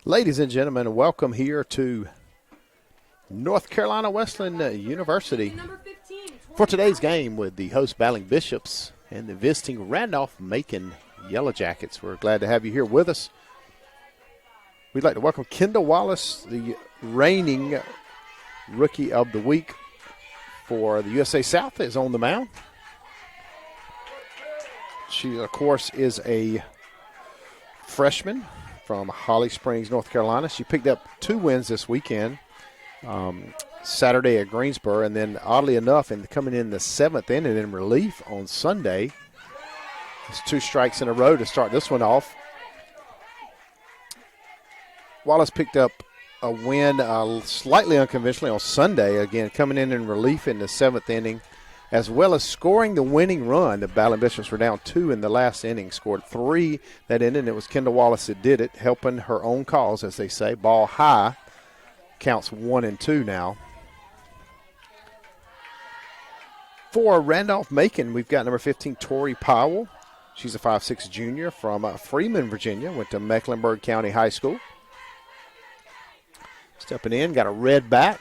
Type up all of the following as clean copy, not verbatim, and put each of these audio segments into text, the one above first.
Ladies and gentlemen, welcome here to North Carolina Wesleyan University for today's game with the host Battling Bishops and the visiting Randolph Macon Yellow Jackets. We're glad to have you here with us. We'd like to welcome Kendall Wallace, the reigning Rookie of the Week for the USA South, is on the mound. She, of course, is a freshman from Holly Springs, North Carolina. She picked up 2 wins this weekend, Saturday at Greensboro, and then oddly enough, coming in the 7th inning in relief on Sunday. It's 2 strikes in a row to start this one off. Wallace picked up a win slightly unconventionally on Sunday, again coming in relief in the 7th inning, as well as scoring the winning run. The Battling Bishops were down 2 in the last inning, scored 3 that inning. It was Kendall Wallace that did it, helping her own cause, as they say. Ball high, counts 1-2 now. For Randolph Macon, we've got number 15, Tori Powell. She's a 5'6" junior from Freeman, Virginia, went to Mecklenburg County High School. Stepping in, got a red bat,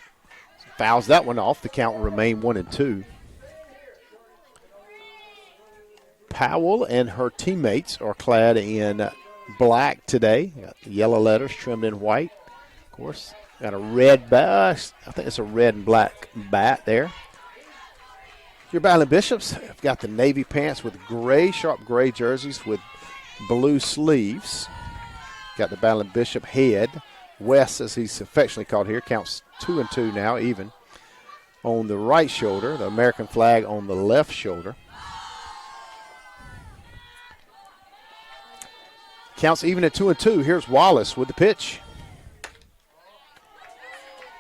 fouls that one off. The count will remain 1-2. Powell and her teammates are clad in black today. Got yellow letters trimmed in white. Of course, got a red bat. I think it's a red and black bat there. Your Battling Bishops have got the navy pants with gray, sharp gray jerseys with blue sleeves. Got the Battling Bishop head. Wes, as he's affectionately called here, counts 2-2 now, even. On the right shoulder, the American flag on the left shoulder. Counts even at 2-2. Here's Wallace with the pitch.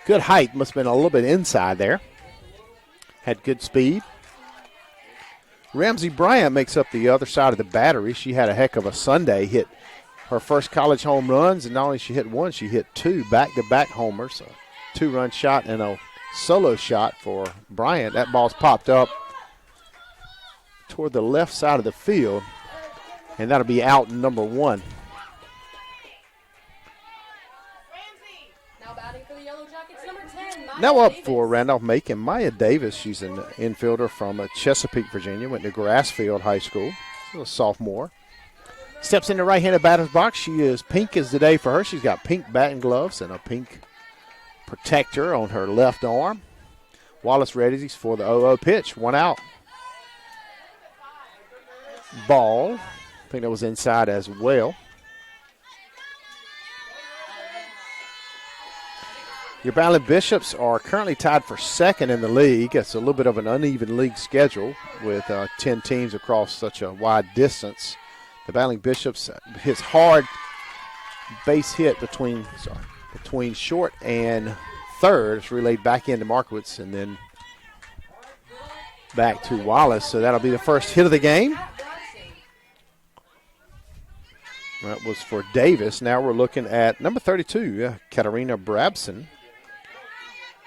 Good height. Must have been a little bit inside there. Had good speed. Ramsey Bryant makes up the other side of the battery. She had a heck of a Sunday. Hit her first college home runs, and not only she hit 1, she hit 2 back-to-back homers. A 2-run shot and a solo shot for Bryant. That ball's popped up toward the left side of the field. And that'll be out number 1. Now batting for the Yellow Jackets, number 10, Maya Now up Davis. for Randolph Macon, Maya Davis. She's an infielder from Chesapeake, Virginia. Went to Grassfield High School. She's a sophomore. Steps in the right-handed batter's box. She is pink as the day for her. She's got pink batting gloves and a pink protector on her left arm. Wallace readies for the 0-0 pitch. 1 out. Ball. I think that was inside as well. Your Battling Bishops are currently tied for 2nd in the league. It's a little bit of an uneven league schedule with 10 teams across such a wide distance. The Battling Bishops hits hard base hit between short and third. It's relayed back into Markowitz and then back to Wallace. So that'll be the first hit of the game. That was for Davis. Now we're looking at number 32, Katarina Brabson.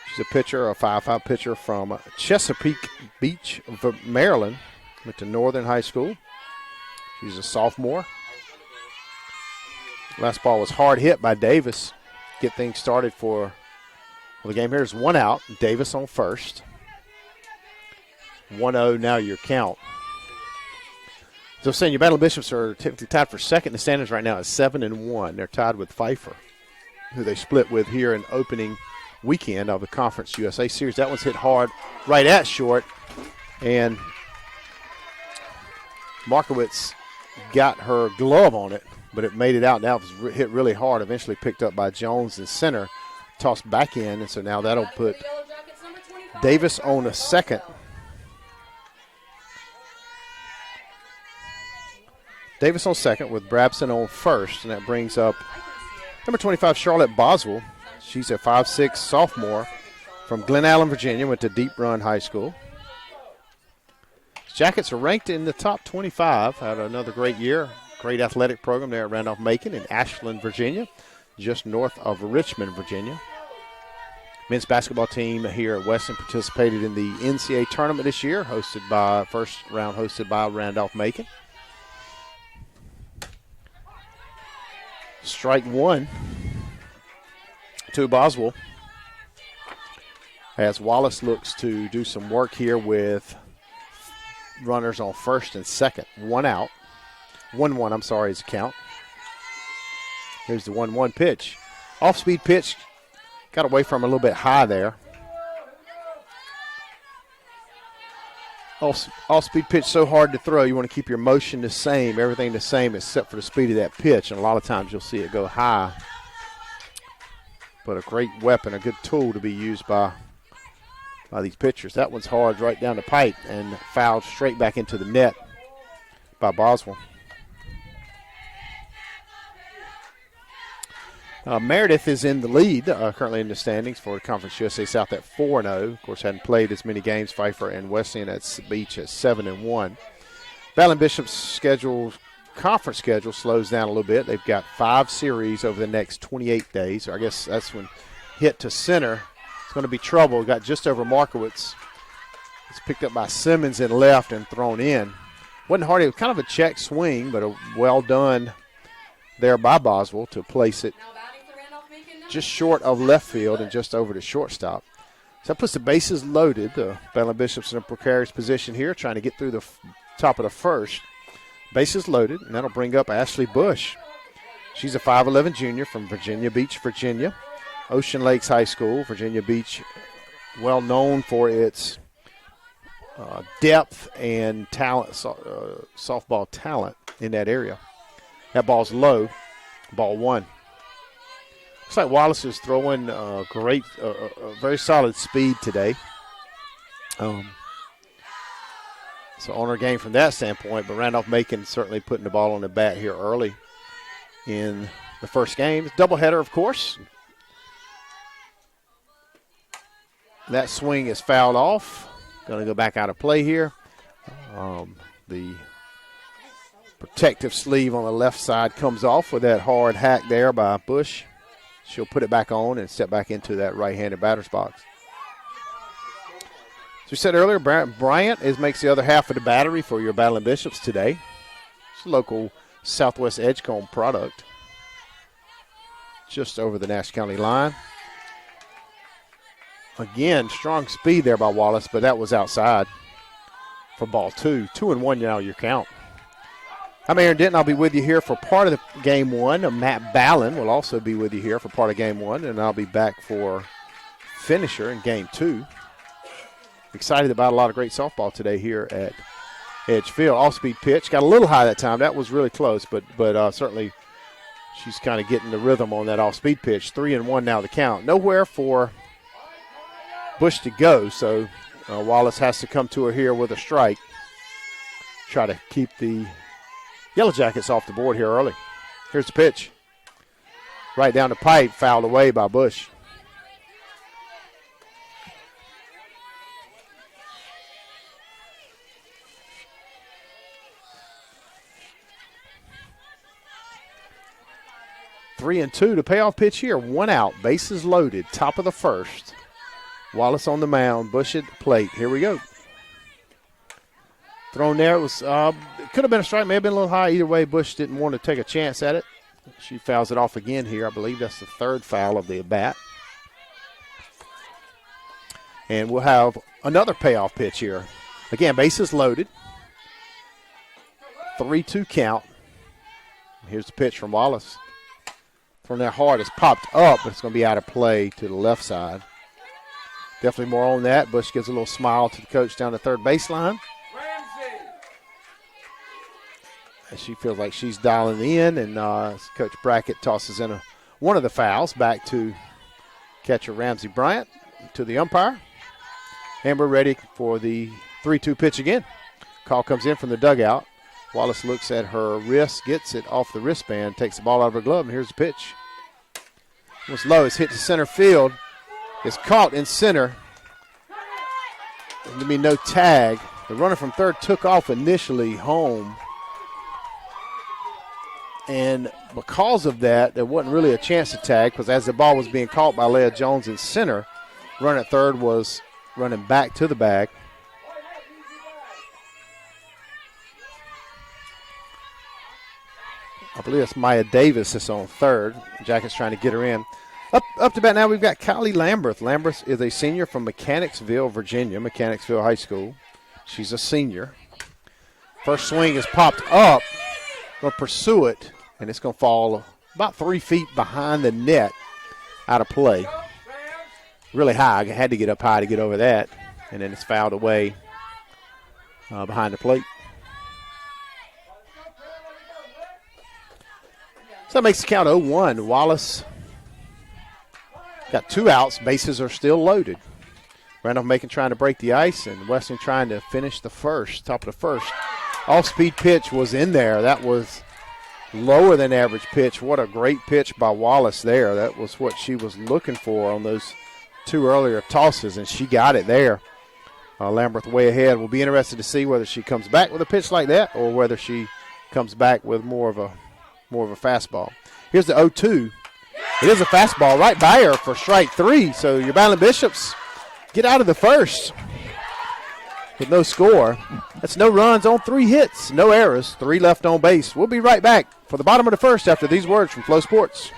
She's a pitcher, a 5'5" pitcher from Chesapeake Beach, Maryland. Went to Northern High School. She's a sophomore. Last ball was hard hit by Davis. Get things started for the game. Here's 1 out. Davis on first. 1-0 now your count. So saying your Battling Bishops are typically tied for 2nd in the standings right now at 7-1. They're tied with Pfeiffer, who they split with here in opening weekend of the Conference USA Series. That one's hit hard right at short, and Markowitz got her glove on it, but it made it out. Now it was hit really hard, eventually picked up by Jones in center, tossed back in, and so now that'll put Davis on a 2nd. Davis on 2nd with Brabson on first, and that brings up number 25, Charlotte Boswell. She's a 5'6" sophomore from Glen Allen, Virginia, went to Deep Run High School. Jackets are ranked in the top 25. Had another great year, great athletic program there at Randolph Macon in Ashland, Virginia, just north of Richmond, Virginia. Men's basketball team here at Wesleyan participated in the NCAA tournament this year, first round hosted by Randolph Macon. Strike 1. to Boswell. As Wallace looks to do some work here with runners on first and second. 1 out. 1-1, I'm sorry, is the count. Here's the 1-1 pitch. Off-speed pitch. Got away from a little bit high there. Off-speed pitch so hard to throw. You want to keep your motion the same, everything the same except for the speed of that pitch. And a lot of times you'll see it go high. But a great weapon, a good tool to be used by these pitchers. That one's hard right down the pipe and fouled straight back into the net by Boswell. Meredith is in the lead, currently in the standings for the Conference USA South at 4-0. Of course, hadn't played as many games. Pfeiffer and Wesleyan at Beach at 7-1. Ballin Bishop's conference schedule slows down a little bit. They've got 5 series over the next 28 days. So I guess that's when hit to center. It's going to be trouble. Got just over Markowitz. It's picked up by Simmons in left and thrown in. Wasn't hard. It was kind of a check swing, but a well done there by Boswell to place it just short of left field and just over to shortstop. So that puts the bases loaded. Ballin Bishop's in a precarious position here, trying to get through the top of the first. Bases loaded, and that'll bring up Ashley Bush. She's a 5'11 junior from Virginia Beach, Virginia. Ocean Lakes High School, Virginia Beach, well known for its depth and talent, softball talent in that area. That ball's low, ball 1. Looks like Wallace is throwing very solid speed today. So on our game from that standpoint, but Randolph-Macon certainly putting the ball on the bat here early in the first game. Doubleheader, of course. That swing is fouled off. Going to go back out of play here. The protective sleeve on the left side comes off with that hard hack there by Bush. She'll put it back on and step back into that right-handed batter's box. As we said earlier, Bryant makes the other half of the battery for your Ballin Bishops today. It's a local Southwest Edgecombe product. Just over the Nash County line. Again, strong speed there by Wallace, but that was outside for ball 2. 2-1 now your count. I'm Aaron Denton. I'll be with you here for part of the game 1. Matt Ballin will also be with you here for part of game 1, and I'll be back for finisher in game 2. Excited about a lot of great softball today here at Edge Field. Off-speed pitch. Got a little high that time. That was really close, but certainly she's kind of getting the rhythm on that off-speed pitch. 3-1 now the count. Nowhere for Bush to go, so Wallace has to come to her here with a strike. Try to keep the Yellow Jackets off the board here early. Here's the pitch. Right down the pipe, fouled away by Bush. Three and two. The payoff pitch here. 1 out. Bases loaded. Top of the first. Wallace on the mound. Bush at the plate. Here we go. Thrown there. It was it could have been a strike. May have been a little high. Either way, Bush didn't want to take a chance at it. She fouls it off again here. I believe that's the 3rd foul of the at-bat. And we'll have another payoff pitch here. Again, bases loaded. 3-2 count. Here's the pitch from Wallace. From there hard, it's popped up, but it's going to be out of play to the left side. Definitely more on that. Bush gives a little smile to the coach down the third baseline. As she feels like she's dialing in, and Coach Brackett tosses in one of the fouls back to catcher Ramsey Bryant to the umpire. And we're ready for the 3-2 pitch again. Call comes in from the dugout. Wallace looks at her wrist, gets it off the wristband, takes the ball out of her glove, and here's the pitch. It was low. It's hit to center field. It's caught in center. There'll be no tag. The runner from third took off initially home. And because of that, there wasn't really a chance to tag because as the ball was being caught by Leah Jones in center, runner at third was running back to the bag. I believe it's Maya Davis that's on third. Jackets trying to get her in. Up to bat now, we've got Kylie Lamberth. Lamberth is a senior from Mechanicsville, Virginia, Mechanicsville High School. She's a senior. First swing is popped up. Going to pursue it, and it's going to fall about 3 feet behind the net out of play. Really high. I had to get up high to get over that, and then it's fouled away behind the plate. So that makes the count 0-1. Wallace got 2 outs. Bases are still loaded. Randolph Macon trying to break the ice, and Wesleyan trying to finish the first, top of the first. Off-speed pitch was in there. That was lower than average pitch. What a great pitch by Wallace there. That was what she was looking for on those 2 earlier tosses, and she got it there. Lamberth way ahead. We'll be interested to see whether she comes back with a pitch like that or whether she comes back with more of a fastball. Here's the 0-2. It is a fastball right by her for strike 3. So your Battling Bishops get out of the first with no score. That's no runs on 3 hits, no errors, 3 left on base. We'll be right back for the bottom of the first after these words from Flow Sports.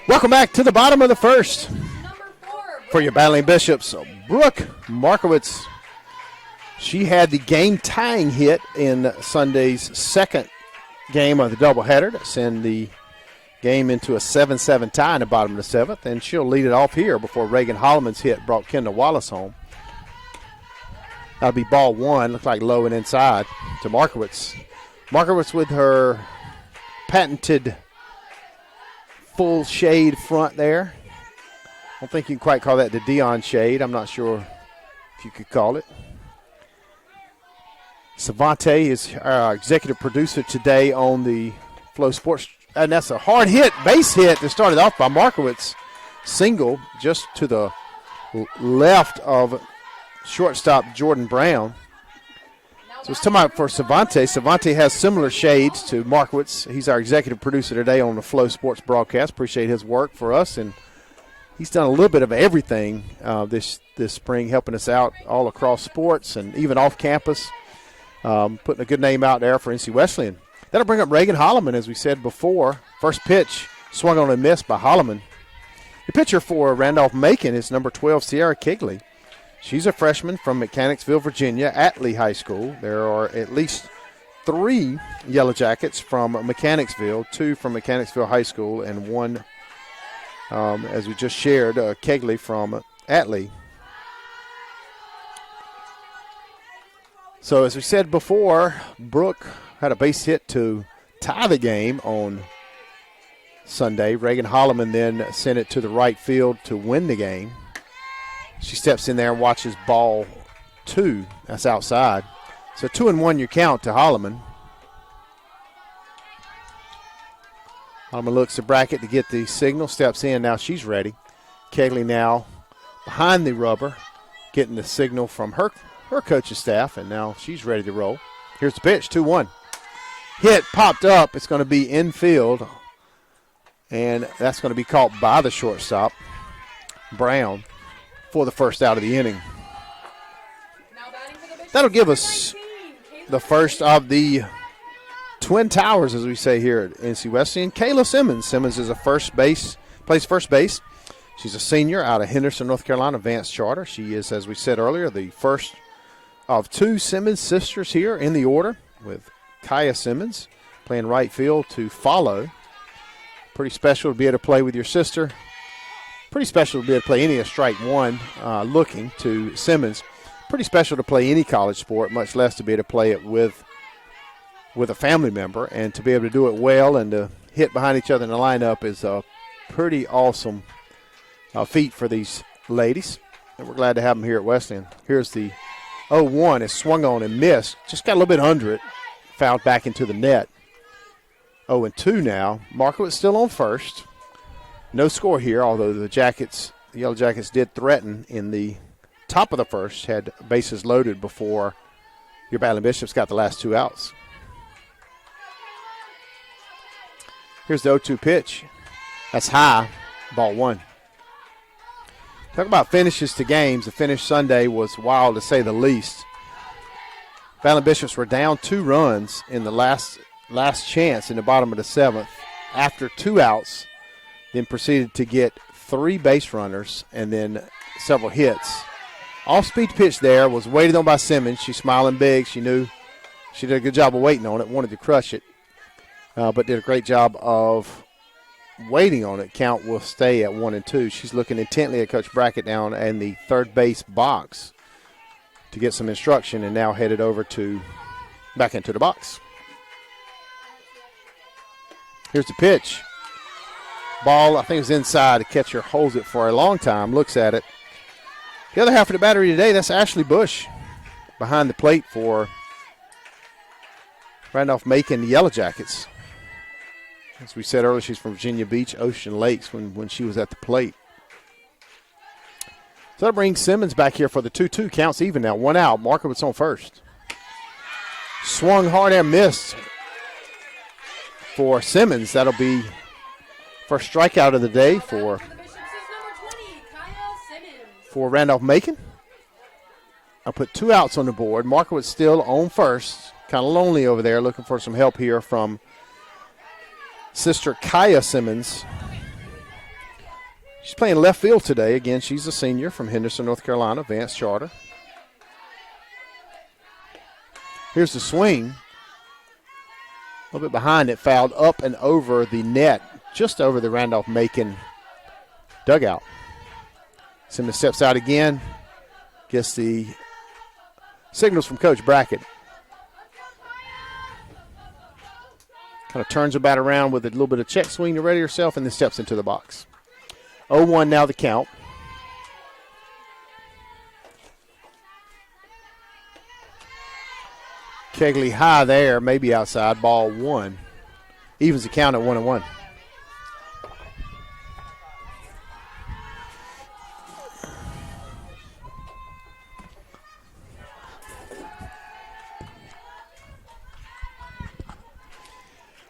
Welcome back to the bottom of the first for your Battling Bishops. Brooke Markowitz, she had the game-tying hit in Sunday's second game of the doubleheader to send the game into a 7-7 tie in the bottom of the 7th, and she'll lead it off here before Reagan Holloman's hit brought Kendall Wallace home. That'll be ball 1, looked like low and inside to Markowitz. Markowitz with her patented full shade front there. I don't think you can quite call that the Dion shade. I'm not sure if you could call it. Savante is our executive producer today on the Flow Sports. And that's a hard hit, base hit that started off by Markowitz. Single just to the left of shortstop Jordan Brown. So it's time out for Savante. Savante has similar shades to Markowitz. He's our executive producer today on the Flow Sports broadcast. Appreciate his work for us, and he's done a little bit of everything this spring, helping us out all across sports and even off campus, putting a good name out there for NC Wesleyan. That'll bring up Reagan Holloman, as we said before. First pitch swung on and missed by Holloman. The pitcher for Randolph Macon is number 12, Sierra Kigley. She's a freshman from Mechanicsville, Virginia, at Lee High School. There are at least 3 Yellow Jackets from Mechanicsville, 2 from Mechanicsville High School, and 1, as we just shared, Kegley from Atlee. So as we said before, Brooke had a base hit to tie the game on Sunday. Reagan Holloman then sent it to the right field to win the game. She steps in there and watches ball 2. That's outside. So 2-1 your count to Holloman. Holloman looks to bracket to get the signal, steps in. Now she's ready. Kegley now behind the rubber, getting the signal from her coaching staff, and now she's ready to roll. Here's the pitch, 2-1. Hit popped up. It's going to be infield And that's going to be caught by the shortstop, Brown, for the first out of the inning. That'll give us the first of the Twin Towers, as we say here at NC Wesleyan. Kayla Simmons. Simmons is plays first base. She's a senior out of Henderson, North Carolina, advanced charter. She is, as we said earlier, the first of two Simmons sisters here in the order, with Kaya Simmons playing right field to follow. Pretty special to be able to play with your sister. Pretty special to be able to play any of strike one looking to Simmons. Pretty special to play any college sport, much less to be able to play it with a family member. And to be able to do it well and to hit behind each other in the lineup is a pretty awesome feat for these ladies. And we're glad to have them here at Wesleyan. Here's the 0-1. It's swung on and missed. Just got a little bit under it. Fouled back into the net. 0-2 now. Markowitz still on first. No score here, although the Yellow Jackets did threaten in the top of the first, had bases loaded before your Battling Bishops got the last two outs. Here's the 0-2 pitch. That's high, ball one. Talk about finishes to games. The finish Sunday was wild to say the least. Battling Bishops were down 2 runs in the last chance in the bottom of the 7th after 2 outs, then proceeded to get 3 base runners and then several hits. Off-speed pitch there was waited on by Simmons. She's smiling big. She knew she did a good job of waiting on it, wanted to crush it, but did a great job of waiting on it. Count will stay at 1-2. She's looking intently at Coach Brackett down in the third base box to get some instruction, and now headed over back into the box. Here's the pitch. Ball, I think, is inside. The catcher holds it for a long time, looks at it. The other half of the battery today, that's Ashley Bush behind the plate for Randolph Macon Yellow Jackets. As we said earlier, she's from Virginia Beach, Ocean Lakes when she was at the plate. So that brings Simmons back here for the 2-2. Counts even now. 1 out. Markowitz on first. Swung hard and missed for Simmons. That'll be first strikeout of the day for Randolph Macon. I'll put 2 outs on the board. Markowitz still on first. Kind of lonely over there, looking for some help here from sister Kaya Simmons. She's playing left field today. Again, she's a senior from Henderson, North Carolina, advanced charter. Here's the swing. A little bit behind it, fouled up and over the net, just over the Randolph-Macon dugout. Simmons steps out again, gets the signals from Coach Brackett. Kind of turns the bat around with a little bit of check swing to ready herself, and then steps into the box. 0-1 now the count. Kegley high there, maybe outside, ball 1. Evens the count at 1-1.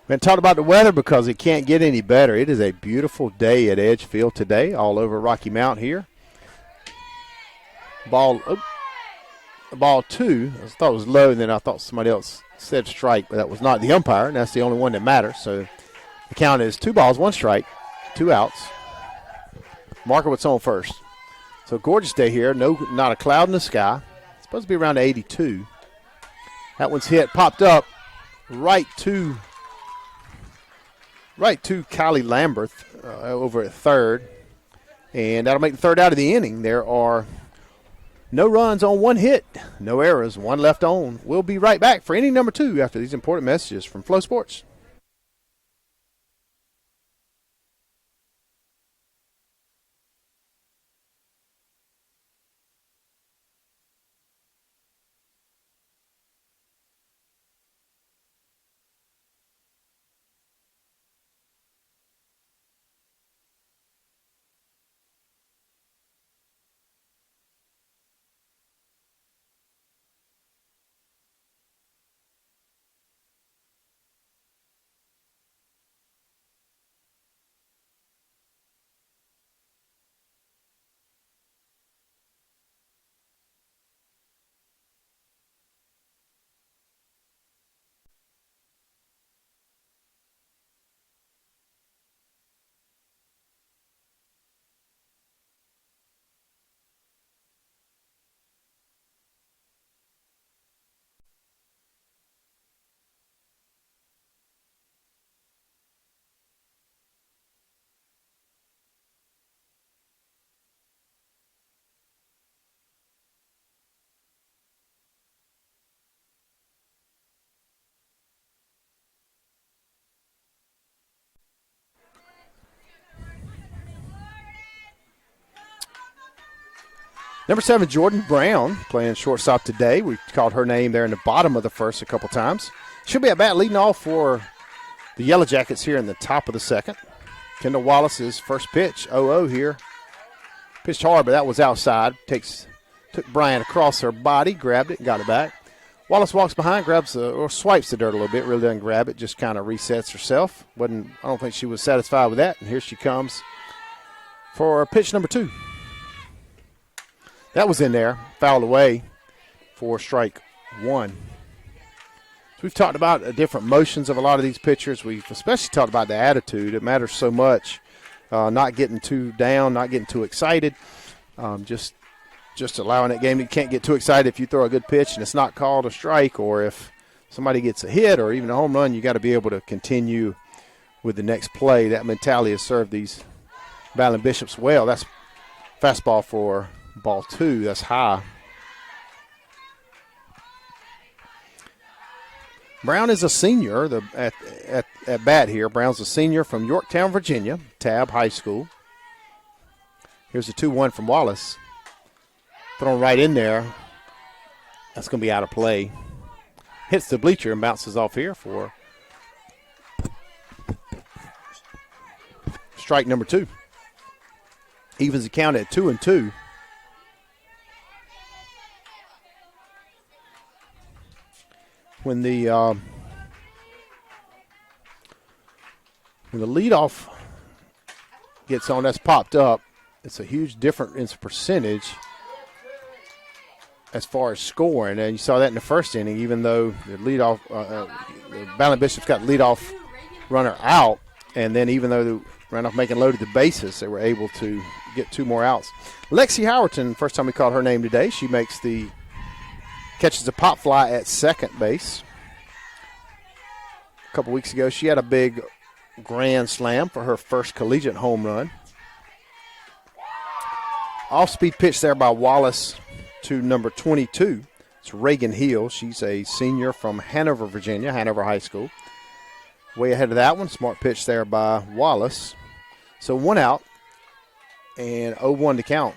We haven't talked about the weather because it can't get any better. It is a beautiful day at Edgefield today, all over Rocky Mount here. Ball 2. I thought it was low, and then I thought somebody else said strike, but that was not the umpire, and that's the only one that matters. So the count is 2 balls, 1 strike, 2 outs. Markowitz on first. So gorgeous day here. Not a cloud in the sky. It's supposed to be around 82. That one's hit, popped up right to Kylie Lamberth over at third. And that'll make the third out of the inning. There are no runs on 1 hit, no errors, 1 left on. We'll be right back for inning number 2 after these important messages from Flow Sports. Number 7, Jordan Brown, playing shortstop today. We called her name there in the bottom of the first a couple times. She'll be at bat leading off for the Yellow Jackets here in the top of the second. Kendall Wallace's first pitch, 0-0 here. Pitched hard, but that was outside. Took Bryant across her body, grabbed it, and got it back. Wallace walks behind, or swipes the dirt a little bit, really doesn't grab it, just kind of resets herself. I don't think she was satisfied with that, and here she comes for pitch number 2. That was in there, fouled away for strike 1. So we've talked about the different motions of a lot of these pitchers. We've especially talked about the attitude. It matters so much, not getting too down, not getting too excited, just allowing that game. You can't get too excited if you throw a good pitch and it's not called a strike, or if somebody gets a hit or even a home run, you got to be able to continue with the next play. That mentality has served these Battling Bishops well. That's fastball for ball 2. That's high. Brown is a senior at bat here. Brown's a senior from Yorktown, Virginia, Tabb High School. Here's the 2-1 from Wallace. Thrown right in there. That's going to be out of play. Hits the bleacher and bounces off here for strike number 2. Evens the count at 2-2. When the leadoff gets on, that's popped up, it's a huge difference in percentage as far as scoring. And you saw that in the first inning, even though the leadoff, the Battling Bishops got leadoff runner out, and then even though the Randolph Macon loaded the bases, they were able to get 2 more outs. Lexi Howerton, first time we called her name today, she catches a pop fly at second base. A couple weeks ago, she had a big grand slam for her first collegiate home run. Off-speed pitch there by Wallace to number 22. It's Reagan Hill. She's a senior from Hanover, Virginia, Hanover High School. Way ahead of that one. Smart pitch there by Wallace. So 1 out and 0-1 to count.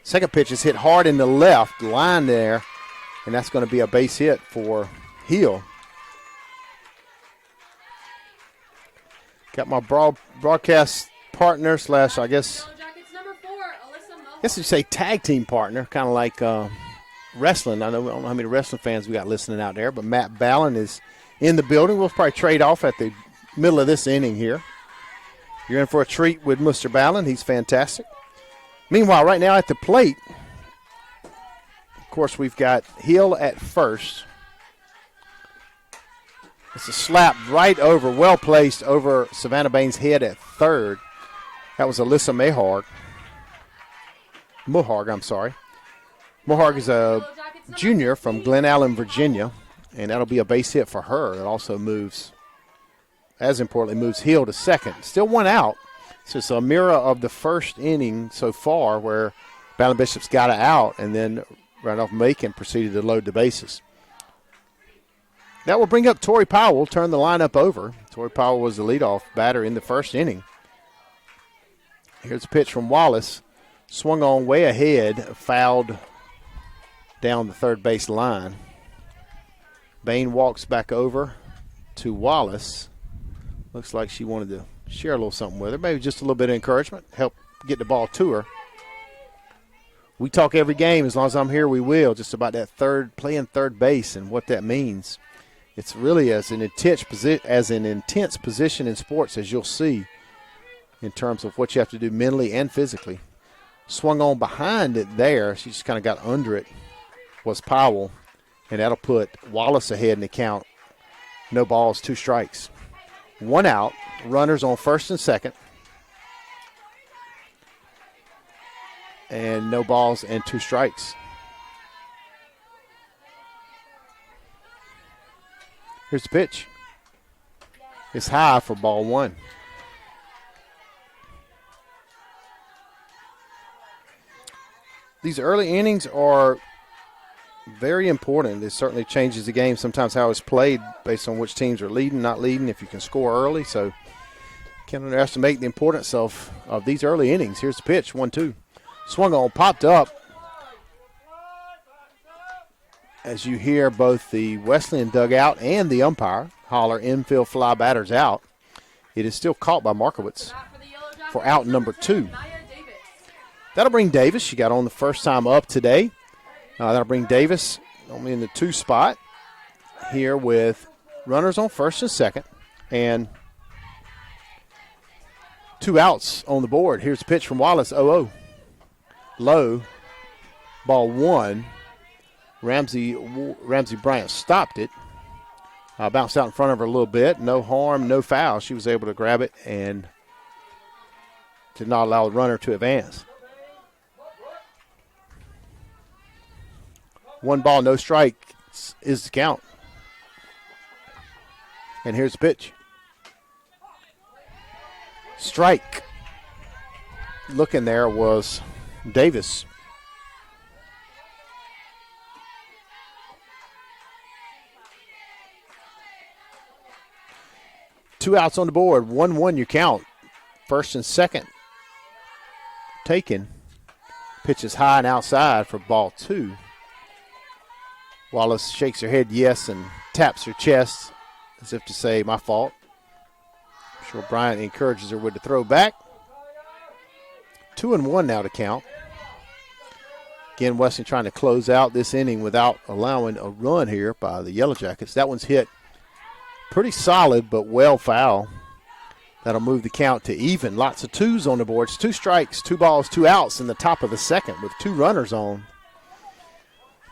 Second pitch is hit hard in the left line there, and that's going to be a base hit for Hill. Got my broadcast partner / I guess you say tag team partner, kind of like wrestling. I don't know how many wrestling fans we got listening out there, but Matt Ballin is in the building. We'll probably trade off at the middle of this inning here. You're in for a treat with Mr. Ballin. He's fantastic. Meanwhile, right now at the plate, of course, we've got Hill at first. It's a slap right over, well placed over Savannah Bain's head at third. That was Alyssa Moharg. Moharg is a junior from Glen Allen, Virginia, and that'll be a base hit for her. It also moves, as importantly, moves Hill to second. Still 1 out. So it's a mirror of the first inning so far where Battling Bishops got it out, and then Randolph Macon proceeded to load the bases. That will bring up Tori Powell, turn the lineup over. Tori Powell was the leadoff batter in the first inning. Here's a pitch from Wallace. Swung on way ahead, fouled down the third base line. Bain walks back over to Wallace. Looks like she wanted to share a little something with her. Maybe just a little bit of encouragement, help get the ball to her. We talk every game. As long as I'm here, we will. Just about that playing third base and what that means. It's really as an intense position in sports as you'll see in terms of what you have to do mentally and physically. Swung on behind it there. She just kind of got under it, was Powell, and that'll put Wallace ahead in the count. No balls, 2 strikes. 1 out, runners on first and second. And no balls and 2 strikes. Here's the pitch. It's high for ball 1. These early innings are very important. It certainly changes the game sometimes how it's played based on which teams are leading, not leading, if you can score early. So can't underestimate the importance of these early innings. Here's the pitch, 1-2. Swung on, popped up, as you hear both the Wesleyan dugout and the umpire holler infield fly batters out, it is still caught by Markowitz for out number 2. That'll bring Davis. She got on the first time up today. That'll bring Davis only in the 2 spot here with runners on first and second and 2 outs on the board. Here's a pitch from Wallace, 0-0. Low, ball 1. Ramsey Bryant stopped it. Bounced out in front of her a little bit. No harm, no foul. She was able to grab it and did not allow the runner to advance. 1 ball, no strikes is the count. And here's the pitch. Strike. Looking there was Davis. Two outs on the board. 1-1 your count. First and second taken. Pitch is high and outside for ball 2. Wallace shakes her head yes and taps her chest as if to say, my fault. I'm sure Bryant encourages her with the throw back. 2-1 now to count. Again, Wesleyan trying to close out this inning without allowing a run here by the Yellow Jackets. That one's hit pretty solid, but well foul. That'll move the count to even. Lots of 2s on the board. It's 2 strikes, 2 balls, 2 outs in the top of the second with 2 runners on.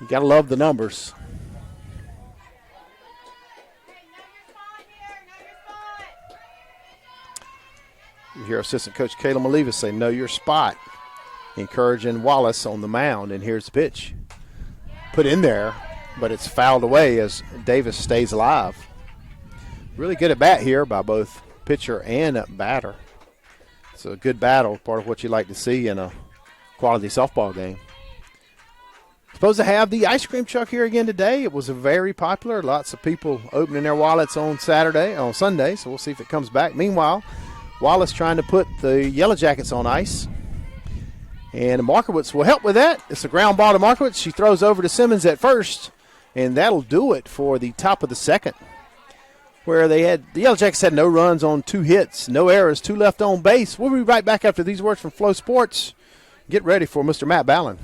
You got to love the numbers. You hear assistant coach Kayla Malivas say, know your spot, encouraging Wallace on the mound. And here's the pitch. Put in there, but it's fouled away as Davis stays alive. Really good at bat here by both pitcher and batter. It's a good battle, part of what you like to see in a quality softball game. Supposed to have the ice cream truck here again today. It was very popular. Lots of people opening their wallets on Sunday, so we'll see if it comes back. Meanwhile, Wallace trying to put the Yellow Jackets on ice. And Markowitz will help with that. It's a ground ball to Markowitz. She throws over to Simmons at first, and that'll do it for the top of the second, where the Yellow Jackets had no runs on 2 hits, no errors, 2 left on base. We'll be right back after these words from Flow Sports. Get ready for Mr. Matt Ballin.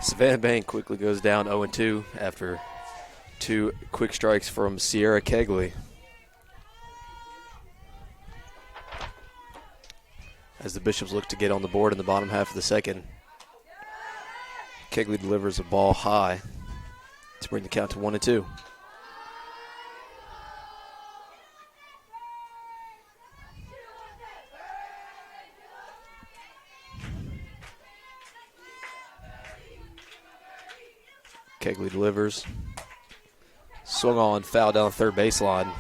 Savannah Bank quickly goes down 0-2 after 2 quick strikes from Sierra Kegley. As the Bishops look to get on the board in the bottom half of the second, Kegley delivers a ball high to bring the count to 1-2. Kegley delivers. Swung on, foul down the third baseline.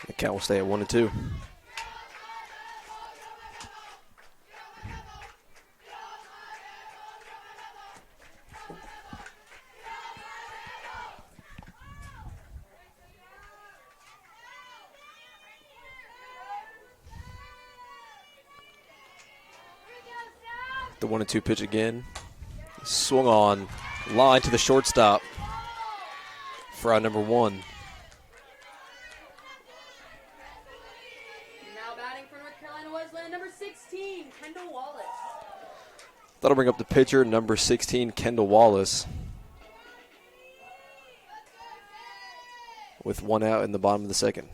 The count will stay at 1-2. The 1-2 pitch again. Swung on, line to the shortstop for out number 1. Now batting for North Carolina Wesleyan, number 16, Kendall Wallace. That'll bring up the pitcher, number 16, Kendall Wallace. With 1 out in the bottom of the second.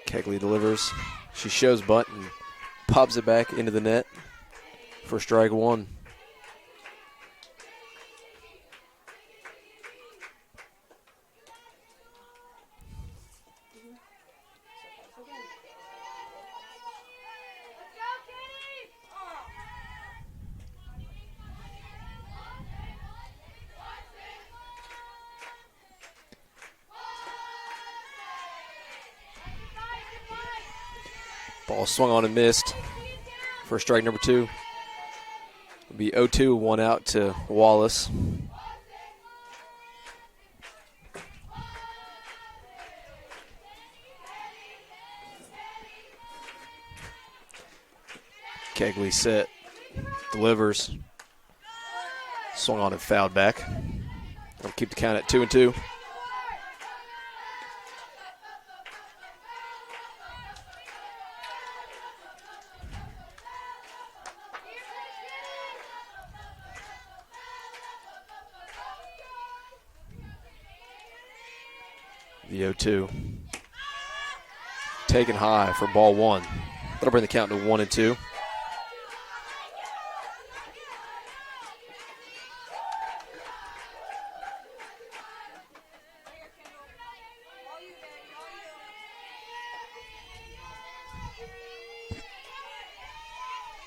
Kegley delivers. She shows bunt and pops it back into the net for strike 1. Ball swung on and missed for strike number 2. It'll be 0-2, 1 out to Wallace. Kegley set, delivers. Swung on and fouled back. It'll keep the count at 2-2. The 0-2. Taken high for ball 1. That'll bring the count to 1-2.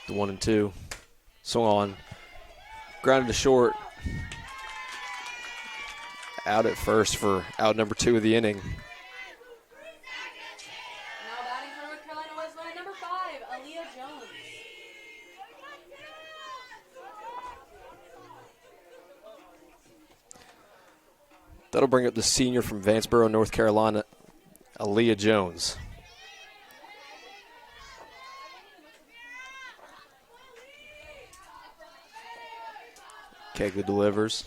The 1-2. Swung on. Grounded to short. Out at first for out number 2 of the inning. Now batting for North Carolina Wesleyan, number 5, Aaliyah Jones. That'll bring up the senior from Vanceboro, North Carolina, Aaliyah Jones. Kegley delivers.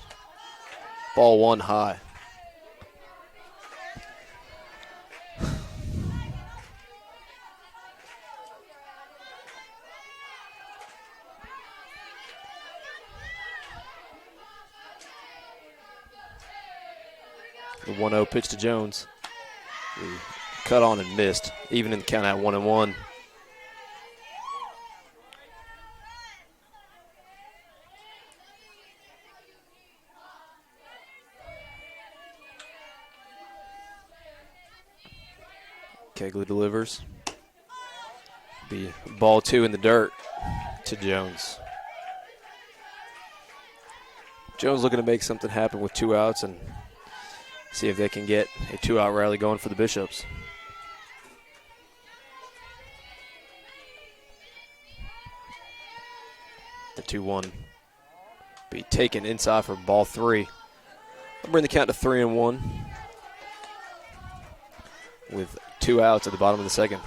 Ball 1 high. The 1-0 pitch to Jones. He cut on and missed, even in the count at 1-1. Kegley delivers. Be ball 2 in the dirt to Jones. Jones looking to make something happen with 2 outs and see if they can get a 2-out rally going for the Bishops. The 2-1 be taken inside for ball 3. I'll bring the count to 3-1 with 2 outs at the bottom of the second.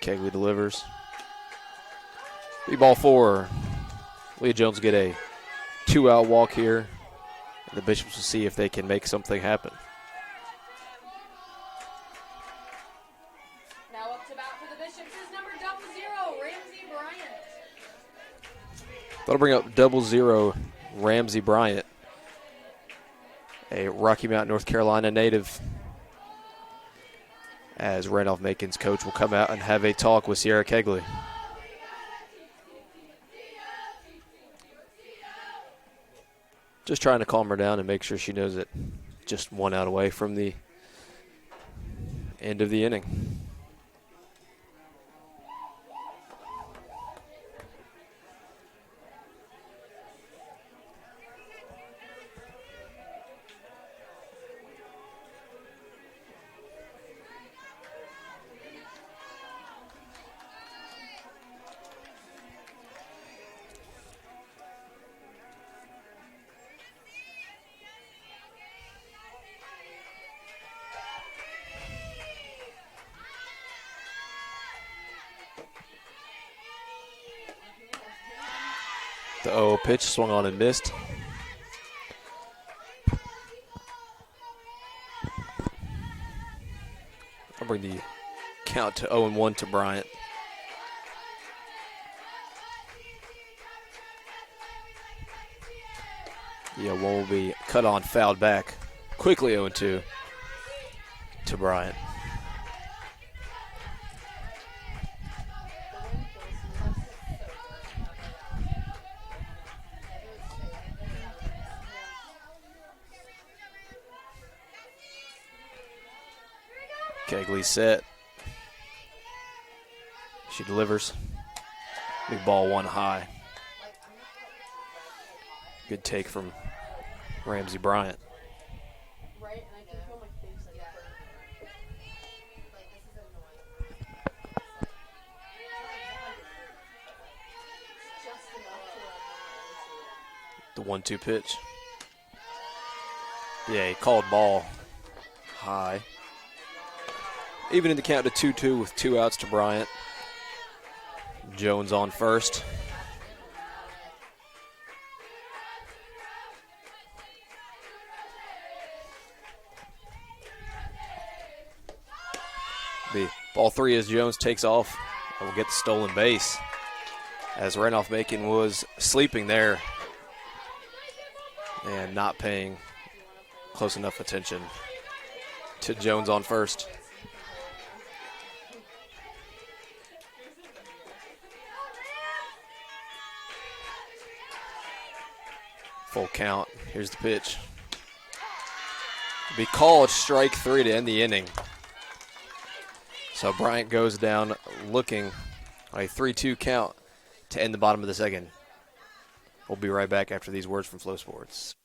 Kegley delivers. Be ball 4. Leah Jones will get a 2-out walk here. And the Bishops will see if they can make something happen. Now up to bat for the Bishops is number 00, Ramsey Bryant. That'll bring up 00 Ramsey Bryant, a Rocky Mount, North Carolina native. as Randolph Macon's coach will come out and have a talk with Sierra Kegley. Just trying to calm her down and make sure she knows that just 1 out away from the end of the inning. The 0 pitch swung on and missed. I'll bring the count to 0-1 to Bryant. The 0-1 will be cut on, fouled back. Quickly 0-2 to Bryant. Kegley set. She delivers. Big ball 1 high. Good take from Ramsey Bryant. The 1-2 pitch. Yeah, he called ball high. Even in the count to 2-2 with 2 outs to Bryant. Jones on first. The ball 3 as Jones takes off and will get the stolen base. As Randolph Macon was sleeping there and not paying close enough attention to Jones on first. Full count. Here's the pitch. Be called strike 3 to end the inning. So Bryant goes down looking a 3-2 count to end the bottom of the second. We'll be right back after these words from Flow Sports.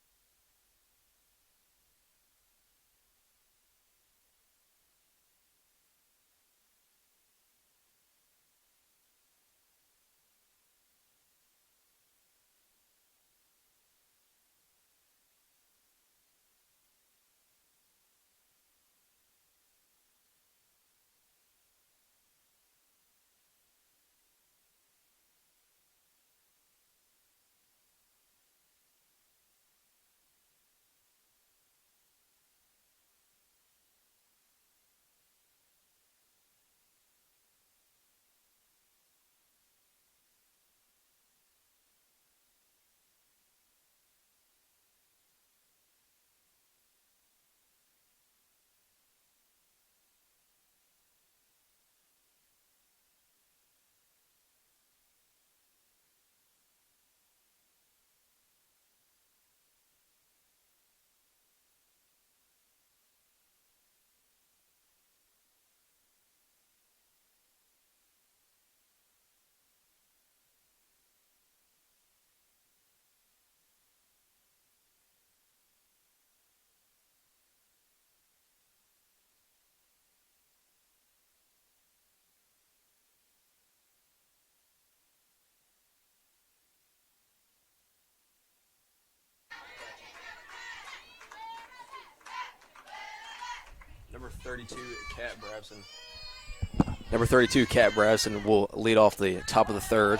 Number 32, Kat Brabson will lead off the top of the third.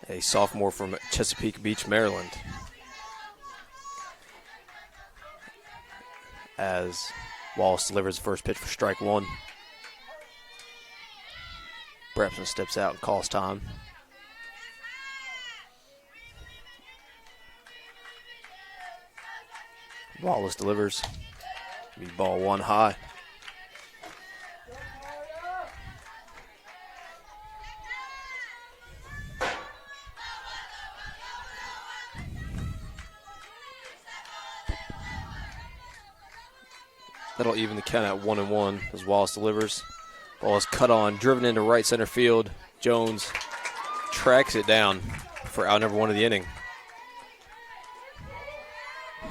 A sophomore from Chesapeake Beach, Maryland. As Wallace delivers the first pitch for strike 1. Brabson steps out and calls time. Wallace delivers. Be ball one high. That'll even the count at 1-1 as Wallace delivers. Ball is cut on, driven into right center field. Jones tracks it down for out number one of the inning. Up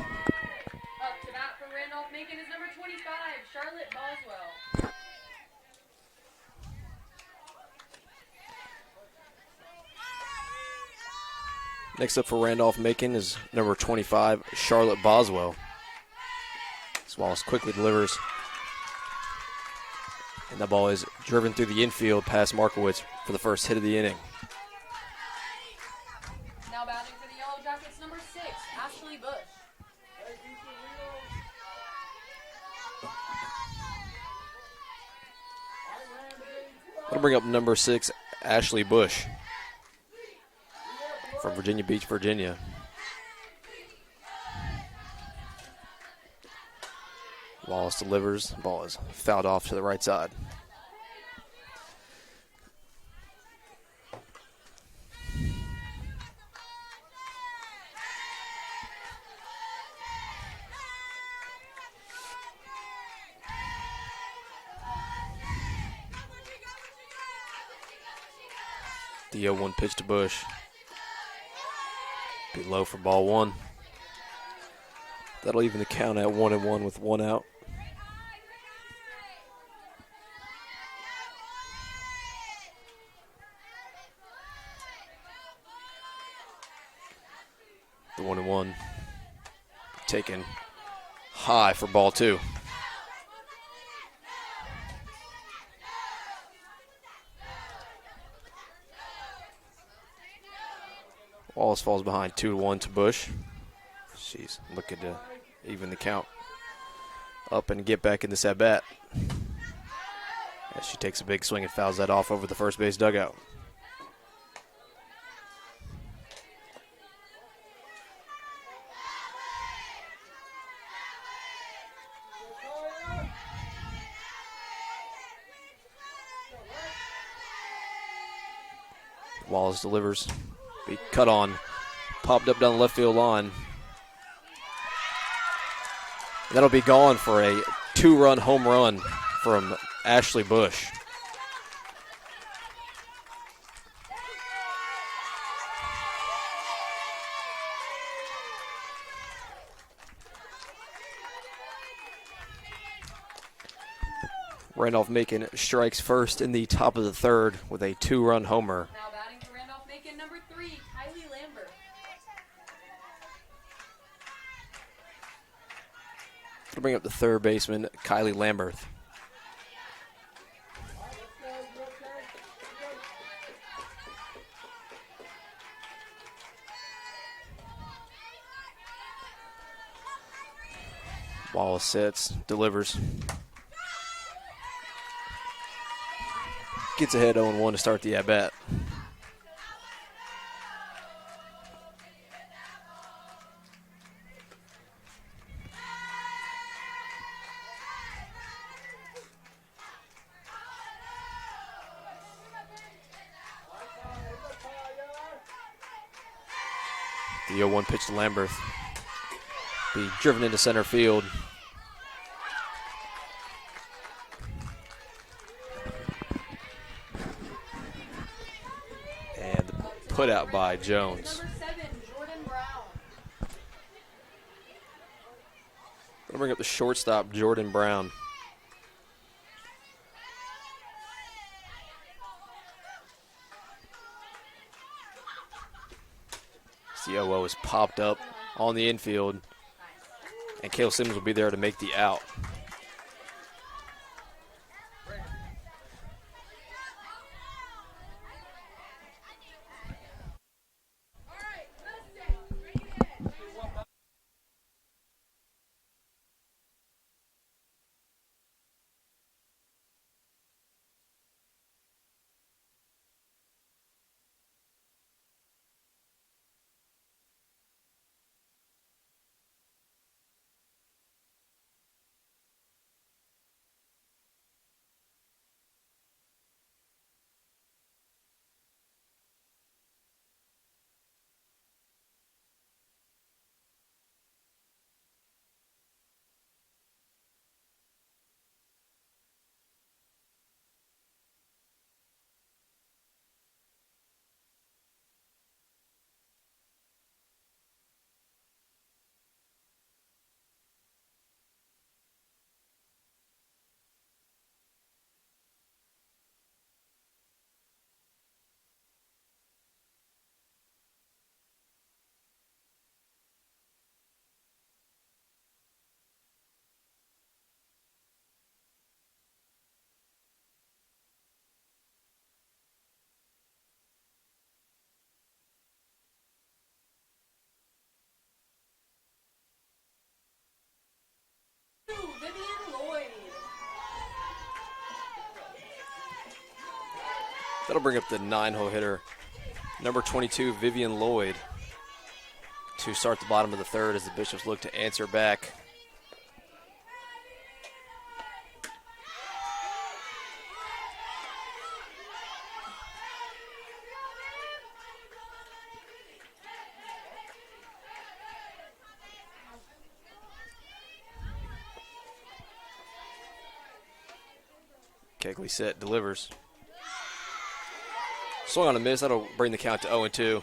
to bat for Randolph Macon is number 25, Charlotte Boswell. Next up for Randolph Macon is number 25, Charlotte Boswell. Wallace quickly delivers. And the ball is driven through the infield past Markowitz for the first hit of the inning. Now batting for the Yellow Jackets, number 6, Ashley Bush. That'll bring up number 6, Ashley Bush from Virginia Beach, Virginia. Wallace delivers. The ball is fouled off to the right side. The 0-1 pitch to Bush. Be low for ball one. That'll even the count at 1-1 with one out. The 1-1 taken high for ball two. Wallace falls behind 2-1 to Bush. She's looking to even the count up and get back in this at bat. As she takes a big swing and fouls that off over the first base dugout. Wallace delivers. Be cut on. Popped up down the left field line. That'll be gone for a 2-run home run from Ashley Bush. Randolph Macon strikes first in the top of the third with a 2-run homer. Now batting for Randolph Macon, number 3, Kylie Lambert. To bring up the third baseman, Kylie Lambert. Wallace sits, delivers. Gets ahead 0-1 to start the at-bat. The 0-1 pitch to Lambert. Be driven into center field. And put out by Jones. Number 7, Jordan Brown. Gonna bring up the shortstop, Jordan Brown. The 0-0 is popped up on the infield, and Cale Simmons will be there to make the out. That'll bring up the 9-hole hitter, number 22, Vivian Lloyd, to start the bottom of the third as the Bishops look to answer back. Kegley set, delivers. Swung on a miss. That'll bring the count to 0-2.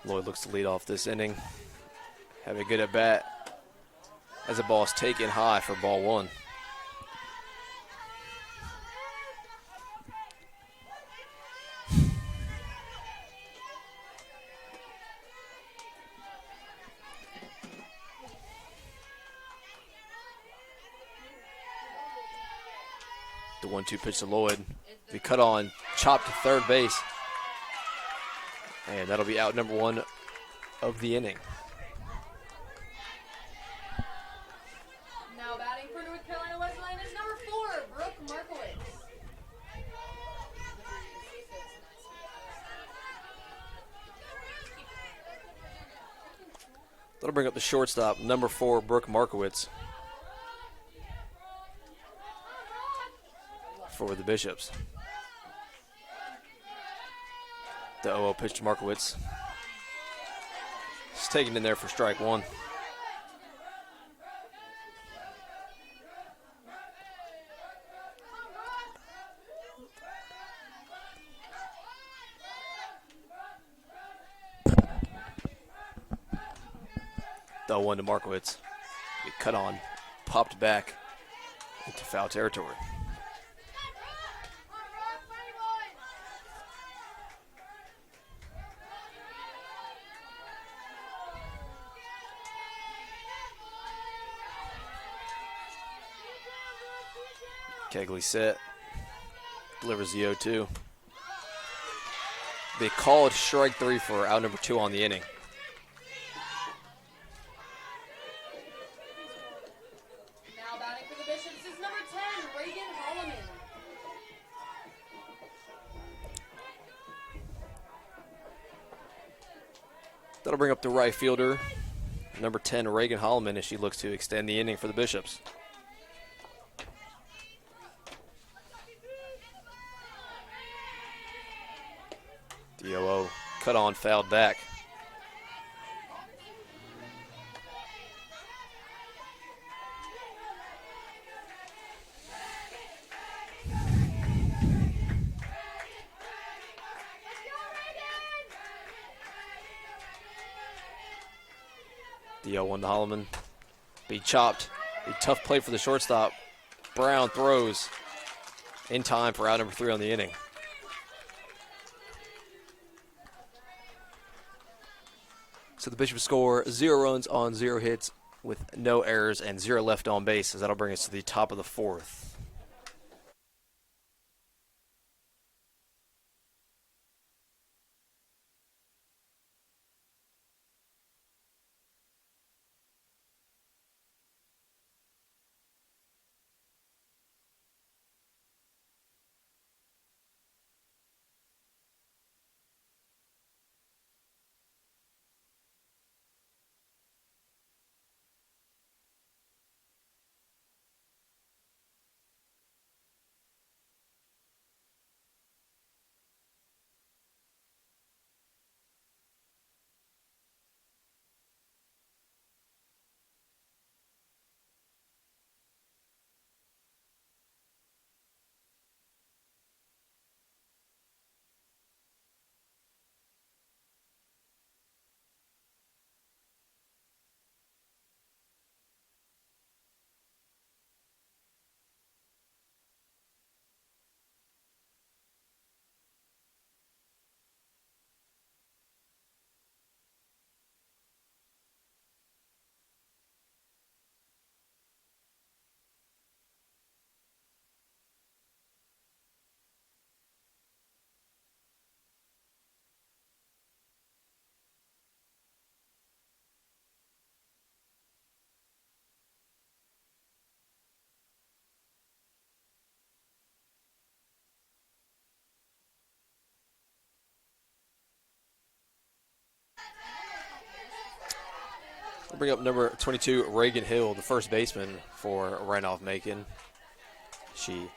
Lloyd looks to lead off this inning. Have a good at bat as the ball is taken high for ball one. The 1-2 pitch to Lloyd. Be cut on, chopped to third base. And that'll be out number one of the inning. Now batting for North Carolina Wesleyan is number 4, Brooke Markowitz. That'll bring up the shortstop, number 4, Brooke Markowitz, for the Bishops. The 0-0 pitch to Markowitz. It's taken in there for strike one. The 0-1 to Markowitz. Be cut on, popped back into foul territory. Kegley set, delivers the 0-2. They called strike 3 for out number 2 on the inning. Now batting for the Bishops is number 10, Reagan Holloman. That'll bring up the right fielder, number 10, Reagan Holloman, as she looks to extend the inning for the Bishops. The 0-0 cut on, fouled back. The 0-1 to Holloman. Be chopped. A tough play for the shortstop. Brown throws in time for out number 3 on the inning. So the Bishops score 0 runs on 0 hits with no errors and 0 left on base, as that'll bring us to the top of the 4th. We'll bring up number 22, Reagan Hill, the first baseman for Randolph Macon. She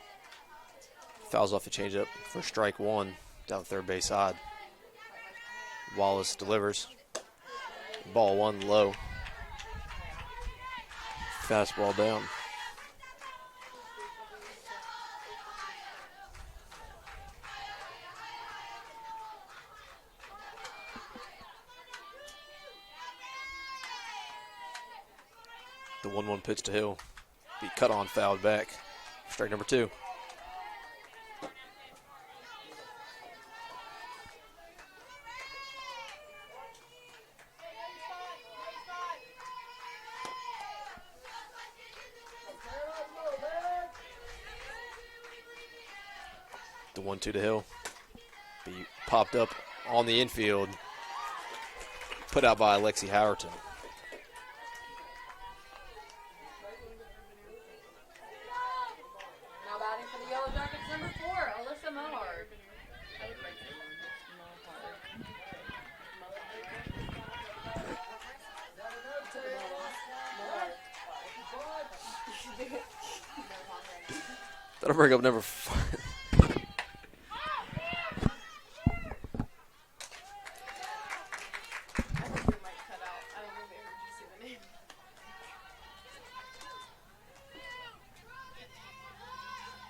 fouls off a changeup for strike one down the third base side. Wallace delivers. Ball one low. Fastball down. The 1-1 pitch to Hill. Be cut on, fouled back. Strike number two. The 1-2 to Hill. Be popped up on the infield. Put out by Alexi Howerton. Now batting for the Yellow Jackets, number 4, Alyssa Mohar. That'll bring up number 5.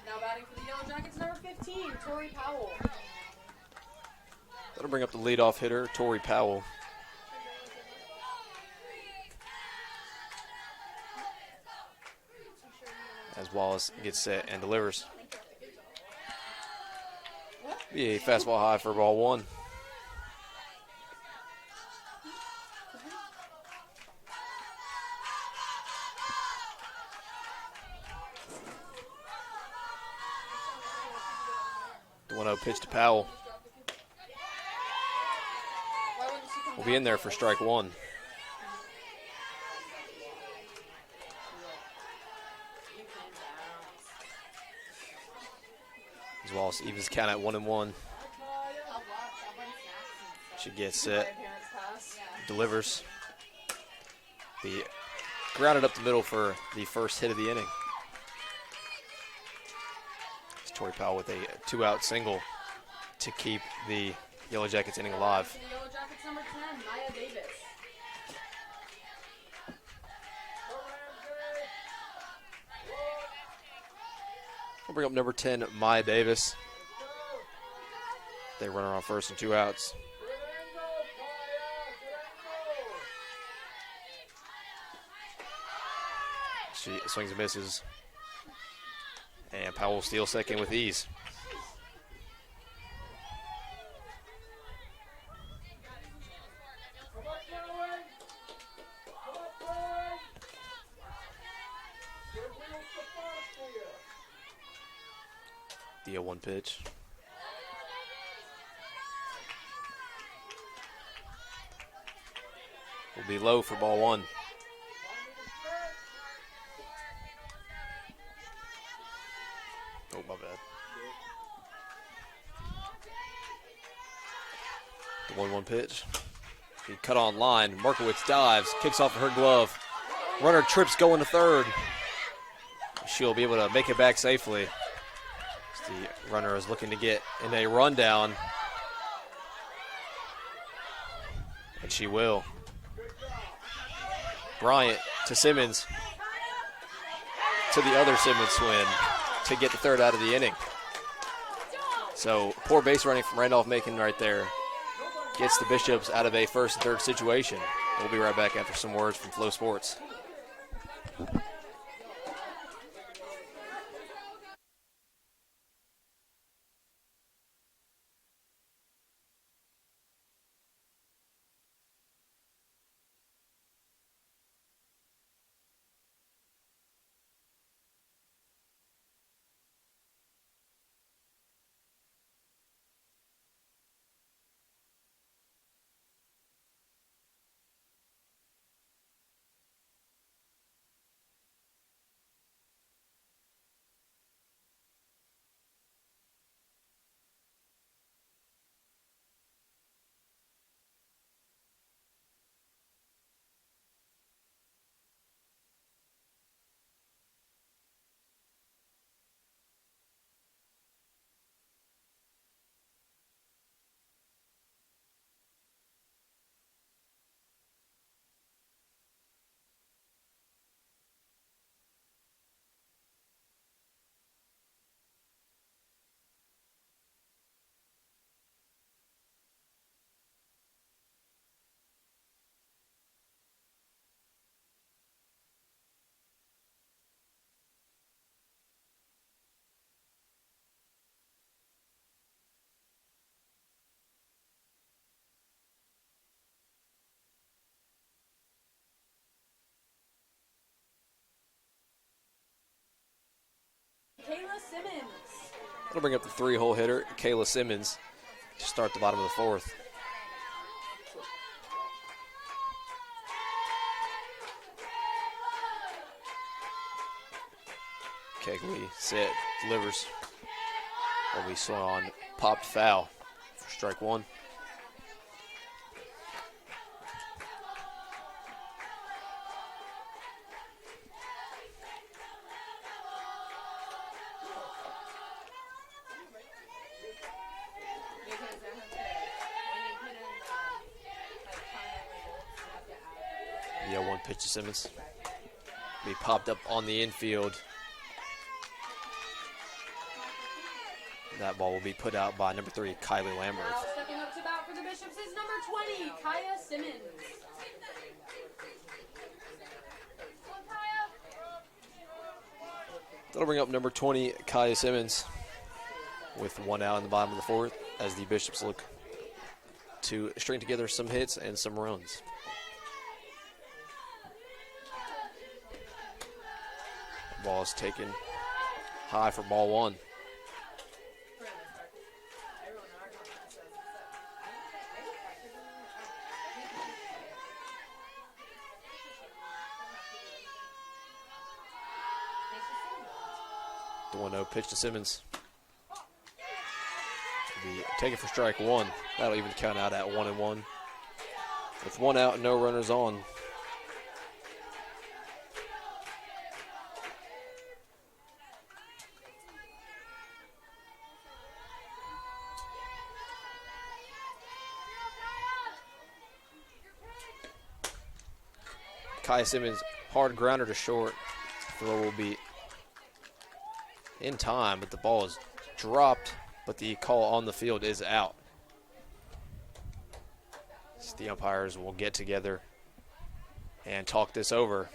Now batting for the Yellow Jackets, number 15, Tori Powell. That'll bring up the leadoff hitter, Tori Powell. As Wallace gets set and delivers. Be a fastball high for ball one. The 1-0 pitch to Powell. Will be in there for strike one. As Wallace evens count at 1-1. She gets set, delivers. Be grounded up the middle for the first hit of the inning. It's Tori Powell with a 2-out single to keep the Yellow Jackets inning alive. The Yellow Jackets, number 10, Maya Davis. We'll bring up number 10, Maya Davis. They run her on first and 2 outs. She swings and misses. And Powell steals second with ease. The 0-1 pitch. Will be low for ball one. Oh, my bad. The 1-1 pitch. He cut on line. Markowitz dives, kicks off her glove. Runner trips going to third. She'll be able to make it back safely. The runner is looking to get in a rundown. And she will. Bryant to Simmons. To the other Simmons swing to get the third out of the inning. So poor base running from Randolph-Macon right there. Gets the Bishops out of a first and third situation. We'll be right back after some words from Flow Sports. Simmons. That'll bring up the 3-hole hitter, Kayla Simmons, to start the bottom of the fourth. Kegley set, delivers. Will be swung on, popped foul for strike one. Yeah, one pitch to Simmons. Be popped up on the infield. That ball will be put out by number 3, Kylie Lambert. Now stepping up to bat for the Bishops is number 20, Kaya Simmons. That'll bring up number 20, Kaya Simmons, with one out in the bottom of the fourth as the Bishops look to string together some hits and some runs. Ball is taken high for ball one. The 1-0 pitch to Simmons. Be taken for strike one. That'll even count out at 1-1. With one out and no runners on. Kai Simmons, hard grounder to short. Throw will be in time, but the ball is dropped, but the call on the field is out. So the umpires will get together and talk this over.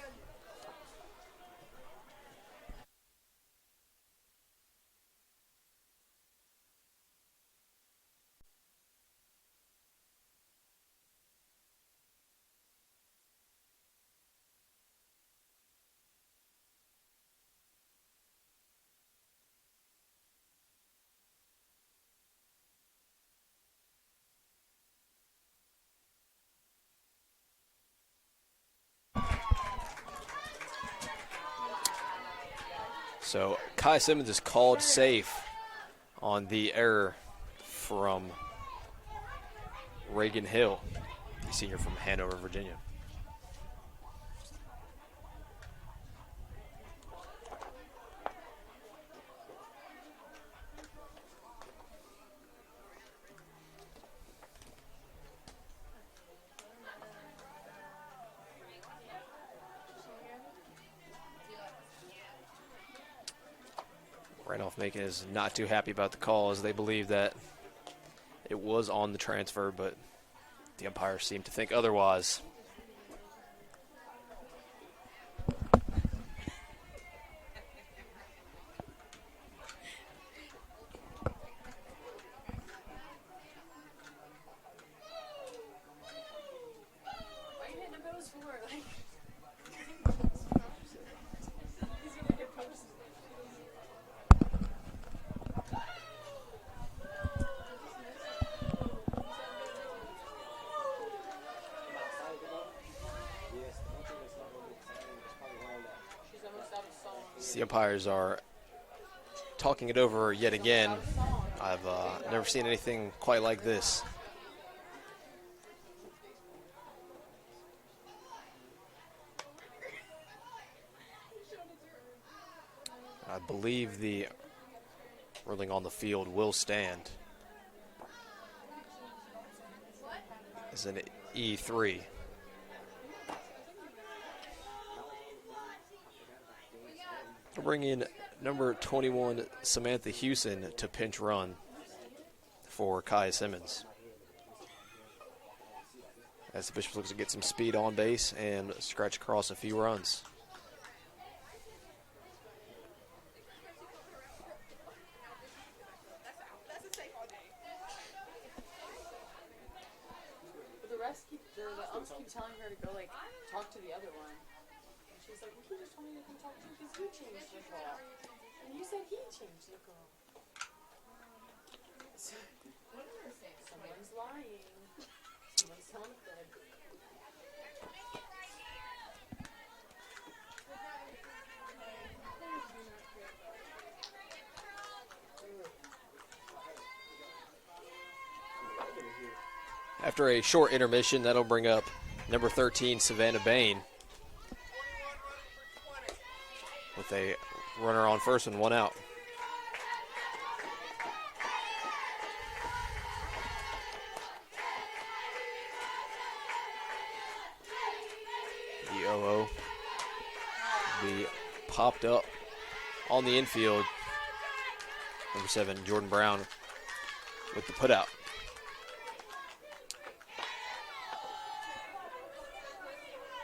So Kai Simmons is called safe on the error from Reagan Hill, the senior from Hanover, Virginia. Randolph Macon is not too happy about the call, as they believe that it was on the transfer, but the umpires seem to think otherwise. Why are you hitting the post for? Like, The umpires are talking it over yet again. I've never seen anything quite like this. I believe the ruling on the field will stand. It's an E3. We'll bring in number 21, Samantha Hewson, to pinch run for Kai Simmons, as the Bishop looks to get some speed on base and scratch across a few runs. The umps keep telling her to go, like, talk to the other one. And she's like, well, he just told me to come talk to you because you changed the ball. And you said he changed the call. Someone's lying. Someone's telling a fib. After a short intermission, that'll bring up number 13, Savannah Bain, with a runner on first and 1 out. The 0-0 be popped up on the infield. Number 7, Jordan Brown, with the putout.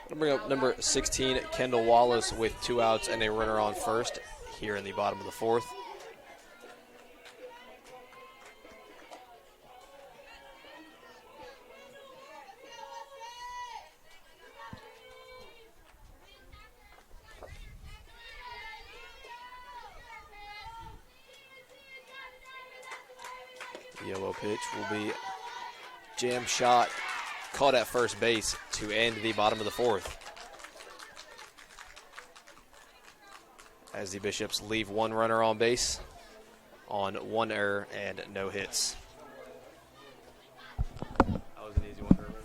I'll bring up number 16, Kendall Wallace, with 2 outs and a runner on first here in the bottom of the 4th. The yellow pitch will be jam shot, caught at first base to end the bottom of the 4th. As the Bishops leave 1 runner on base on 1 error and no hits. That was an easy one to remember.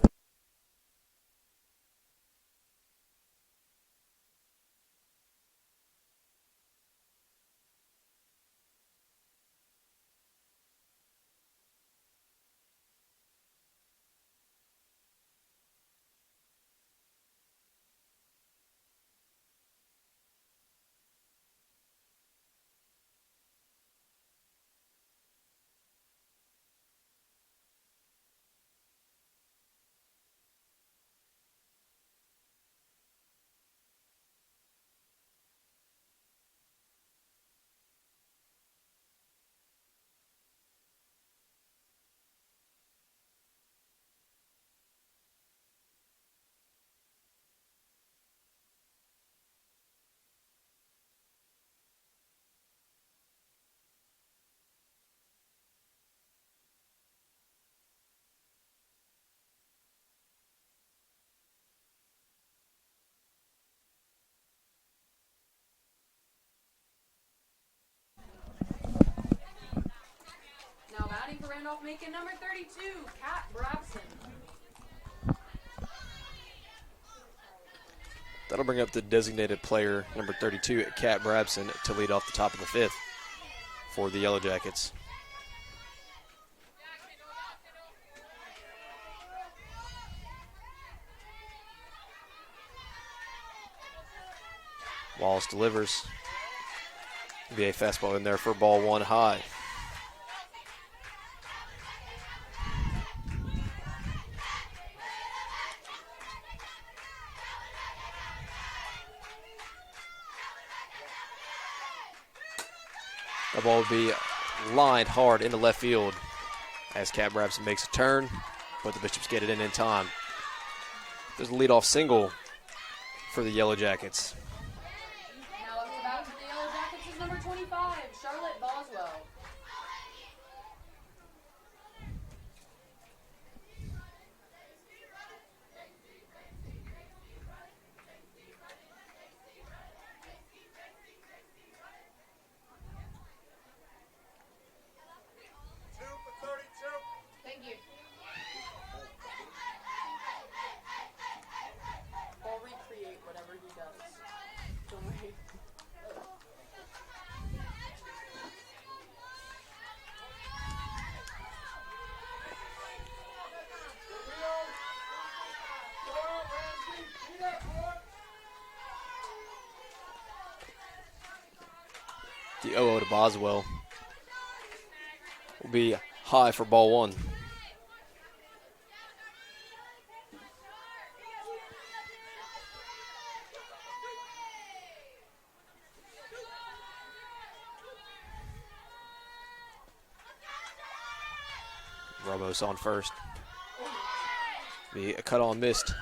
Now batting for Randolph Macon, number 32, Kat Brabson. That'll bring up the designated player, number 32, Kat Brabson, to lead off the top of the 5th for the Yellow Jackets. Wallace delivers. Be a fastball in there for ball 1 high. The ball will be lined hard into left field as Cat Brabson makes a turn, but the Bishops get it in time. There's a leadoff single for the Yellow Jackets. Now up to bat for the Yellow Jackets is number 25, Charlotte Boswell. Thank you. I'll recreate whatever he does. Don't worry. The 0-0 to Boswell will be high for ball 1. Ramos on first. The cut on missed.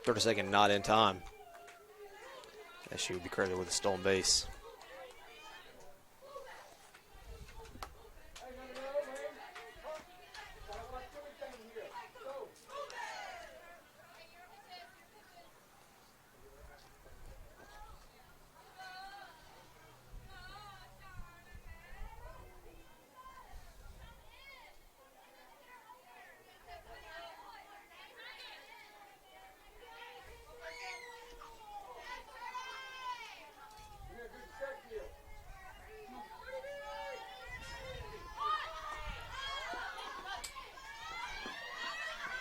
32nd not in time. as she would be credited with a stolen base.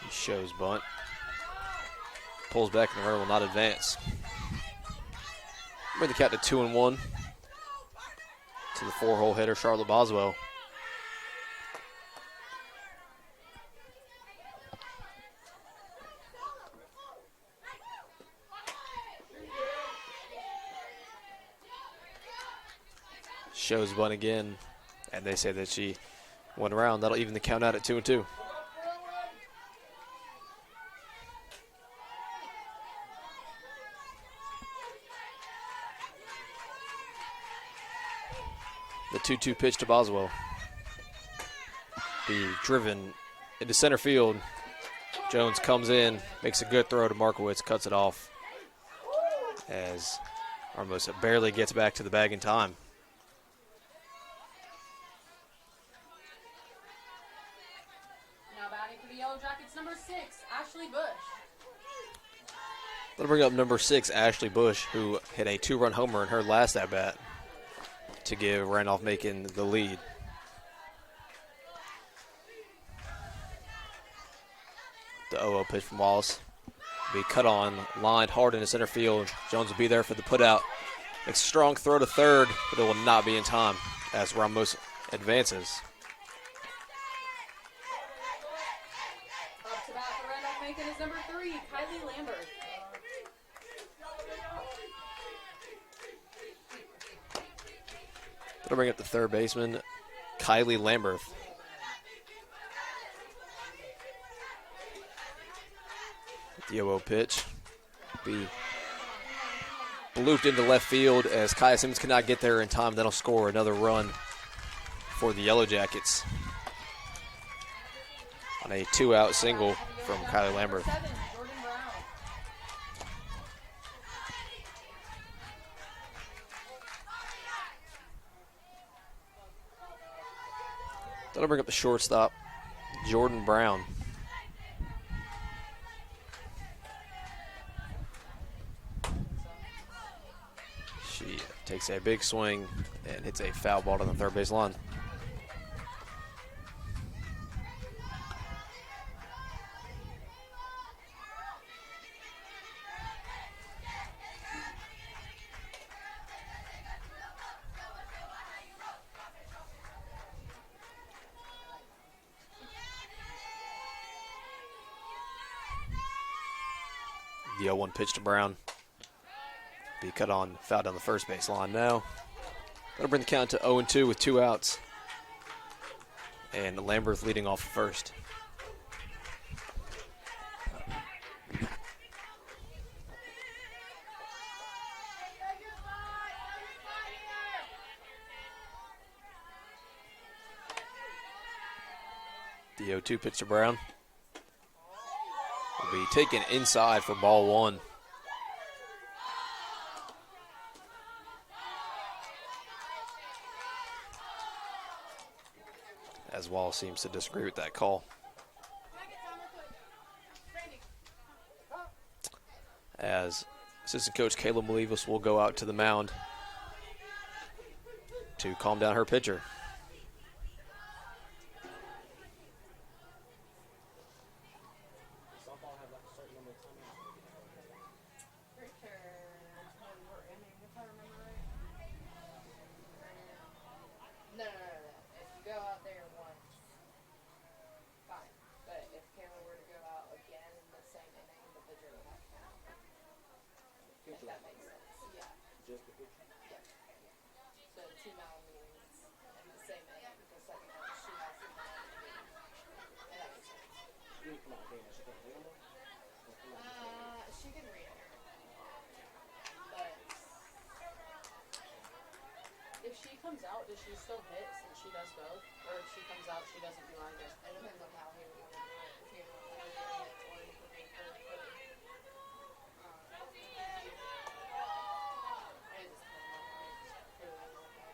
He shows bunt. Pulls back and the runner will not advance. Bring the count to 2-1 to the 4-hole hitter, Charlotte Boswell. Shows bunt again, and they say that she went around. That'll even the count out at 2-2. The 2-2 pitch to Boswell. Be driven into center field. Jones comes in, makes a good throw to Markowitz, cuts it off as Armos barely gets back to the bag in time. Now batting for the Yellow Jackets, number 6, Ashley Bush. Let's bring up number 6, Ashley Bush, who hit a 2-run homer in her last at-bat to give Randolph Macon the lead. The 0-0 pitch from Wallace. Be cut on, lined hard into center field. Jones will be there for the putout. Makes a strong throw to third, but it will not be in time as Ramos advances. Up to bat for Randolph Macon is number 3, Kylie Lambert. Gonna bring up the third baseman, Kylie Lambert. The 0-0 pitch. Be blooped into left field as Kaya Simmons cannot get there in time. That'll score another run for the Yellow Jackets on a 2-out single from Kylie Lambert. 7, Jordan Brown. That'll bring up the shortstop, Jordan Brown. She takes a big swing and hits a foul ball on the third base line. The 0-1 pitch to Brown. Be cut on, foul down the first base line now. That'll bring the count to 0-2 with 2 outs. And Lambert leading off first. The 0-2 pitch to Brown will be taken inside for ball 1. As Wallace seems to disagree with that call. As assistant coach Kayla Malivas will go out to the mound to calm down her pitcher. She can read it. But comes out, does she still hit since she does both? Or if she comes out, she doesn't do either? It depends on how he would want to do it. If he would want to do hits or he could make her put it. It just depends on how he really wants it.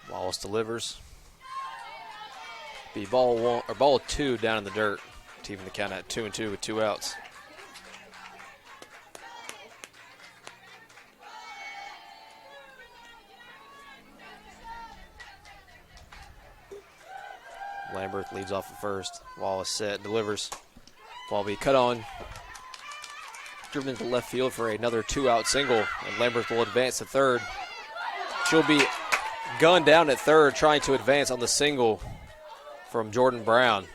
Wallace delivers. Be ball 1 or ball 2 down in the dirt to even the count at 2-2 with 2 outs. Lambert leads off at first. Wallace set, delivers. Ball be cut on. Driven into left field for another 2-out single, and Lambert will advance to third. She'll be gunned down at third, trying to advance on the single from Jordan Brown.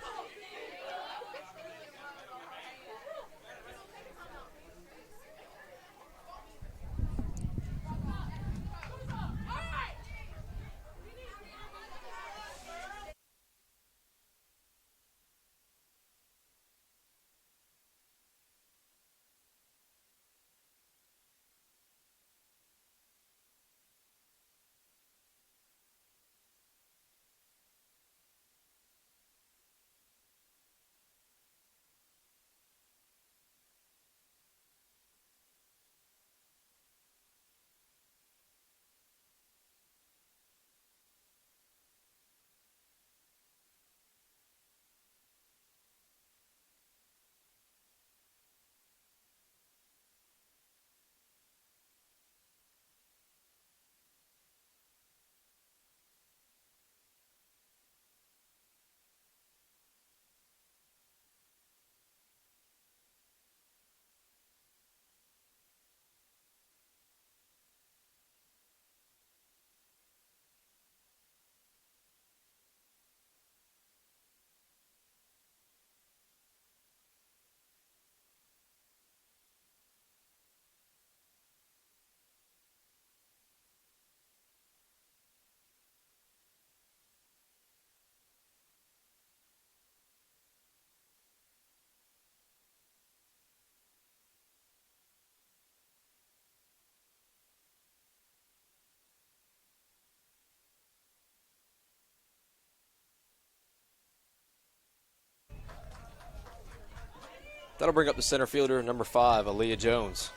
That'll bring up the center fielder, number 5, Aaliyah Jones,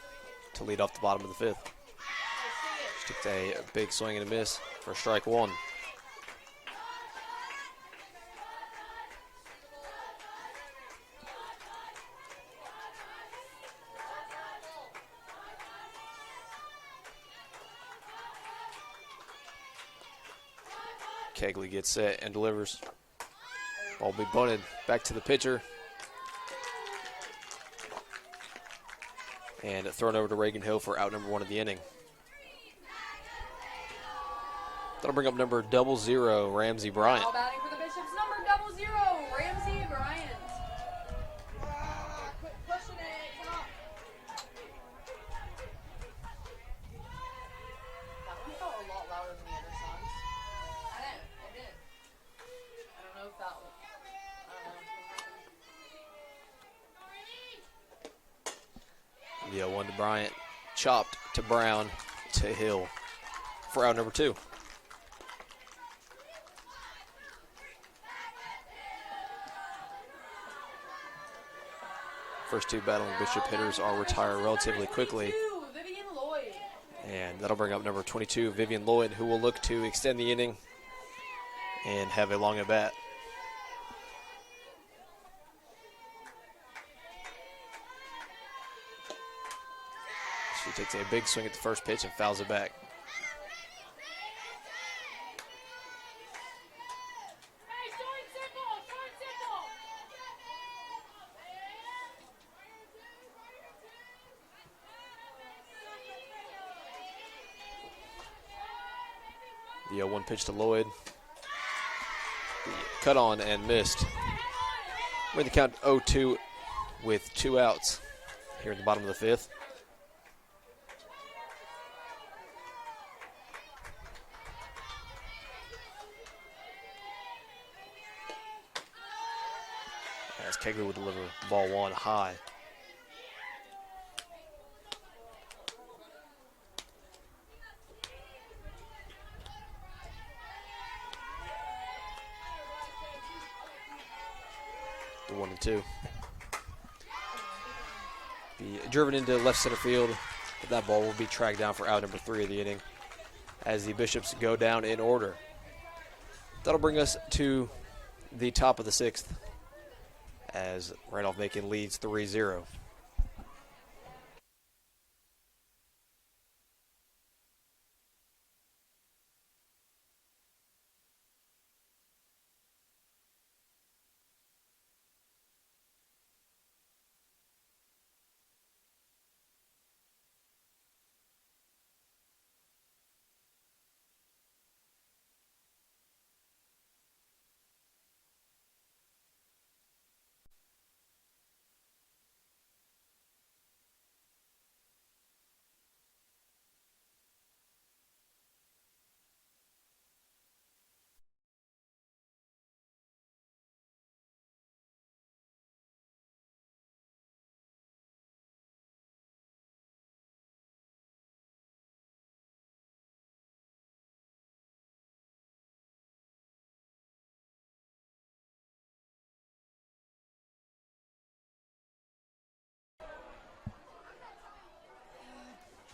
to lead off the bottom of the 5th. She took a big swing and a miss for strike 1. Kegley gets set and delivers. Ball will be bunted back to the pitcher. And thrown over to Reagan Hill for out number 1 of the inning. That'll bring up number 00, Ramsey Bryant. All batting for the Bishops, number 00, Ramsey Bryant. Quit pushing it, come on. That one felt a lot louder than the other songs. I know, it did. I don't know if that one, I don't know. The 0-1 to Bryant, chopped to Brown to Hill for out number 2. First 2 battling Bishop hitters are retired relatively quickly. Vivian Lloyd. And that'll bring up number 22, Vivian Lloyd, who will look to extend the inning and have a long at bat. She takes a big swing at the first pitch and fouls it back. The 0-1 pitch to Lloyd. The cut on and missed. We're in the count 0-2 with 2 outs here at the bottom of the 5th. As Kegley will deliver ball 1 high 1 and 2. Be driven into left center field. But that ball will be tracked down for out number 3 of the inning as the Bishops go down in order. That'll bring us to the top of the 6th as Randolph Macon leads 3-0.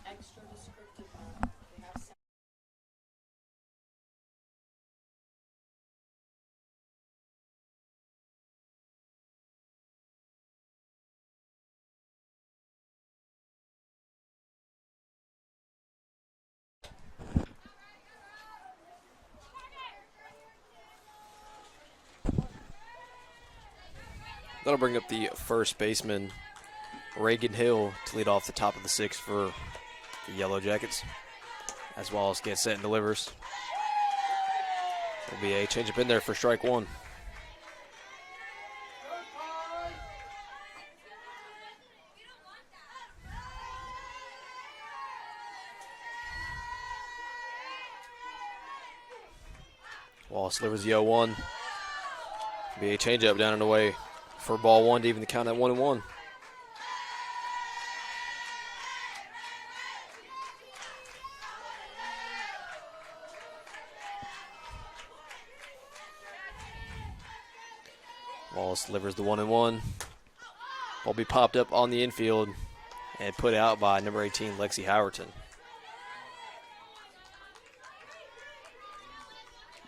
Extra descriptive. They have That'll bring up the first baseman, Reagan Hill, to lead off the top of the 6th for the Yellow Jackets, as Wallace gets set and delivers. There'll be a changeup in there for strike 1. Wallace delivers the 0-1. Be a changeup down and away for ball 1 to even the count at 1-1. Wallace delivers the 1-1. Ball be popped up on the infield and put out by number 18, Lexi Howerton.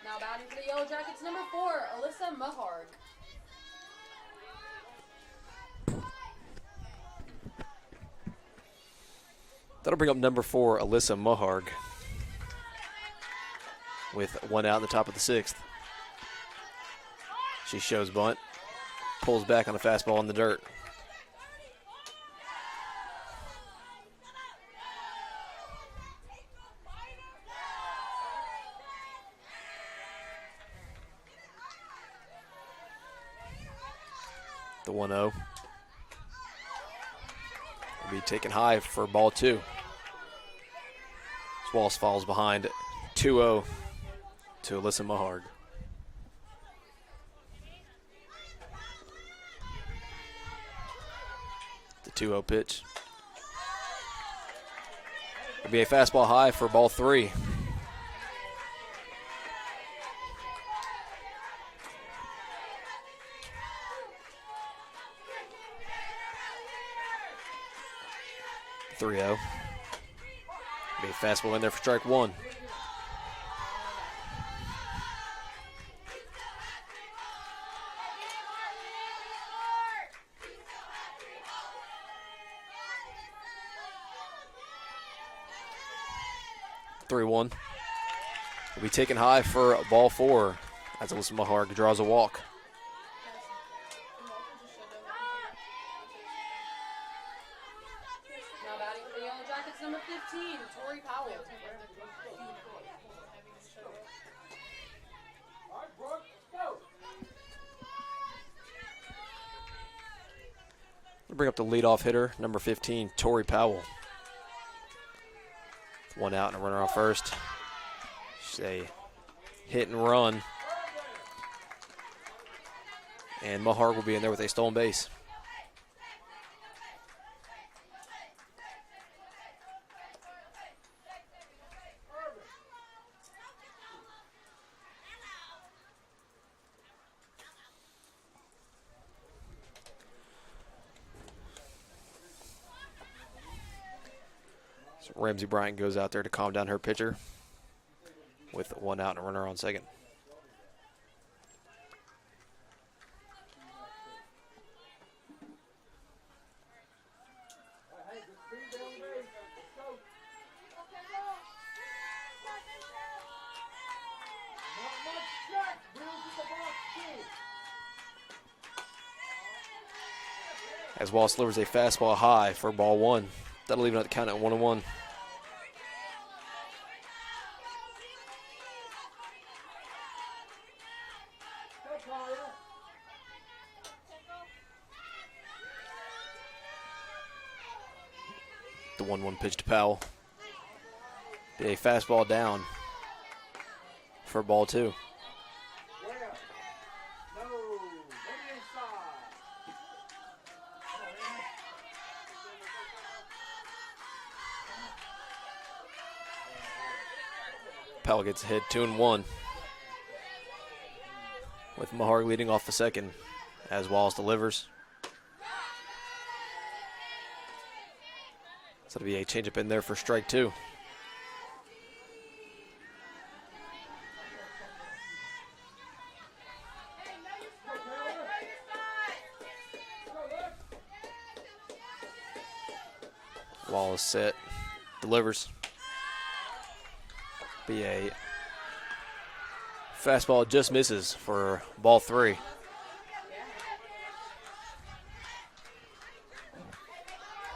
now batting for the Yellow Jackets, number 4, Alyssa Maharg. That'll bring up number 4, Alyssa Maharg, with 1 out in the top of the 6th. She shows bunt, pulls back on a fastball in the dirt. The 1-0 will be taken high for ball 2. Wallace falls behind 2-0 to Alyssa Maharg. The 2-0 pitch. It'll be a fastball high for ball 3. The 3-0. Be a fastball in there for strike 1. The 3-1 will be taken high for ball 4 as Alyssa Maharg draws a walk. Now batting for the Yellow Jackets, number 15, Tori Powell. We'll bring up the leadoff hitter, number 15, Tori Powell. 1 out and a runner on first. She's a hit and run. And Maharg will be in there with a stolen base. So Ramsey Bryant goes out there to calm down her pitcher with 1 out and a runner on second. As Wallace delivers a fastball high for ball 1. That'll even have to count at 1-1. The 1-1 pitch to Powell. Be a fastball down for ball 2. Powell gets a hit, 2-1. With Mahar leading off the second as Wallace delivers. So it'll be a changeup in there for strike 2. Wallace set, delivers. Be a fastball, just misses for ball 3.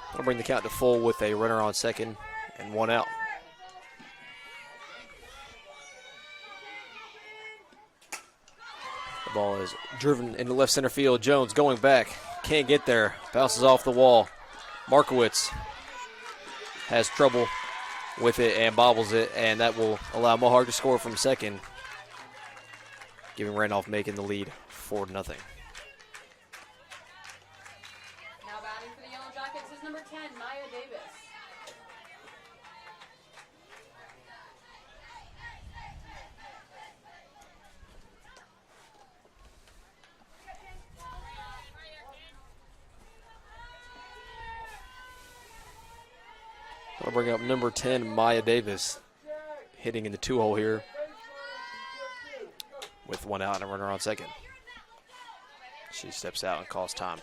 That'll bring the count to full with a runner on second and 1 out. The ball is driven into left center field. Jones going back, can't get there, bounces off the wall. Markowitz has trouble with it and bobbles it, and that will allow Mohawk to score from second, giving Randolph Macon the lead 4-0. Now batting for the Yellow Jackets is number 10, Maya Davis. I'll bring up number 10, Maya Davis, hitting in the 2-hole here with 1 out and a runner on second. She steps out and calls time.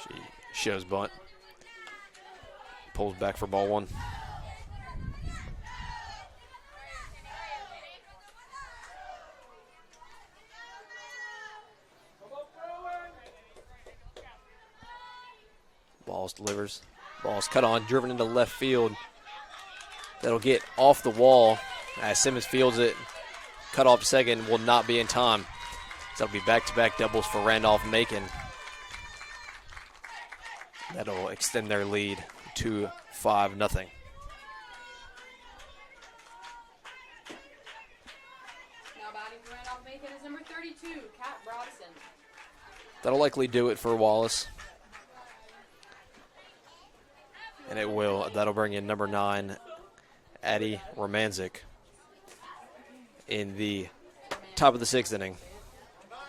She shows bunt, pulls back for ball 1. Balls delivers. Ball's cut on, driven into left field. That'll get off the wall as Simmons fields it. Cut off to second, will not be in time. So that'll be back-to-back doubles for Randolph Macon. That'll extend their lead to 5-0. Now batting for Randolph Macon is number 32, Kat Brodson. That'll likely do it for Wallace. And it will. That'll bring in number 9, Addie Romanzik, in the top of the 6th inning.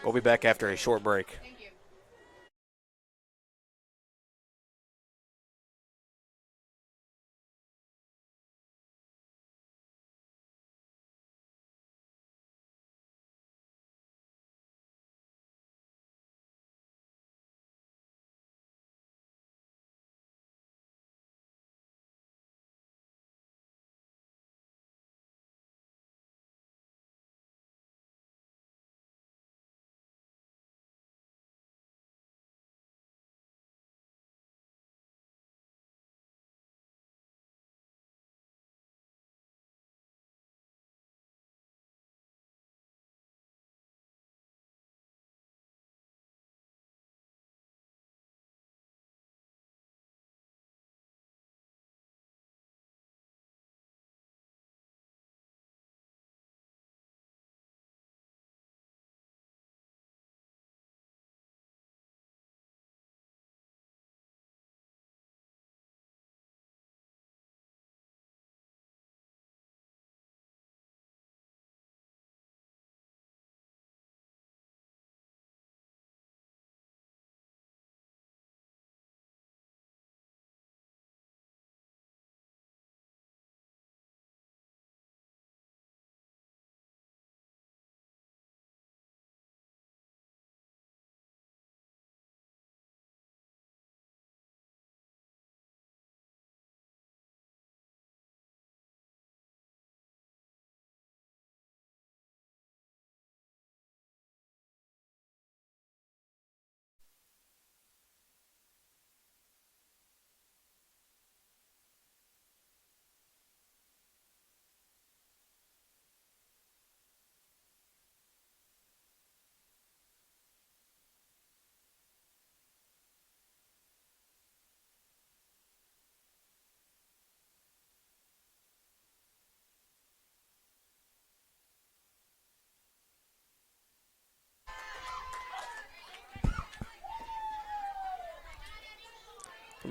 We'll be back after a short break.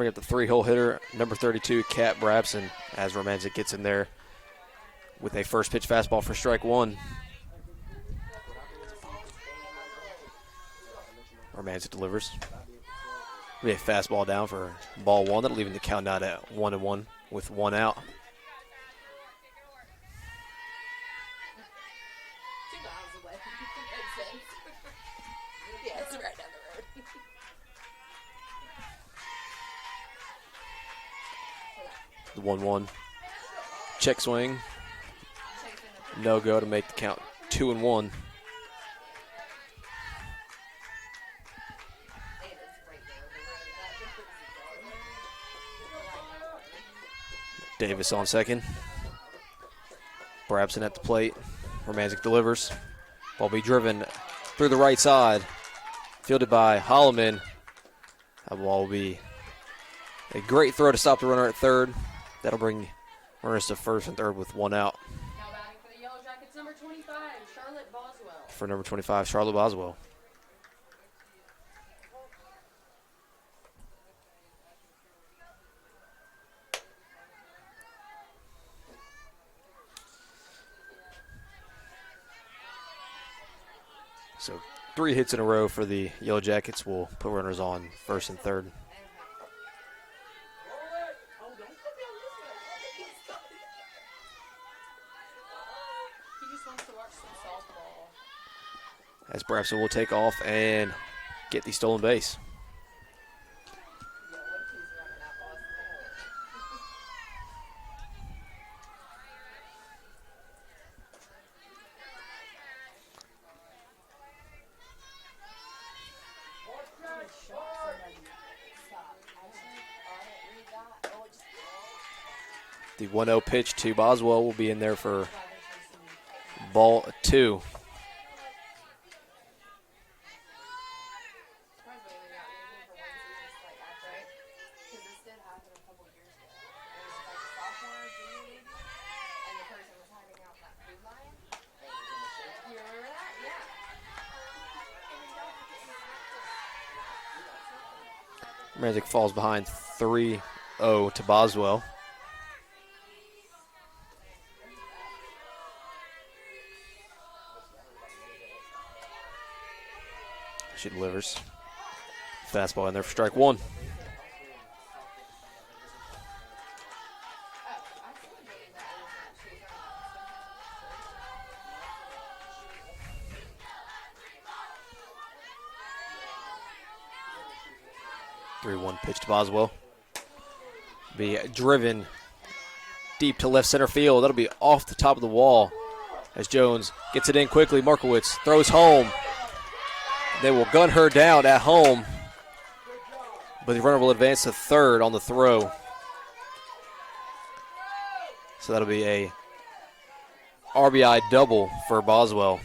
bring up the 3-hole hitter, number 32, Kat Brabson, as Romanzik gets in there with a first pitch fastball for strike one. Romanzik delivers. Be a fastball down for ball one. That'll leave the count out at 1-1 with one out. 2 miles away. Makes sense. Yeah, it's right down the road. The 1-1. Check swing. No go to make the count 2-1. Davis on second. Brabson at the plate. Romanzik delivers. Ball be driven through the right side. Fielded by Holloman. That ball will be a great throw to stop the runner at third. That'll bring runners to first and third with one out. Now batting for the Yellow Jackets, number 25, Charlotte Boswell. For number 25, Charlotte Boswell. So 3 hits in a row for the Yellow Jackets will put runners on first and third. He just wants to watch some softball. As Brabson will take off and get the stolen base. Yeah, what if he's running that Boston? 1-0 pitch to Boswell will be in there for ball 2. Romanzik falls behind 3-0 to Boswell. She delivers. Fastball in there for strike one. Three-one pitch to Boswell. Be driven deep to left center field. That'll be off the top of the wall as Jones gets it in quickly. Markowitz throws home. They will gun her down at home, but the runner will advance to third on the throw. So that'll be a RBI double for Boswell. Now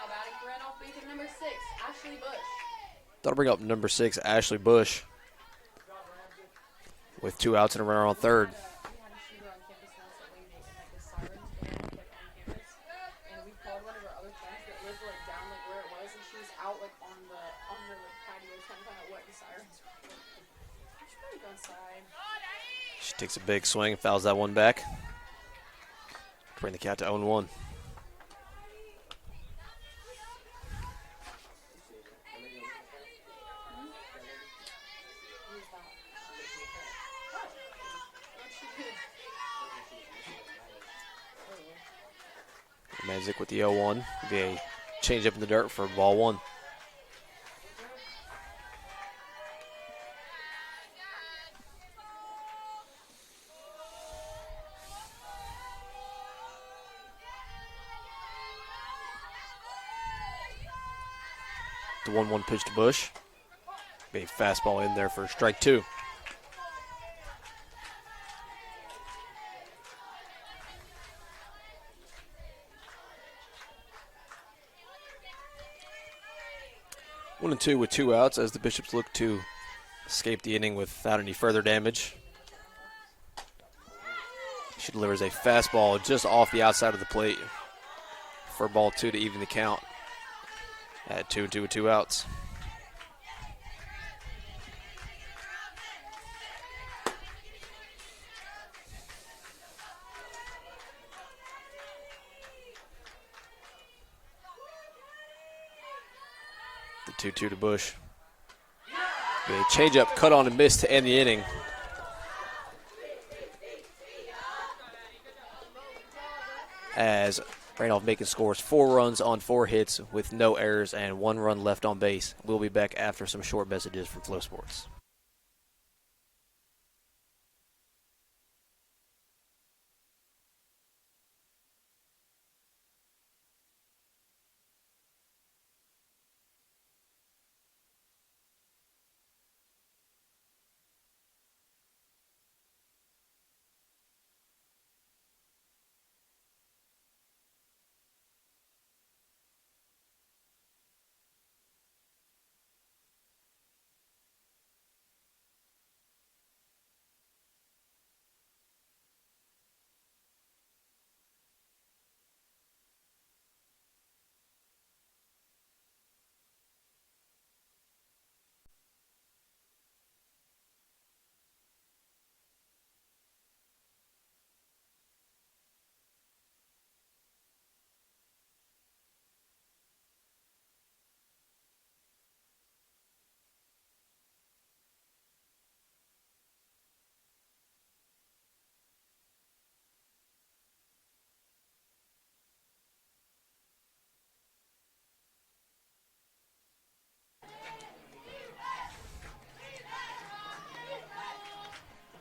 batting for Randolph, Macon, number 6, Ashley Bush. That'll bring up number 6, Ashley Bush, with 2 outs and a runner on third. We had a shooter on campus once that waved like the sirens went off like on campus, and we called one of our other friends that lived like down like where it was, and she was out like on the like patio trying to find out what the sirens were. I should probably go inside. She takes a big swing and fouls that one back. Bring the count to 0-1. Manzik with the 0-1. Be a change up in the dirt for ball 1. The 1-1 pitch to Bush. Be a fastball in there for strike 2. One and two with 2 outs as the Bishops look to escape the inning without any further damage. She delivers a fastball just off the outside of the plate for ball 2 to even the count at 2-2 with 2 outs. 2-2 to Bush. A changeup cut on and missed to end the inning. As Randolph Macon scores 4 runs on 4 hits with no errors and 1 run left on base. We'll be back after some short messages from Flow Sports.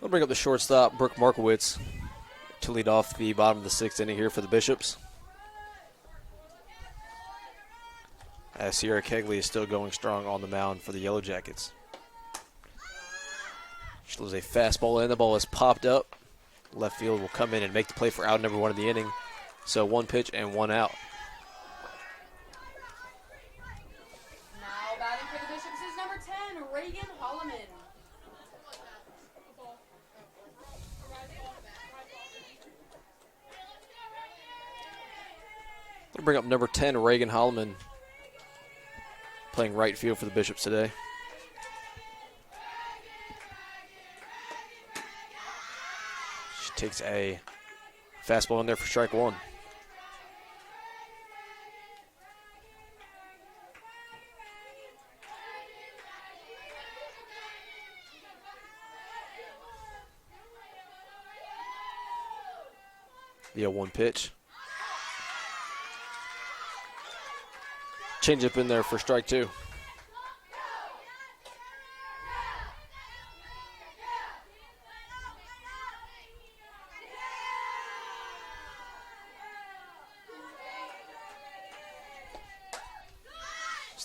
We'll bring up the shortstop, Brooke Markowitz, to lead off the bottom of the 6th inning here for the Bishops. As Sierra Kegley is still going strong on the mound for the Yellow Jackets. She throws a fastball in. The ball is popped up. Left field will come in and make the play for out number 1 of the inning. So 1 pitch and 1 out. Now batting for the Bishops is number 10, Reagan Holloman. We'll bring up number 10, Reagan Holloman, playing right field for the Bishops today. She takes a fastball in there for strike 1. The 0-1 pitch. Change up in there for strike 2.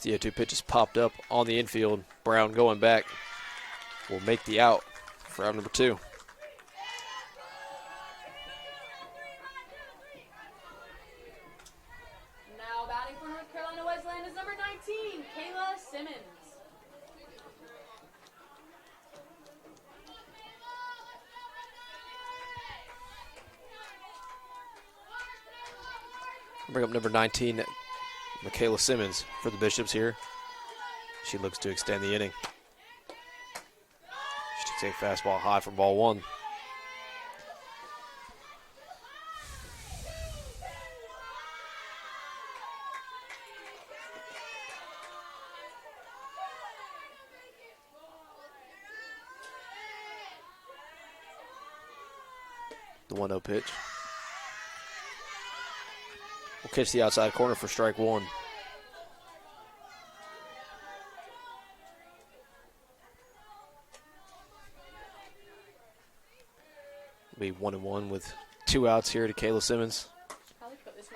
The 0-2 pitch is popped up on the infield. Brown going back will make the out for out number 2. Now batting for North Carolina Wesleyan is number 19, Kayla Simmons. Bring up number 19, Michaela Simmons for the Bishops here. She looks to extend the inning. She takes a fastball high for ball 1. The 1-0 pitch. We'll catch the outside corner for strike 1. Be 1-1 with 2 outs here to Kayla Simmons.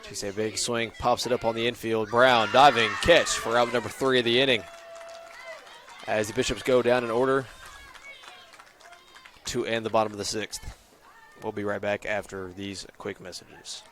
She's a big swing, pops it up on the infield. Brown diving catch for out number 3 of the inning. As the Bishops go down in order to end the bottom of the 6th. We'll be right back after these quick messages.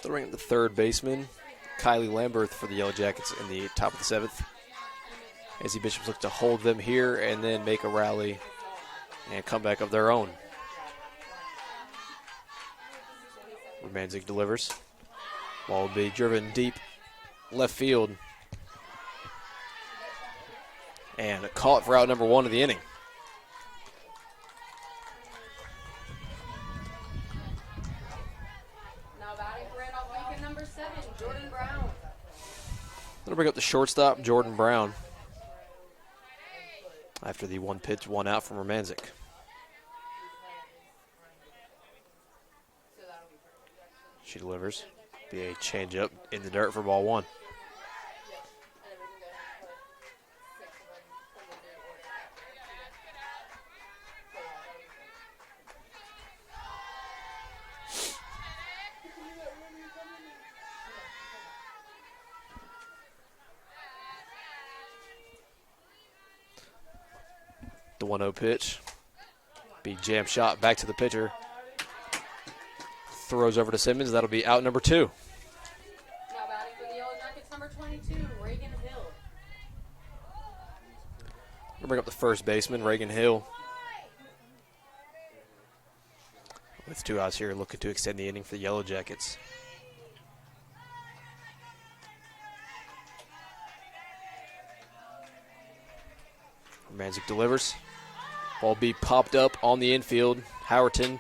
Throwing the third baseman, Kylie Lamberth for the Yellow Jackets in the top of the 7th. As the Bishops look to hold them here and then make a rally and comeback of their own. Romanzik delivers. Ball will be driven deep left field. And a call it for out number 1 of the inning. Now batting for Randolph, Macon, number 7, Jordan Brown. Gonna bring up the shortstop, Jordan Brown. After the 1 pitch, 1 out from Romanzik. She delivers. Be a changeup in the dirt for ball 1. The 1-0 pitch. Be jam shot back to the pitcher. Throws over to Simmons. That'll be out number 2. Now batting for the Yellow Jackets, number 22, Reagan Hill. We'll bring up the first baseman, Reagan Hill. With 2 outs here, looking to extend the inning for the Yellow Jackets. Romanzik delivers. Ball be popped up on the infield. Howerton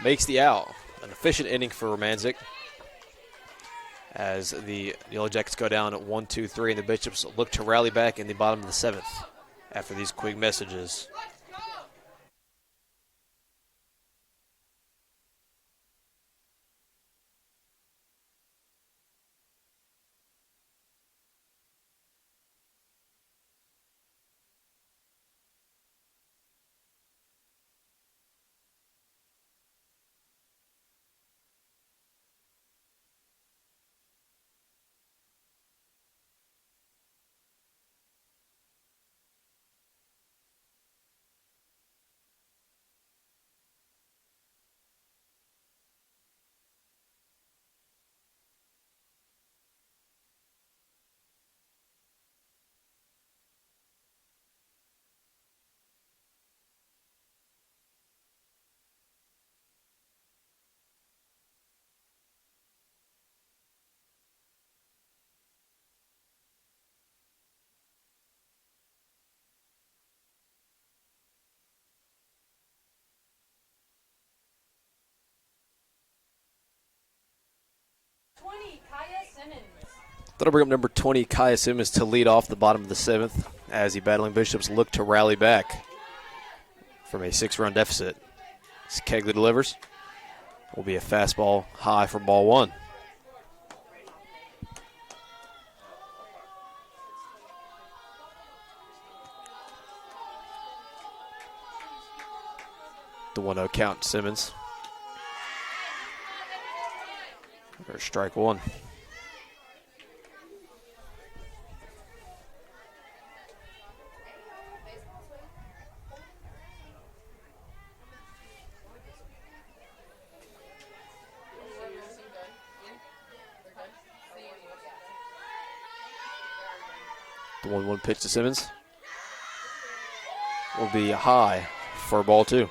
makes the out. An efficient inning for Romanzik. As the Yellow Jackets go down at 1-2-3, and the Bishops look to rally back in the bottom of the 7th after these quick messages. That'll bring up number 20, Kaya Simmons, to lead off the bottom of the 7th as the battling Bishops look to rally back from a 6-run deficit. Kegley delivers. Will be a fastball high for ball 1. The 1-0 count, Simmons. Or strike 1. The 1-1 pitch to Simmons will be high for ball 2. Really?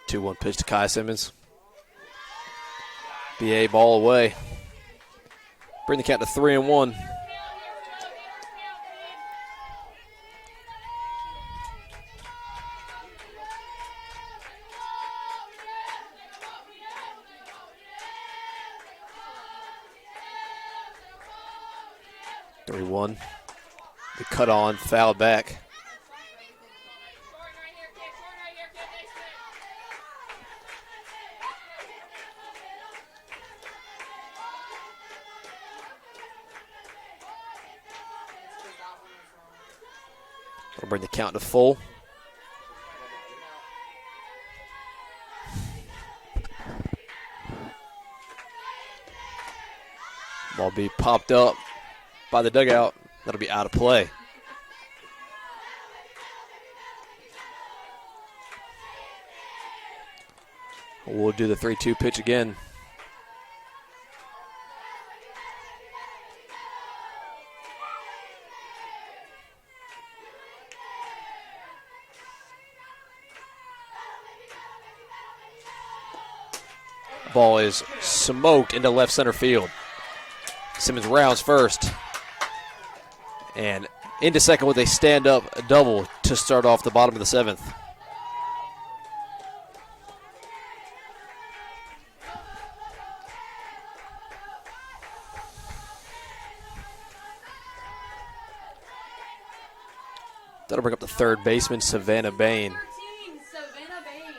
2-1 pitch to Kai Simmons. Be a ball away. Bring the count to 3-1. The cut on, foul back. We'll bring the count to full. Ball be popped up by the dugout. That'll be out of play. We'll do the 3-2 pitch again. Ball is smoked into left center field. Simmons rounds first. And into second with a stand-up double to start off the bottom of the 7th. That'll bring up the third baseman, Savannah Bain. 13, Savannah Bain.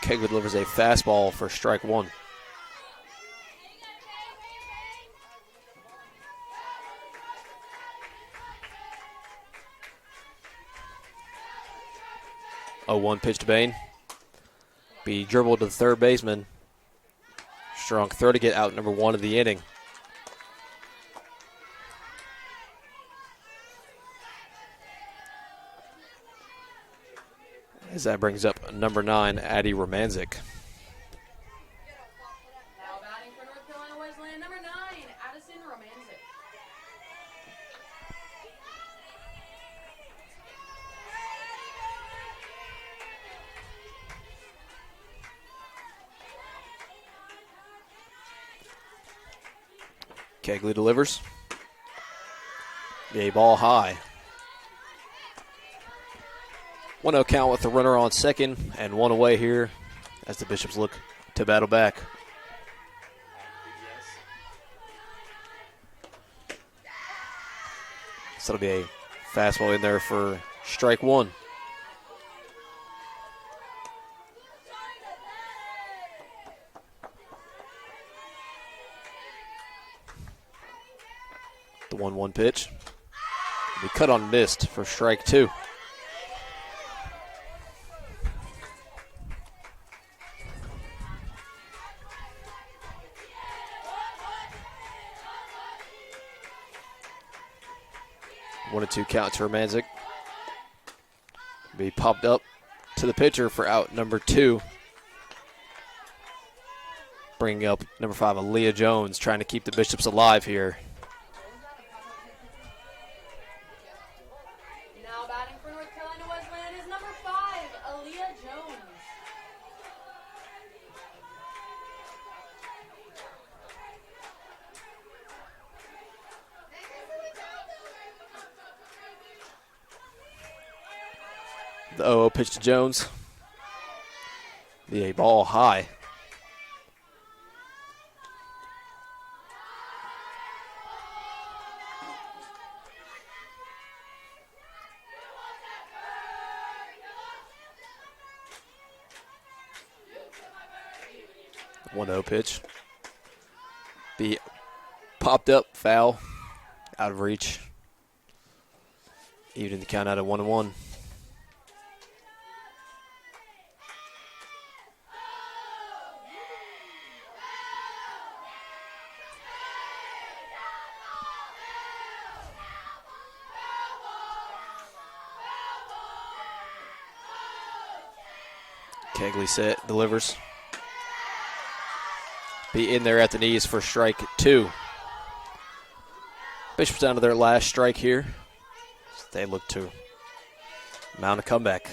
Kegley delivers a fastball for strike 1. Oh, 1 pitch to Bain. Be dribbled to the third baseman. Strong throw to get out number 1 of the inning. As that brings up number 9, Addie Romanzik. Now batting for North Carolina Wesleyan, number 9, Addison Romanzik. Kegley delivers. A ball high. 1-0 count with the runner on second and 1 away here as the Bishops look to battle back. So it'll be a fastball in there for strike 1. The 1-1 pitch. Be cut on missed for strike 2. One and 2 count to Romanzik. Be popped up to the pitcher for out number 2. Bringing up number 5, Aaliyah Jones, trying to keep the Bishops alive here. Now batting for North Carolina Wesleyan is number 5, Aaliyah Jones. The 0-0 pitch to Jones. Be a ball high. The 1-0 pitch. Be popped up, foul, out of reach. Even the count out of 1-1. Kegley set, delivers. Be in there at the knees for strike 2. Bishops down to their last strike here. They look to mount a comeback.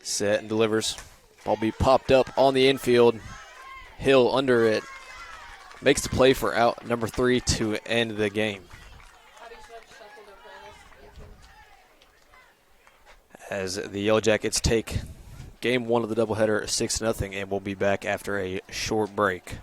Set and delivers. Ball be popped up on the infield. Hill under it. Makes the play for out number 3 to end the game. As the Yellow Jackets take game 1 of the doubleheader 6-0, and we'll be back after a short break.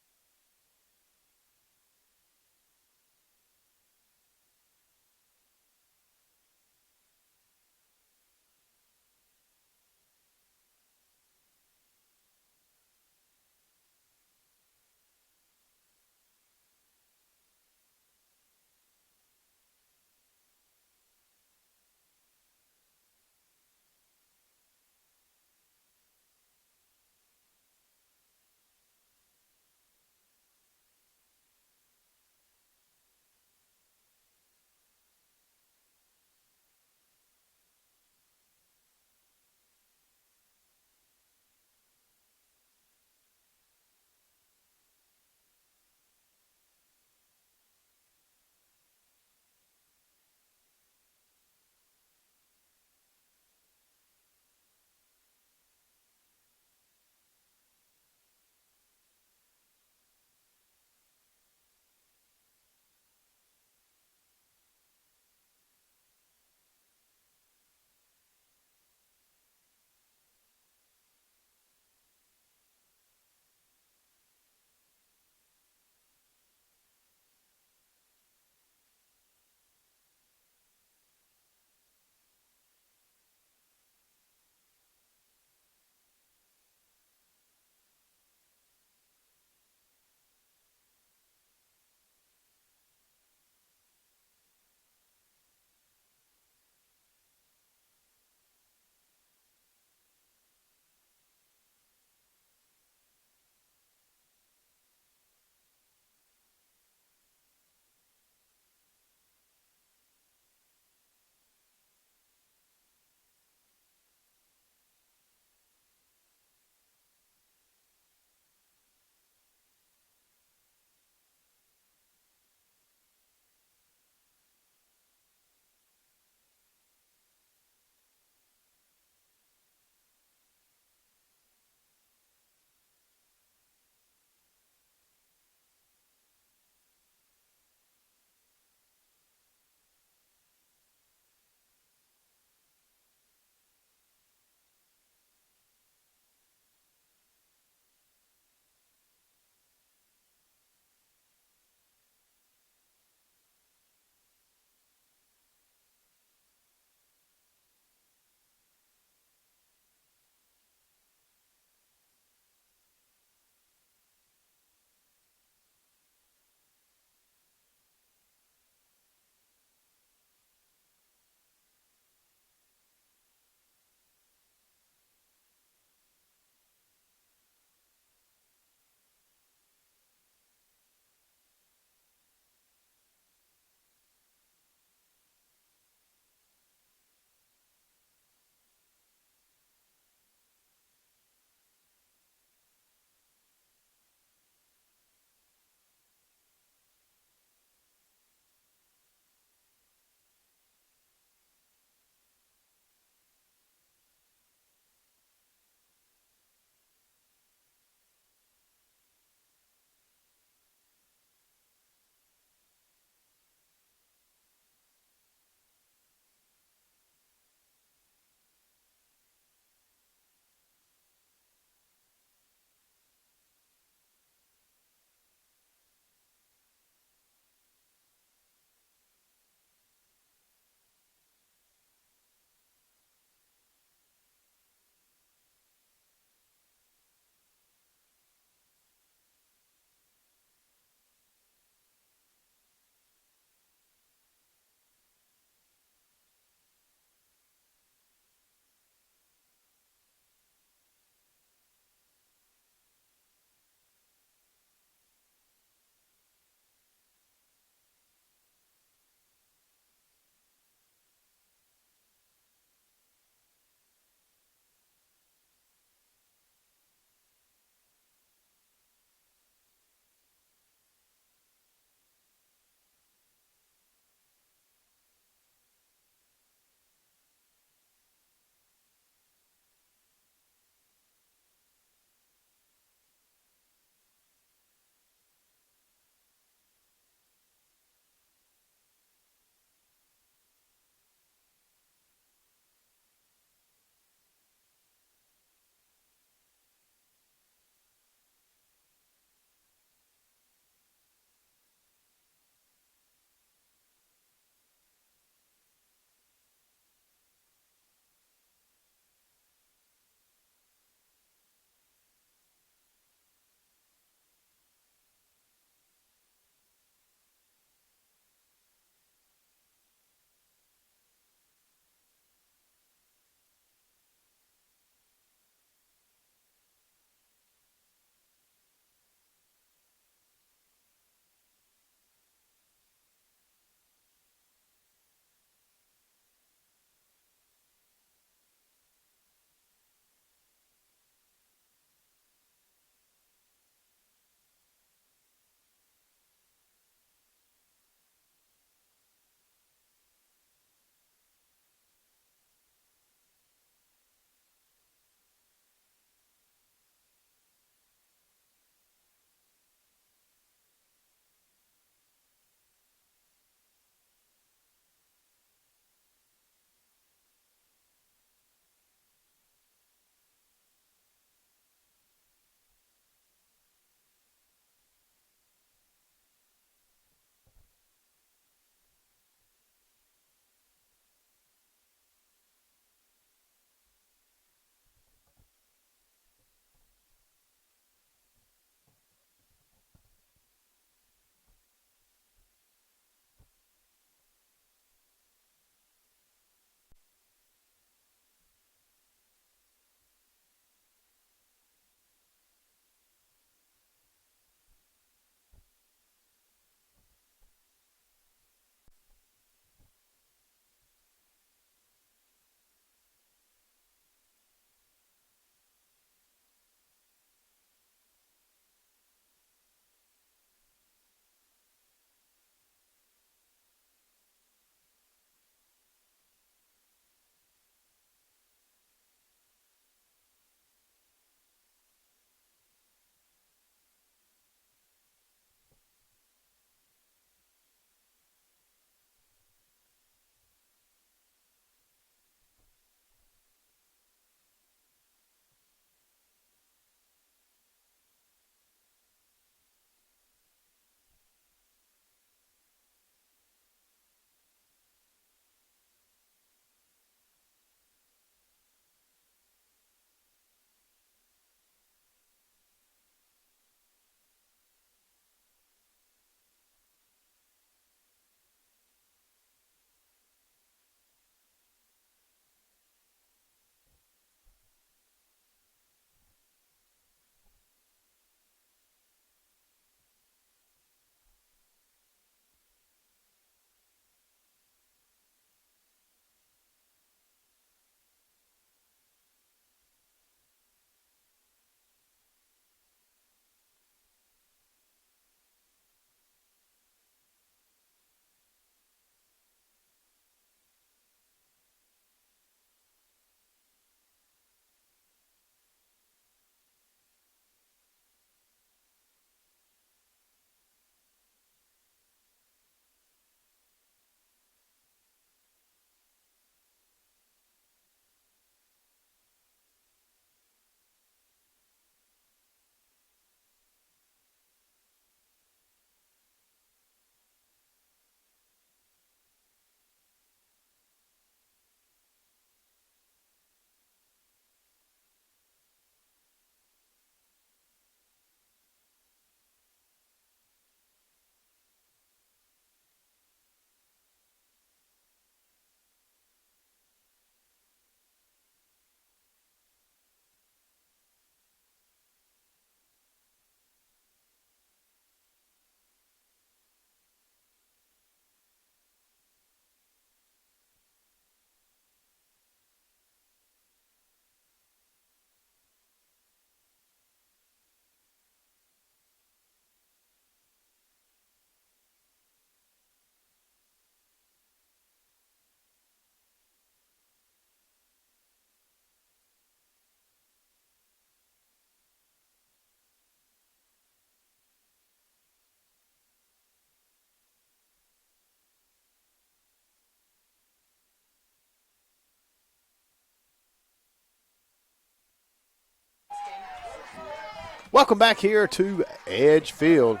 Welcome back here to Edge Field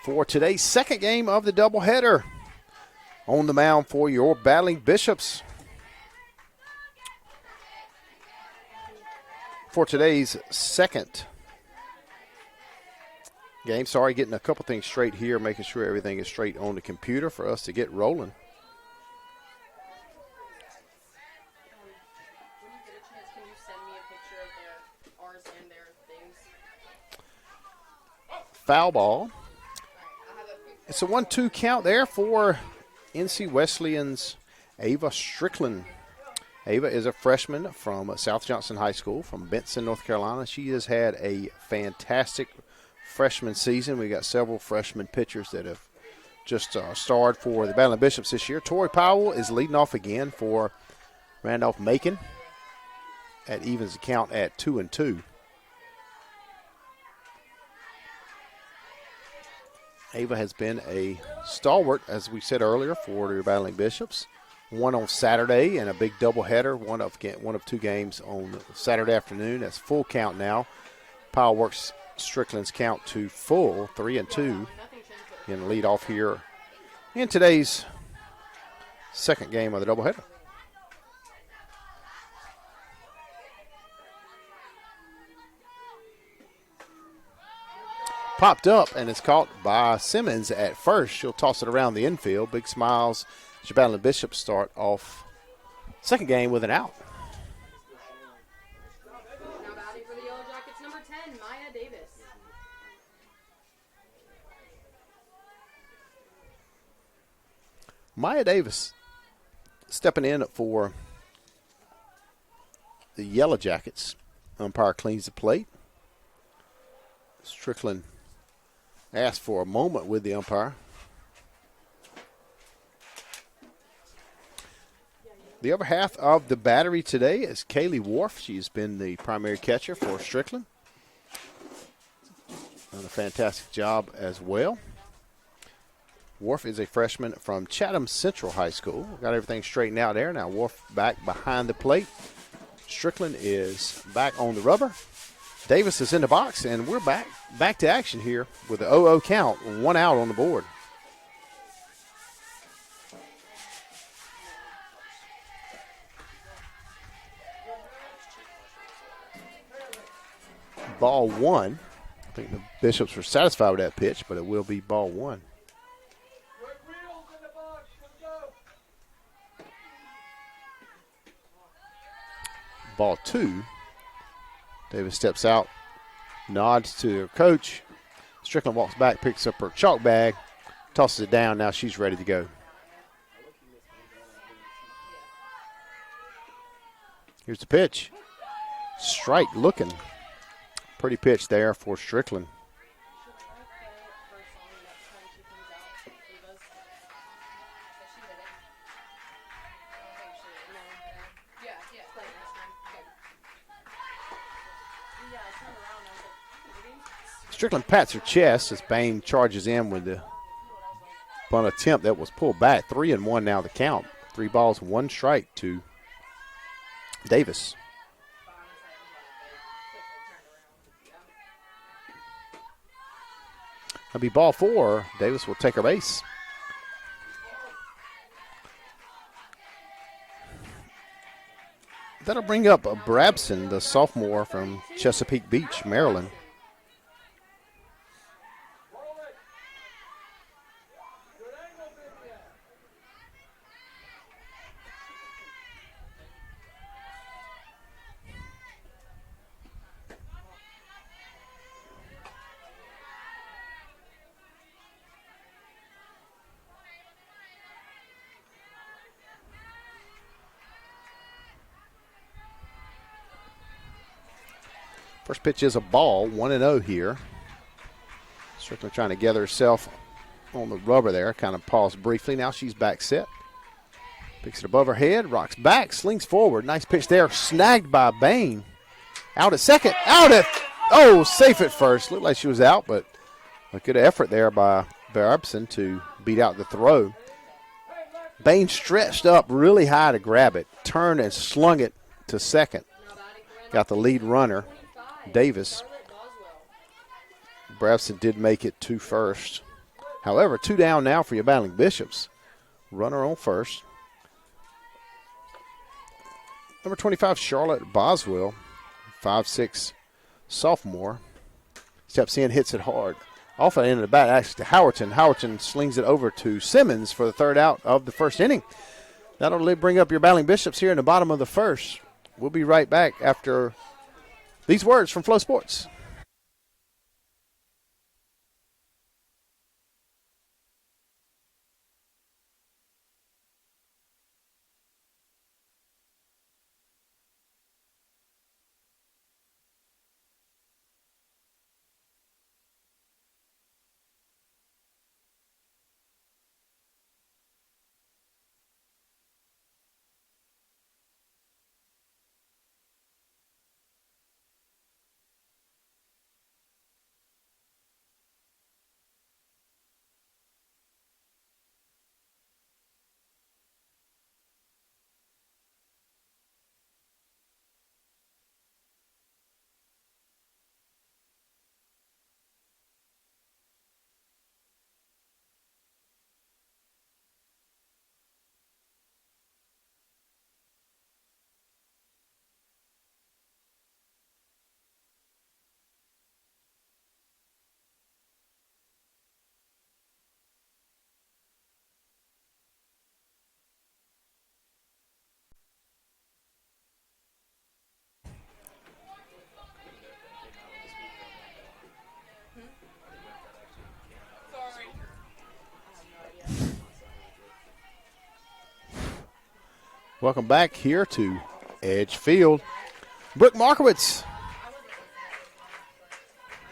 for today's second game of the doubleheader. On the mound for your Battling Bishops. For today's second game, getting a couple things straight here, making sure everything is straight on the computer for us to get rolling. When you get a chance, can you send me a picture of their ours and their things? Foul ball. It's a 1-2 count there for NC Wesleyan's Ava Strickland. Ava is a freshman from South Johnson High School from Benson, North Carolina. She has had a fantastic freshman season. We got several freshman pitchers that have just starred for the Battling Bishops this year. Tori Powell is leading off again for Randolph Macon. That evens the count at 2-2. Ava has been a stalwart, as we said earlier, for the Battling Bishops. One on Saturday and a big doubleheader. One of two games on Saturday afternoon. That's full count now. Powell works Strickland's count to full, 3-2. In the lead off here in today's second game of the doubleheader. Popped up and it's caught by Simmons at first. She'll toss it around the infield. Big smiles as your Battling Bishops start off second game with an out. Now batting for the Yellow Jackets, number 10, Maya Davis. Maya Davis stepping in for the Yellow Jackets. Umpire cleans the plate. Strickland asked for a moment with the umpire. The other half of the battery today is Kaylee Wharf. She's been the primary catcher for Strickland. Done a fantastic job as well. Wharf is a freshman from Chatham Central High School. Got everything straightened out there. Now Wharf back behind the plate. Strickland is back on the rubber. Davis is in the box, and we're back to action here with the 0-0 count, one out on the board. Ball one. I think the Bishops were satisfied with that pitch, but it will be ball one. Ball two. Davis steps out, nods to her coach. Strickland walks back, picks up her chalk bag, tosses it down. Now she's ready to go. Here's the pitch. Strike looking. Pretty pitch there for Strickland. Strickland pats her chest as Bain charges in with the bunt attempt that was pulled back. 3-1 now the count. 3 balls, 1 strike to Davis. That'll be ball 4. Davis will take her base. That'll bring up Brabson, the sophomore from Chesapeake Beach, Maryland. First pitch is a ball, 1-0 here. Strickland trying to gather herself on the rubber there. Kind of paused briefly. Now she's back set. Picks it above her head, rocks back, slings forward. Nice pitch there, snagged by Bain. Out at second, safe at first. Looked like she was out, but a good effort there by Barbson to beat out the throw. Bain stretched up really high to grab it, turned and slung it to second. Got the lead runner, Davis, Bravson did make it to first. However, 2 down now for your Battling Bishops. Runner on first. Number 25, Charlotte Boswell, 5'6" sophomore. Steps in, hits it hard. Off the end of the bat, actually to Howerton. Howerton slings it over to Simmons for the 3rd out of the first inning. That'll bring up your Battling Bishops here in the bottom of the first. We'll be right back after these words from Flow Sports. Welcome back here to Edge Field. Brooke Markowitz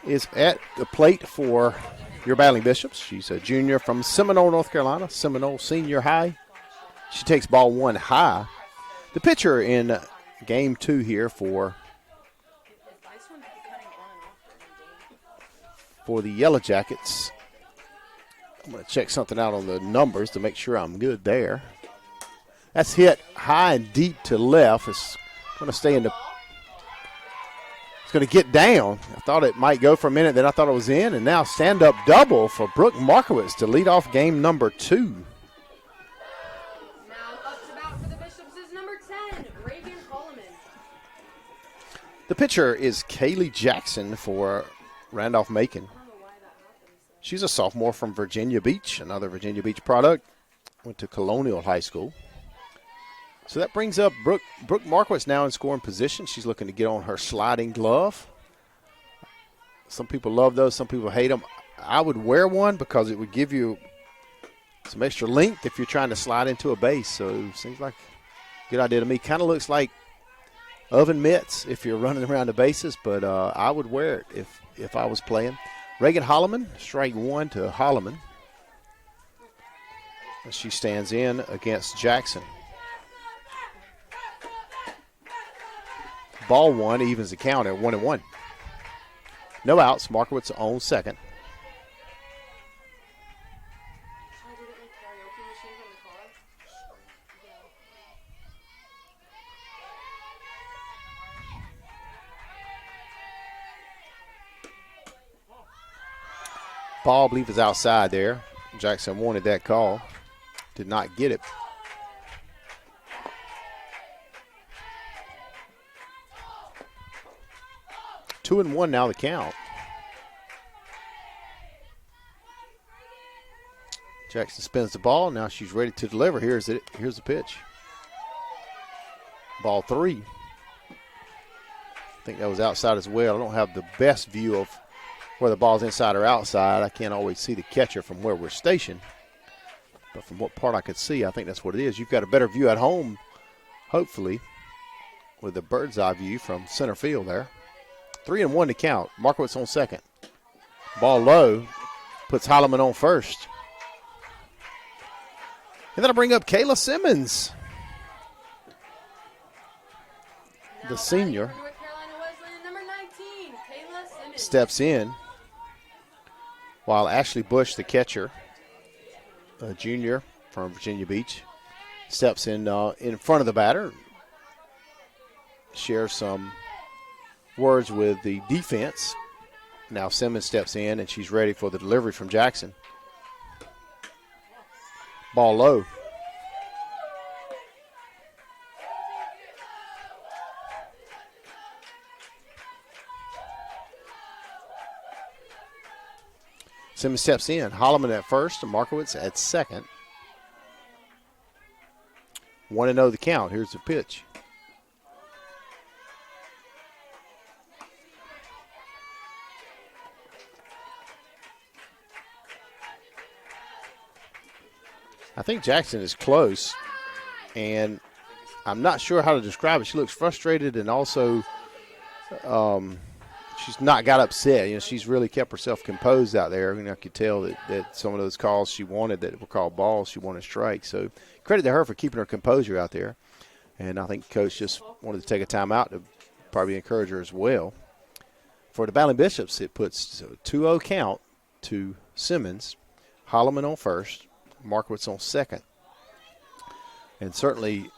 is at the plate for your Battling Bishops. She's a junior from Seminole, North Carolina, Seminole Senior High. She takes ball 1 high. The pitcher in game 2 here for the Yellow Jackets. I'm going to check something out on the numbers to make sure I'm good there. That's hit high and deep to left. It's going to stay in the. It's going to get down. I thought it might go for a minute, then I thought it was in, and now stand-up double for Brooke Markowitz to lead off game number 2. Now up to bat for the Bishops is number 10, Reagan Holloman. The pitcher is Kaylee Jackson for Randolph Macon. She's a sophomore from Virginia Beach, another Virginia Beach product. Went to Colonial High School. So that brings up Brooke Markowitz now in scoring position. She's looking to get on her sliding glove. Some people love those. Some people hate them. I would wear one because it would give you some extra length if you're trying to slide into a base. So it seems like a good idea to me. Kind of looks like oven mitts if you're running around the bases, but I would wear it if I was playing. Reagan Holloman, strike 1 to Holloman. And she stands in against Jackson. Ball 1 evens the count at 1-1. No outs. Markowitz on second. Ball, I believe, is outside there. Jackson wanted that call. Did not get it. Two and one now the count. Jackson spins the ball. Now she's ready to deliver. Here's the pitch. Ball 3. I think that was outside as well. I don't have the best view of where the ball's inside or outside. I can't always see the catcher from where we're stationed. But from what part I could see, I think that's what it is. You've got a better view at home, hopefully, with the bird's eye view from center field there. 3-1 to count. Markowitz on second. Ball low. Puts Holloman on first. And that'll bring up Kayla Simmons, the senior. North Carolina Wesleyan, number 19, Kayla Simmons. Steps in while Ashley Bush, the catcher, a junior from Virginia Beach, steps in front of the batter. Shares some words with the defense. Now Simmons steps in, and she's ready for the delivery from Jackson. Ball low. Simmons steps in. Holloman at first, and Markowitz at second. 1-0 the count. Here's the pitch. I think Jackson is close, and I'm not sure how to describe it. She looks frustrated, and also she's not got upset. You know, she's really kept herself composed out there. You know, I could tell that some of those calls she wanted that were called balls, she wanted strikes. So credit to her for keeping her composure out there. And I think Coach just wanted to take a timeout to probably encourage her as well. For the Battling Bishops, it puts a 2-0 count to Simmons. Holloman on first, Markowitz on second. And certainly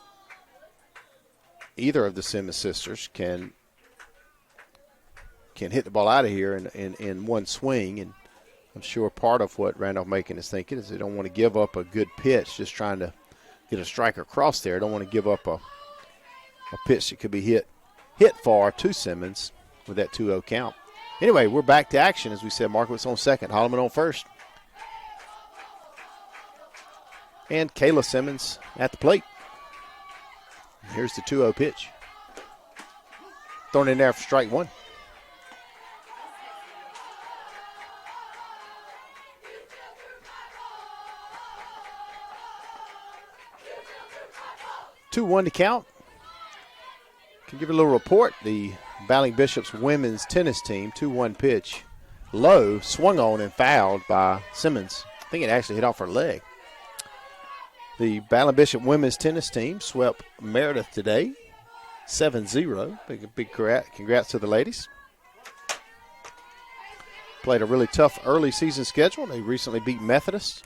either of the Simmons sisters can hit the ball out of here in one swing. And I'm sure part of what Randolph Macon is thinking is they don't want to give up a good pitch, just trying to get a striker across there. Don't want to give up a pitch that could be hit far to Simmons with that 2-0 count. Anyway, we're back to action. As we said, Markowitz on second, Holloman on first. And Kayla Simmons at the plate. Here's the 2-0 pitch. Thrown in there for strike one. Two-one to count. Can give you a little report. The Battling Bishops women's tennis team, 2-1 pitch. Low, swung on and fouled by Simmons. I think it actually hit off her leg. The Battling Bishop women's tennis team swept Meredith today, 7-0. Big congrats to the ladies. Played a really tough early season schedule. They recently beat Methodist,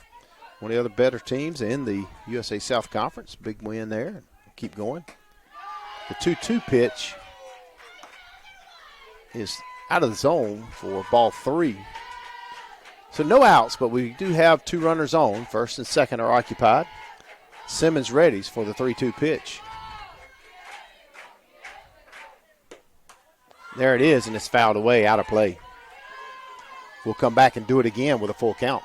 one of the other better teams in the USA South Conference. Big win there. Keep going. The 2-2 pitch is out of the zone for ball three. So no outs, but we do have two runners on. First and second are occupied. Simmons readies for the 3-2 pitch. There it is, and it's fouled away, out of play. We'll come back and do it again with a full count.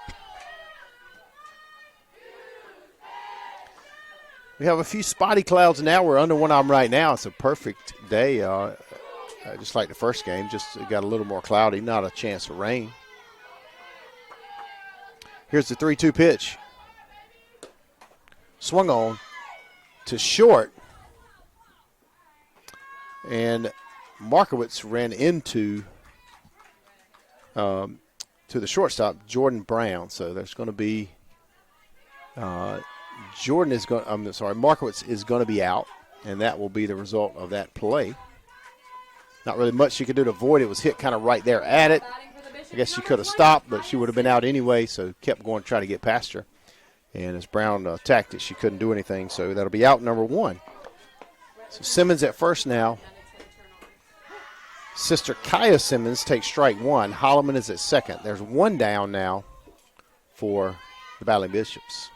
We have a few spotty clouds now. We're under one of them right now. It's a perfect day, just like the first game. Just got a little more cloudy, not a chance of rain. Here's the 3-2 pitch. Swung on to short. And Markowitz ran into to the shortstop, Jordan Brown. So there's going to be Markowitz is going to be out, and that will be the result of that play. Not really much she could do to avoid it. It was hit kind of right there at it. I guess she could have stopped, but she would have been out anyway, so kept going to try to get past her. And as Brown attacked it, she couldn't do anything, so that'll be out number one. So Simmons at first now. Sister Kaya Simmons takes strike one. Holloman is at second. There's one down now for the Battling Bishops.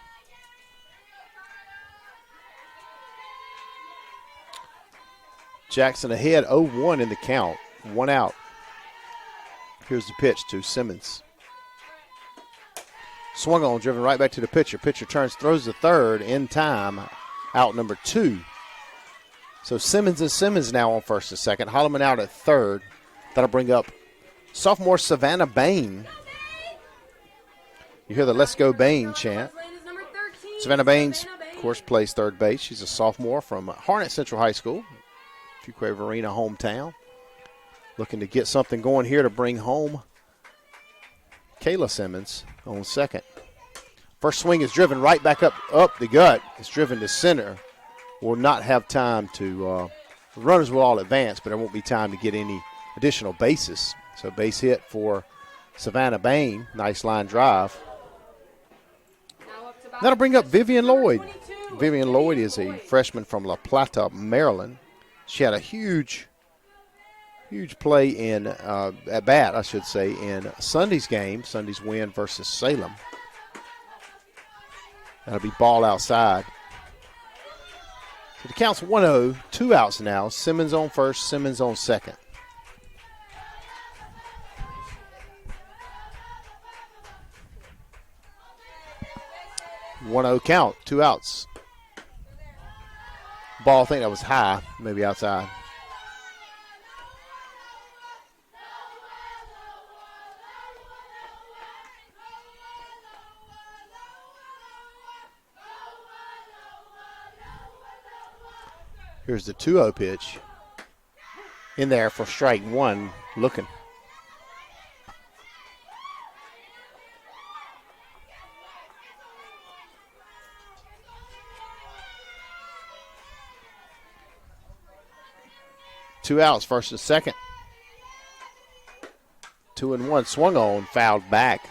Jackson ahead 0-1 in the count. One out. Here's the pitch to Simmons. Swung on, driven right back to the pitcher. Pitcher turns, throws the third in time. Out number two. So Simmons and Simmons now on first and second. Holloman out at third. That'll bring up sophomore Savannah Bain. You hear the Let's Go Bain chant. Savannah Baines, of course, plays third base. She's a sophomore from Harnett Central High School, Fuquay Arena hometown. Looking to get something going here to bring home Kayla Simmons on second. First swing is driven right back up the gut. It's driven to center. Will not have time to the runners will all advance, but there won't be time to get any additional bases. So base hit for Savannah Bain. Nice line drive. That'll bring up Vivian Lloyd. Vivian Lloyd is a freshman from La Plata, Maryland. She had a huge huge play in at bat, I should say, in Sunday's game, Sunday's win versus Salem. That'll be ball outside. So the count's 1-0, 2 outs now. Simmons on first, Simmons on second. One-0 count, 2 outs. Ball, I think that was high, maybe outside. Here's the 2-0 pitch. In there for strike one, looking. Two outs, first and second. 2-1, swung on, fouled back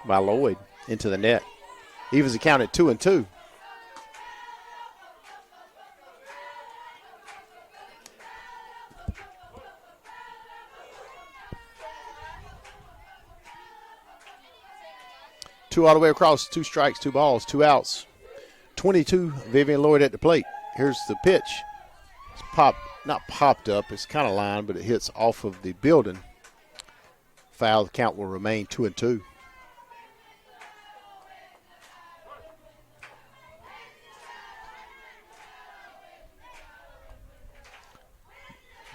by Lloyd into the net. Evens the count at 2-2. Two all the way across, 2 strikes, 2 balls, 2 outs. 22, Vivian Lloyd at the plate. Here's the pitch. It's not popped up, it's kind of lined, but it hits off of the building. Foul, the count will remain 2-2.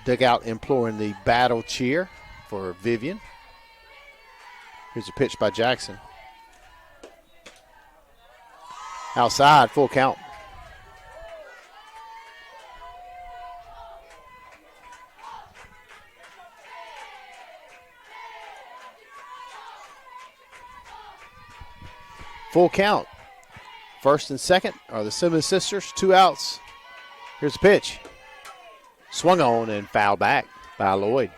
Dugout imploring the battle cheer for Vivian. Here's a pitch by Jackson. Outside, full count. Full count. First and second are the Simmons sisters, 2 outs. Here's the pitch. Swung on and fouled back by Lloyd.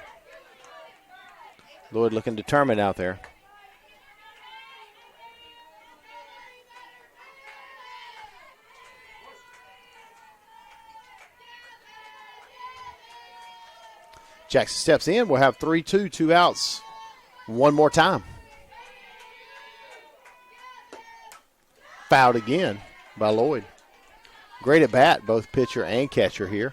Lloyd looking determined out there. Jackson steps in. We'll have 3-2, 2 outs. One more time. Fouled again by Lloyd. Great at bat, both pitcher and catcher here.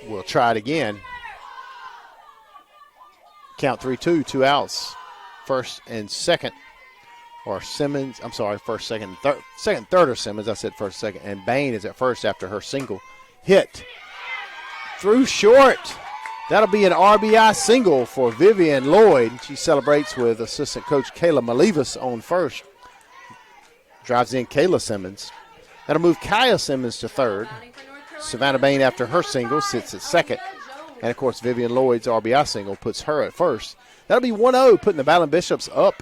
We'll try it again. Count 3-2, 2 outs. First and second. Or Simmons, I'm sorry, first, second, third. Second, third are Simmons. I said first, second. And Bain is at first after her single hit. Through short. That'll be an RBI single for Vivian Lloyd. She celebrates with assistant coach Kayla Malivas on first. Drives in Kayla Simmons. That'll move Kaya Simmons to third. Savannah Bain, after her single, sits at second. And, of course, Vivian Lloyd's RBI single puts her at first. That'll be 1-0, putting the Battling Bishops up.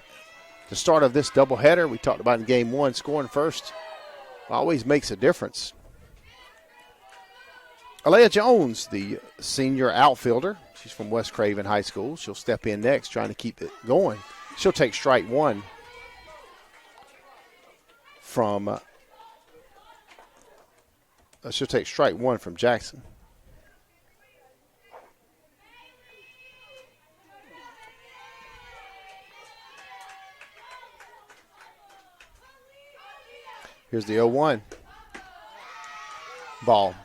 The start of this doubleheader, we talked about in game one, scoring first always makes a difference. Alea Jones, the senior outfielder. She's from West Craven High School. She'll step in next, trying to keep it going. She'll take strike one from Jackson. Here's the 0-1. Ball.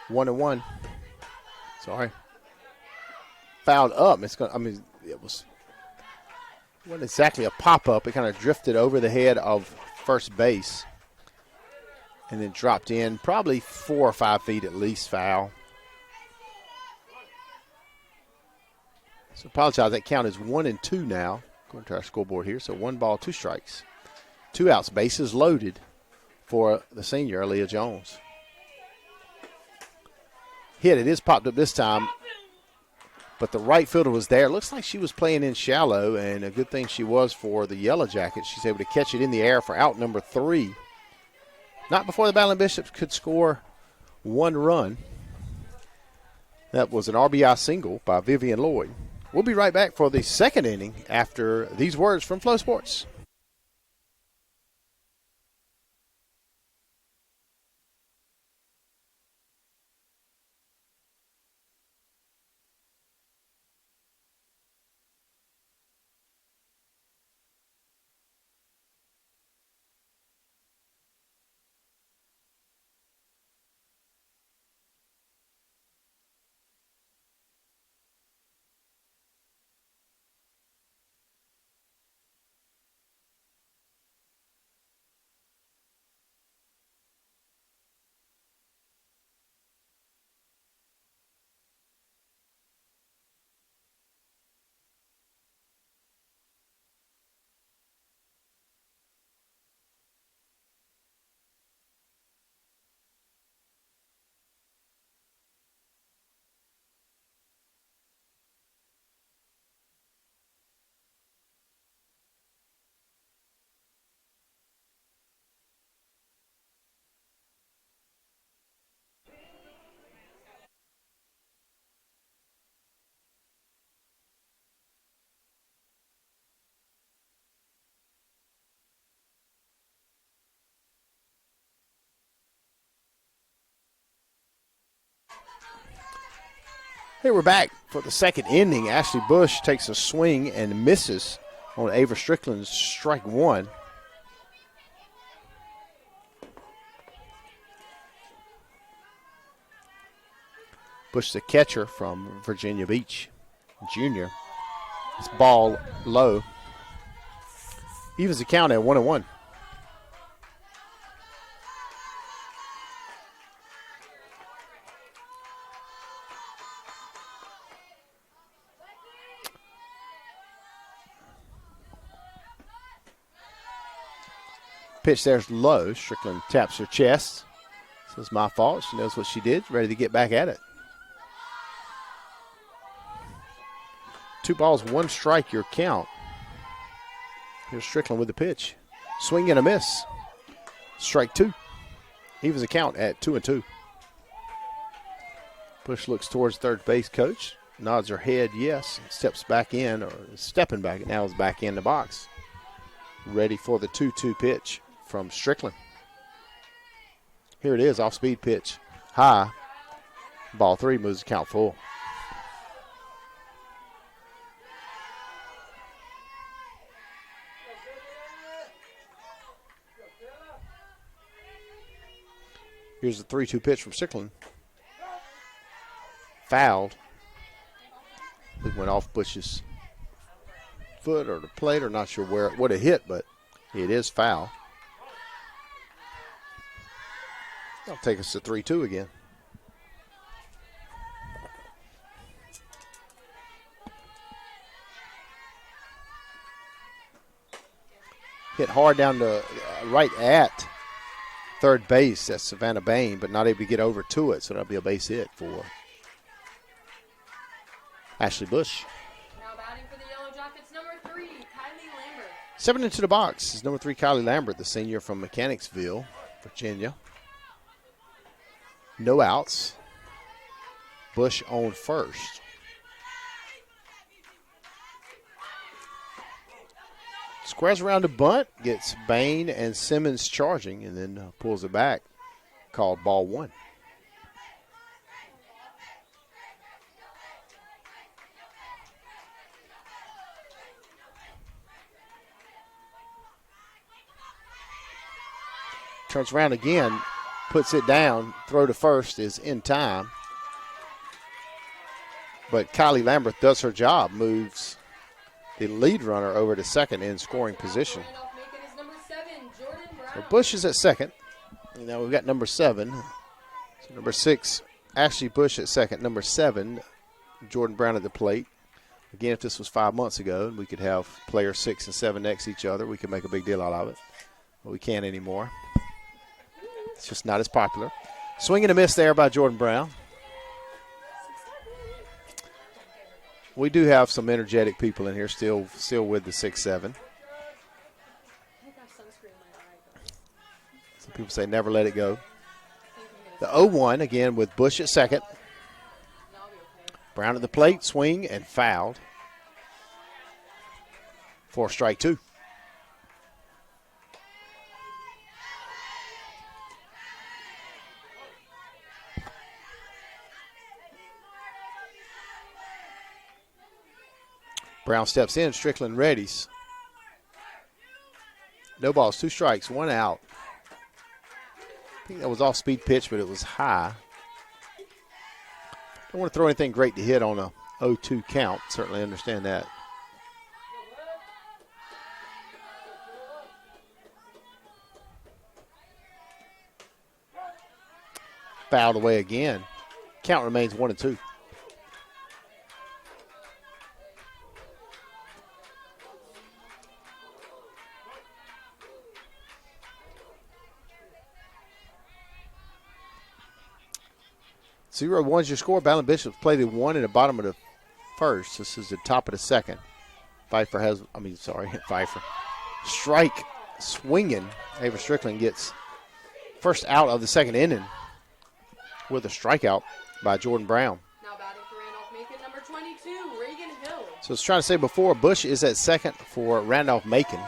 One and one. Sorry. Fouled up. It wasn't exactly a pop-up. It kind of drifted over the head of first base. And then dropped in probably 4 or 5 feet at least, foul. So apologize, that count is 1-2 now. Going to our scoreboard here. So 1 ball, 2 strikes. 2 outs, bases loaded for the senior, Aaliyah Jones. Hit, it is popped up this time. but the right fielder was there. Looks like she was playing in shallow, and a good thing she was for the Yellow Jackets. She's able to catch it in the air for out number 3. Not before the Battling Bishops could score 1 run. That was an RBI single by Vivian Lloyd. We'll be right back for the second inning after these words from Flow Sports. Hey, we're back for the second inning. Ashley Bush takes a swing and misses on Ava Strickland's strike 1. Bush, the catcher from Virginia Beach, junior. This ball low. Evens the count at 1-1. Pitch there's low. Strickland taps her chest. Says, my fault. She knows what she did. Ready to get back at it. 2 balls, 1 strike, your count. Here's Strickland with the pitch. Swing and a miss. Strike 2. Evens the count at 2-2. Bush looks towards third base coach. Nods her head yes. Steps back in, or stepping back. Now is back in the box. Ready for the 2-2 pitch from Strickland. Here it is, off-speed pitch. High. Ball 3 moves the count full. Here's the 3-2 pitch from Strickland. Fouled. It went off Bush's foot or the plate, or not sure where it would have hit, but it is foul. That'll take us to 3-2 again. Hit hard down to right at third base. That's Savannah Bain, but not able to get over to it, so that'll be a base hit for Ashley Bush. Now batting for the Yellow Jackets, number 3, Kylie Lambert. 7 into the box is number 3, Kylie Lambert, the senior from Mechanicsville, Virginia. No outs. Bush on first. Squares around the bunt, gets Bain and Simmons charging, and then pulls it back. Called ball 1. Turns around again, puts it down. Throw to first is in time. But Kylie Lambert does her job, moves the lead runner over to second in scoring position. Randolph Macon is number 7, Jordan Brown. So Bush is at second. Now we've got number 7. So number 6, Ashley Bush at second. Number 7, Jordan Brown at the plate. Again, if this was 5 months ago and we could have players 6 and 7 next to each other, we could make a big deal out of it. But we can't anymore. It's just not as popular. Swing and a miss there by Jordan Brown. we do have some energetic people in here still with the 6-7. I think I have sunscreen in my eye, though. Some people say never let it go. I think I'm The gonna 0-1 again with Bush at second. no, I'll be okay. Brown at the plate, swing, and fouled for strike 2. Brown steps in, Strickland readies. No balls, 2 strikes, 1 out. I think that was off speed pitch, but it was high. Don't want to throw anything great to hit on a 0-2 count. Certainly understand that. Fouled away again. Count remains 1-2. Zero one's your score. Ballon Bishop's played at 1 in the bottom of the first. This is the top of the second. Pfeiffer. Strike swinging. Ava Strickland gets first out of the second inning with a strikeout by Jordan Brown. Now batting for Randolph Macon, number 22, Reagan Hill. So I was trying to say before, Bush is at second for Randolph Macon.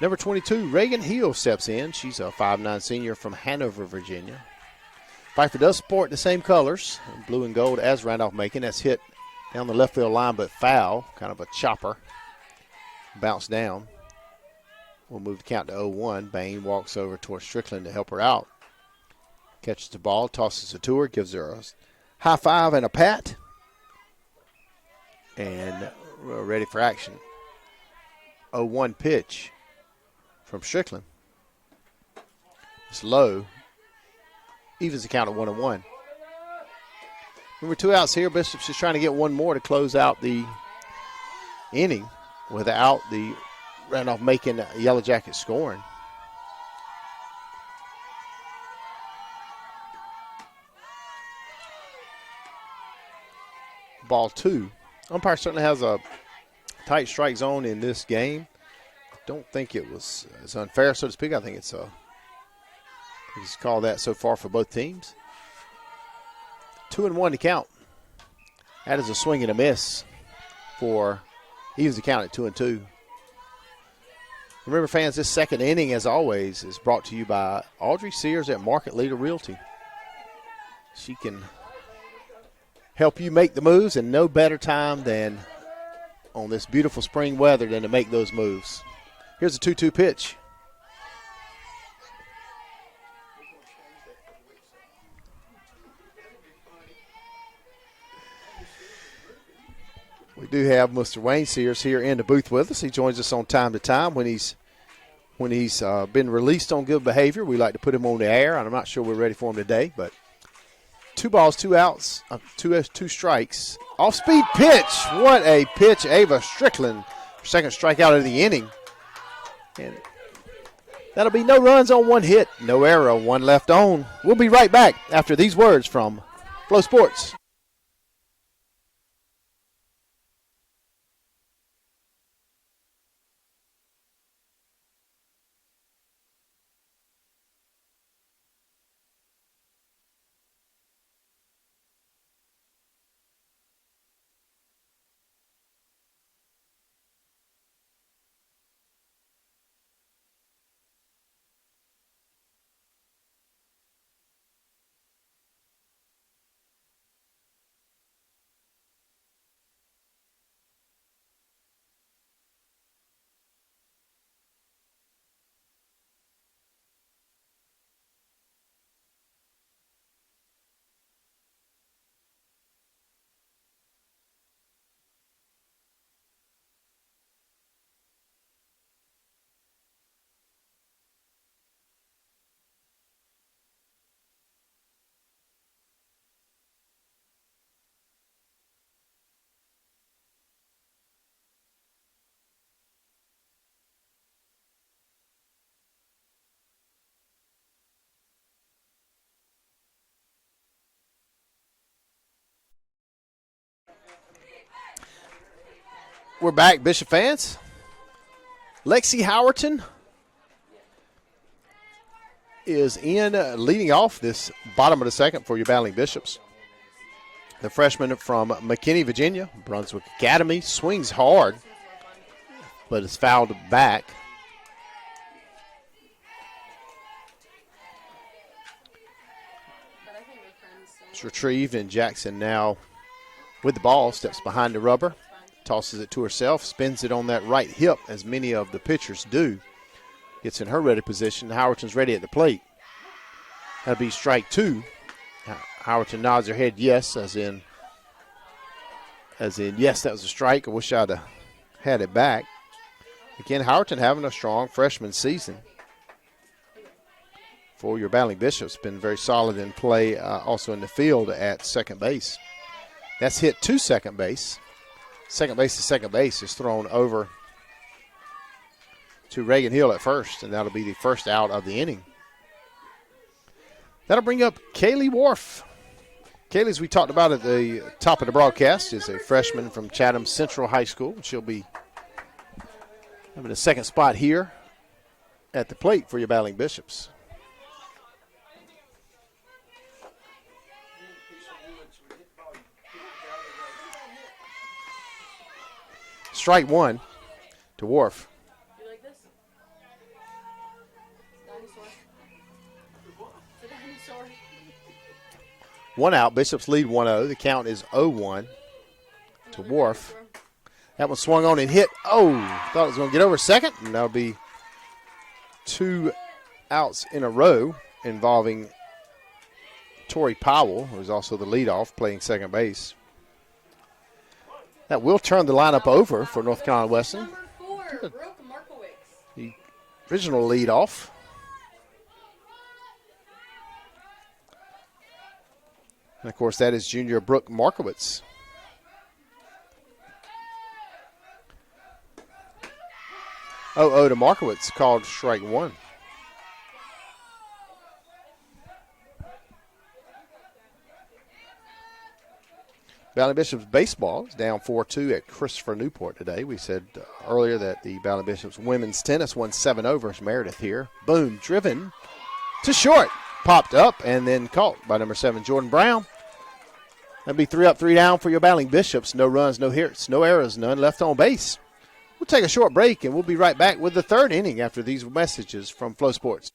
Number 22, Reagan Hill steps in. She's a 5'9" senior from Hanover, Virginia. Pfeiffer does sport the same colors, blue and gold, as Randolph Macon. That's hit down the left field line, but foul, kind of a chopper. Bounce down. We'll move the count to 0-1. Bain walks over towards Strickland to help her out. Catches the ball, tosses it to her, gives her a high five and a pat. And we're ready for action. 0-1 pitch from Strickland. It's low. Evens the count at 1-1. Remember, 2 outs here. Bishop's just trying to get one more to close out the inning without the Randolph Macon Yellow Jackets scoring. Ball 2. Umpire certainly has a tight strike zone in this game. Don't think it was as unfair, so to speak. I think it's he's called that so far for both teams. 2-1 to count. That is a swing and a miss for evens the count at 2-2. Remember, fans, this second inning, as always, is brought to you by Audrey Sears at Market Leader Realty. She can help you make the moves, and no better time than on this beautiful spring weather than to make those moves. Here's a 2-2 pitch. We do have Mr. Wayne Sears here in the booth with us. He joins us on time to time when he's been released on good behavior. We like to put him on the air, and I'm not sure we're ready for him today, but 2 balls, 2 outs, 2 strikes. Off-speed pitch. What a pitch. Ava Strickland, second strikeout of the inning. And that'll be no runs on 1 hit, no error, 1 left on. We'll be right back after these words from Flow Sports. We're back, Bishop fans. Lexi Howerton is in leading off this bottom of the second for your battling Bishops. The freshman from McKinney, Virginia, Brunswick Academy, swings hard, but is fouled back. It's retrieved, and Jackson now with the ball, steps behind the rubber, tosses it to herself, spins it on that right hip, as many of the pitchers do. Gets in her ready position. Howerton's ready at the plate. That'll be strike two. Howerton nods her head yes, as in yes, that was a strike. I wish I'd have had it back. Again, Howerton having a strong freshman season for your battling Bishops. Been very solid in play, also in the field at second base. That's hit to second base. Second base to second base is thrown over to Reagan Hill at first, and that'll be the first out of the inning. That'll bring up Kaylee Wharf. Kaylee, as we talked about at the top of the broadcast, is a freshman from Chatham Central High School. She'll be having a second spot here at the plate for your battling Bishops. Strike one to Wharf. You like this? Dinosaur. It's a dinosaur. One out. Bishops lead 1-0. The count is 0-1 to Wharf. That one swung on and hit. Oh, thought it was going to get over second. And that'll be two outs in a row involving Tori Powell, who's also the leadoff, playing second base. That will turn the lineup over for North Carolina Wesleyan. Number 4, Brooke Markowitz. The original leadoff. And, of course, that is junior Brooke Markowitz. Oh, to Markowitz, called strike one. Valley Bishops baseball is down 4-2 at Christopher Newport today. We said earlier that the Valley Bishops women's tennis won 7-0 versus Meredith here. Boone driven to short. Popped up and then caught by number 7, Jordan Brown. That'd be 3 up, 3 down for your battling Bishops. No runs, no hits, no errors, none left on base. We'll take a short break and we'll be right back with the third inning after these messages from Flow Sports.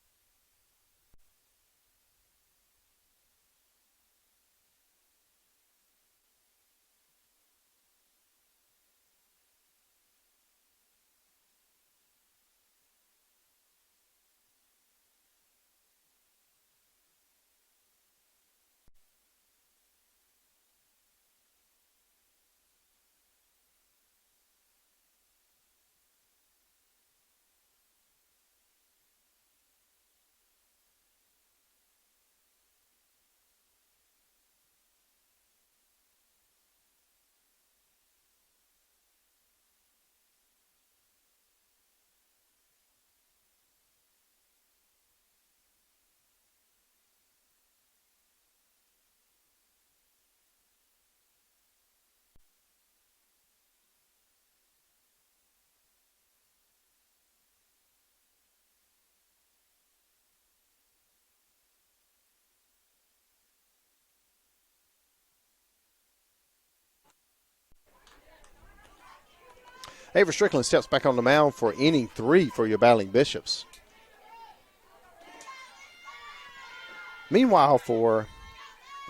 Avery Strickland steps back on the mound for inning 3 for your battling Bishops. Meanwhile, for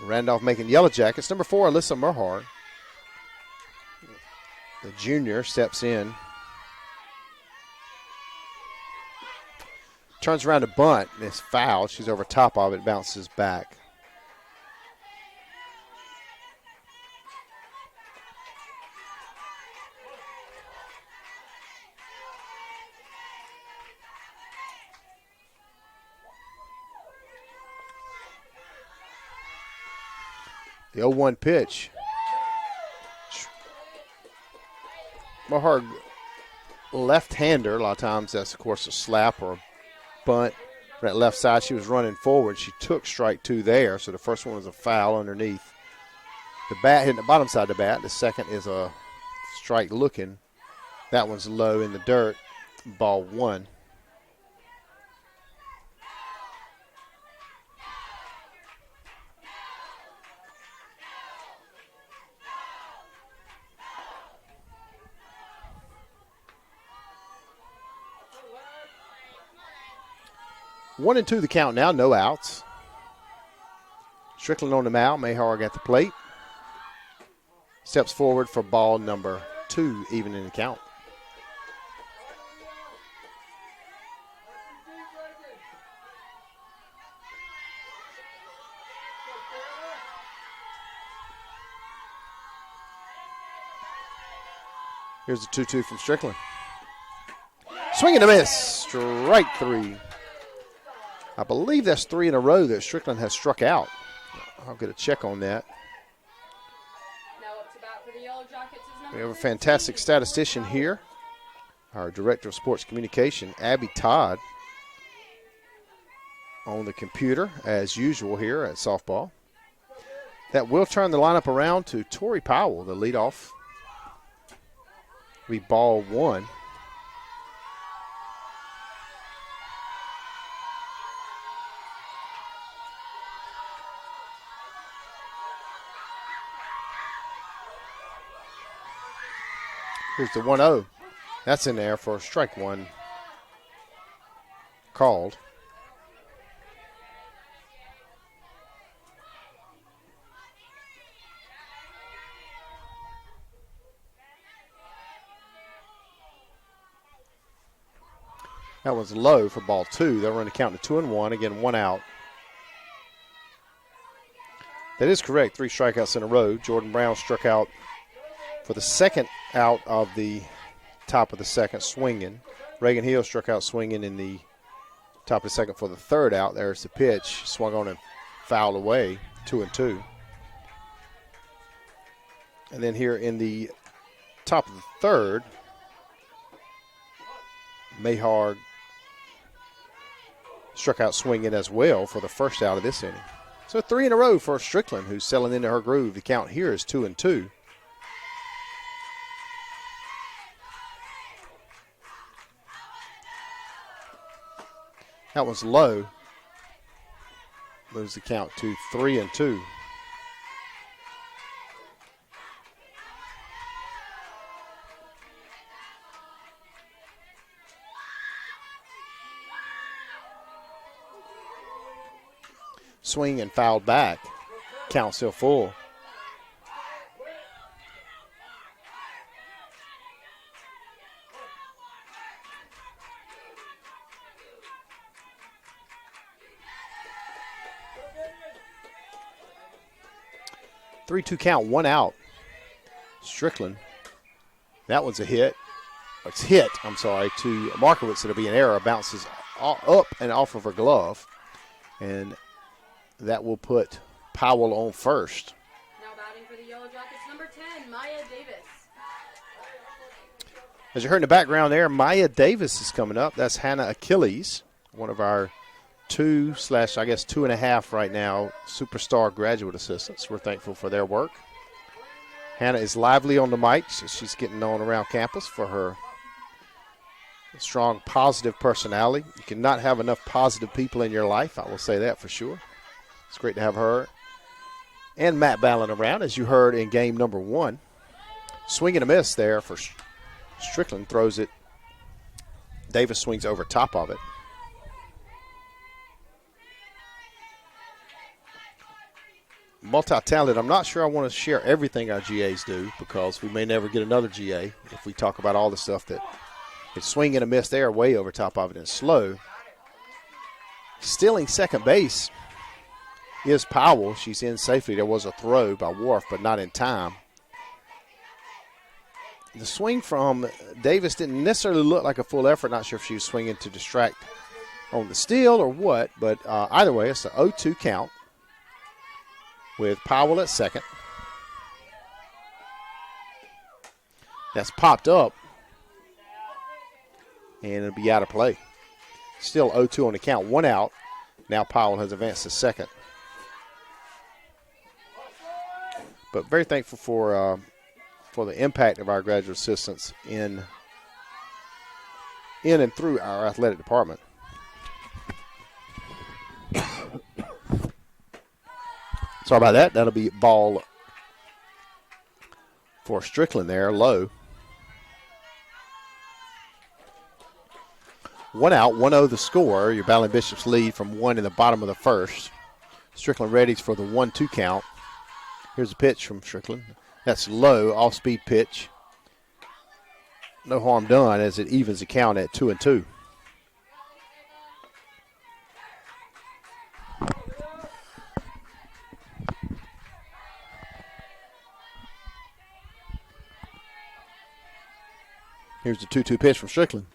Randolph Macon Yellow Jackets, number 4, Alyssa Merhard, the junior, steps in. Turns around to bunt, and it's fouled. She's over top of it, bounces back. The 0-1 pitch. Merhard, left-hander. A lot of times that's, of course, a slap or a bunt. On that left side, she was running forward. She took strike 2 there, so the first one was a foul underneath. The bat hitting the bottom side of the bat. The second is a strike looking That one's low in the dirt. Ball 1. One and 2 the count now, no outs. Strickland on the mound, Mayhar at the plate. Steps forward for ball number 2, even in the count. Here's the 2-2 from Strickland. Swing and a miss. Strike 3. I believe that's 3 in a row that Strickland has struck out. I'll get a check on that. Now up to bat for the Yellow Jackets is number We have a 13, fantastic statistician here, our Director of Sports Communication, Abby Todd, on the computer, as usual here at softball. That will turn the lineup around to Tori Powell, the leadoff. Be ball 1. Here's the 1-0. That's in there for strike 1 called. That was low for ball 2. They'll run the count to 2-1. Again, 1 out. That is correct. 3 strikeouts in a row. Jordan Brown struck out for the second out of the top of the second, swinging. Reagan Hill struck out swinging in the top of the second for the third out. There's the pitch. Swung on and fouled away. 2-2. And then here in the top of the third, Mayhar struck out swinging as well for the first out of this inning. So 3 in a row for Strickland, who's settling into her groove. The count here is 2-2. That was low. Moves the count to 3-2. Swing and fouled back. Count still full. Three-two count, 1 out. Strickland. That one's a hit. It's hit, I'm sorry, to Markowitz. It'll be an error. Bounces up and off of her glove. And that will put Powell on first. Now batting for the Yellow Jackets, number 10, Maya Davis. As you heard in the background there, Maya Davis is coming up. That's Hannah Achilles, one of our 2/2.5 right now superstar graduate assistants. We're thankful for their work. Hannah is lively on the mic. So she's getting known around campus for her strong, positive personality. You cannot have enough positive people in your life. I will say that for sure. It's great to have her and Matt Ballin around, as you heard in game number 1. Swing and a miss there for Strickland. Throws it. Davis swings over top of it. Multi-talented. I'm not sure I want to share everything our GAs do, because we may never get another GA if we talk about all the stuff that it's swing and a miss there, way over top of it and slow. Stealing second base is Powell. She's in safely. There was a throw by Wharf, but not in time. The swing from Davis didn't necessarily look like a full effort. Not sure if she was swinging to distract on the steal or what, but either way, it's an 0-2 count with Powell at second. That's popped up, and it'll be out of play. Still 0-2 on the count, 1 out. Now Powell has advanced to second. But very thankful for the impact of our graduate assistants in in and through our athletic department. Sorry about that. That'll be ball for Strickland there, low. 1 out, 1-0 the score. Your Battling Bishops lead from 1 in the bottom of the first. Strickland ready for the 1-2 count. Here's a pitch from Strickland. That's low, off-speed pitch. No harm done as it evens the count at 2-2. Here's the 2-2 pitch from Strickland.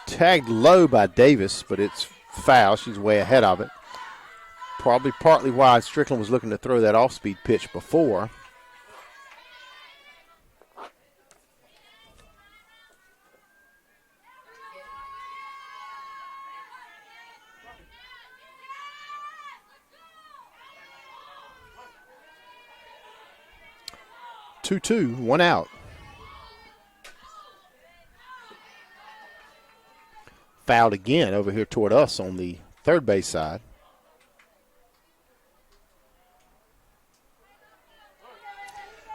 Tagged low by Davis, but it's foul. She's way ahead of it. Probably partly why Strickland was looking to throw that off-speed pitch before. Two, 1 out. Fouled again over here toward us on the third base side.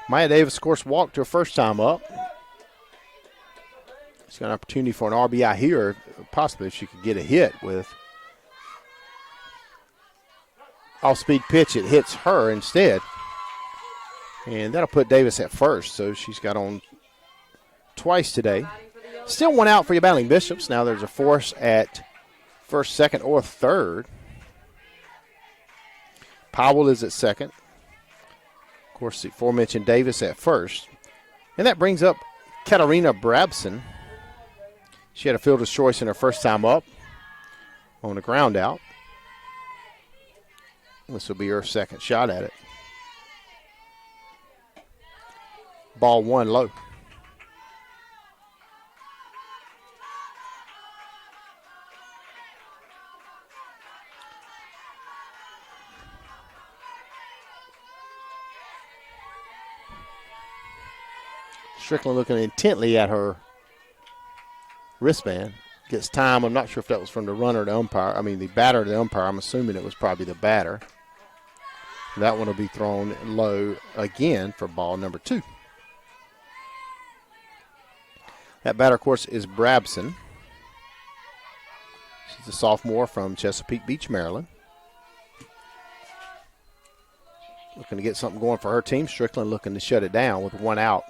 Maya Davis, of course, walked her first time up. She's got an opportunity for an RBI here, possibly if she could get a hit with off-speed pitch. It hits her instead. And that'll put Davis at first, so she's got on twice today. Still 1 out for your Battling Bishops. Now there's a force at first, second, or third. Powell is at second. Of course, the aforementioned Davis at first. And that brings up Katarina Brabson. She had a fielder's choice in her first time up on a ground out. This will be her second shot at it. Ball 1 low. Strickland looking intently at her wristband. Gets time. I'm not sure if that was from the runner to umpire. I mean, the batter to the umpire. I'm assuming it was probably the batter. That one will be thrown low again for ball number 2. That batter, of course, is Brabson. She's a sophomore from Chesapeake Beach, Maryland. Looking to get something going for her team. Strickland looking to shut it down with 1 out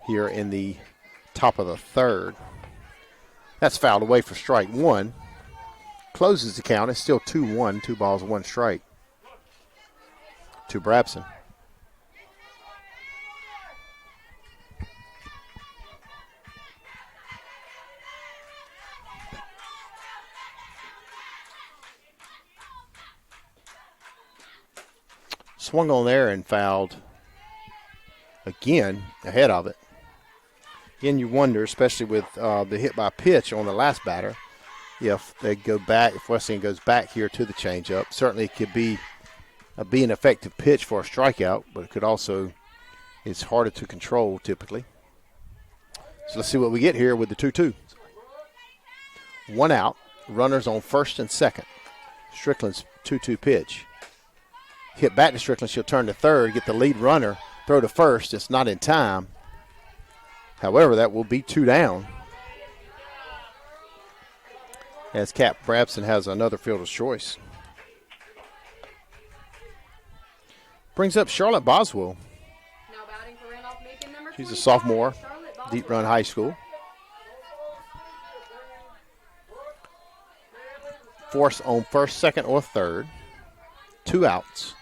here in the top of the third. That's fouled away for strike 1. Closes the count. It's still 2-1, 2 balls, 1 strike to Brabson. Swung on there and fouled again ahead of it. Again, you wonder, especially with the hit by pitch on the last batter, if they go back, if Wesleyan goes back here to the changeup. Certainly it could be an effective pitch for a strikeout, but it could also, it's harder to control typically. So let's see what we get here with the 2-2. 1 out, runners on first and second. Strickland's 2-2 pitch. Hit back to Strickland. She'll turn to third, get the lead runner, throw to first. It's not in time. However, that will be 2 down. As Cap Brabson has another fielder's choice. Brings up Charlotte Boswell. Now batting for Randolph, Macon, number She's a 25, sophomore, Charlotte Boswell. Deep Run High School. Force on first, second, or third. 2 outs.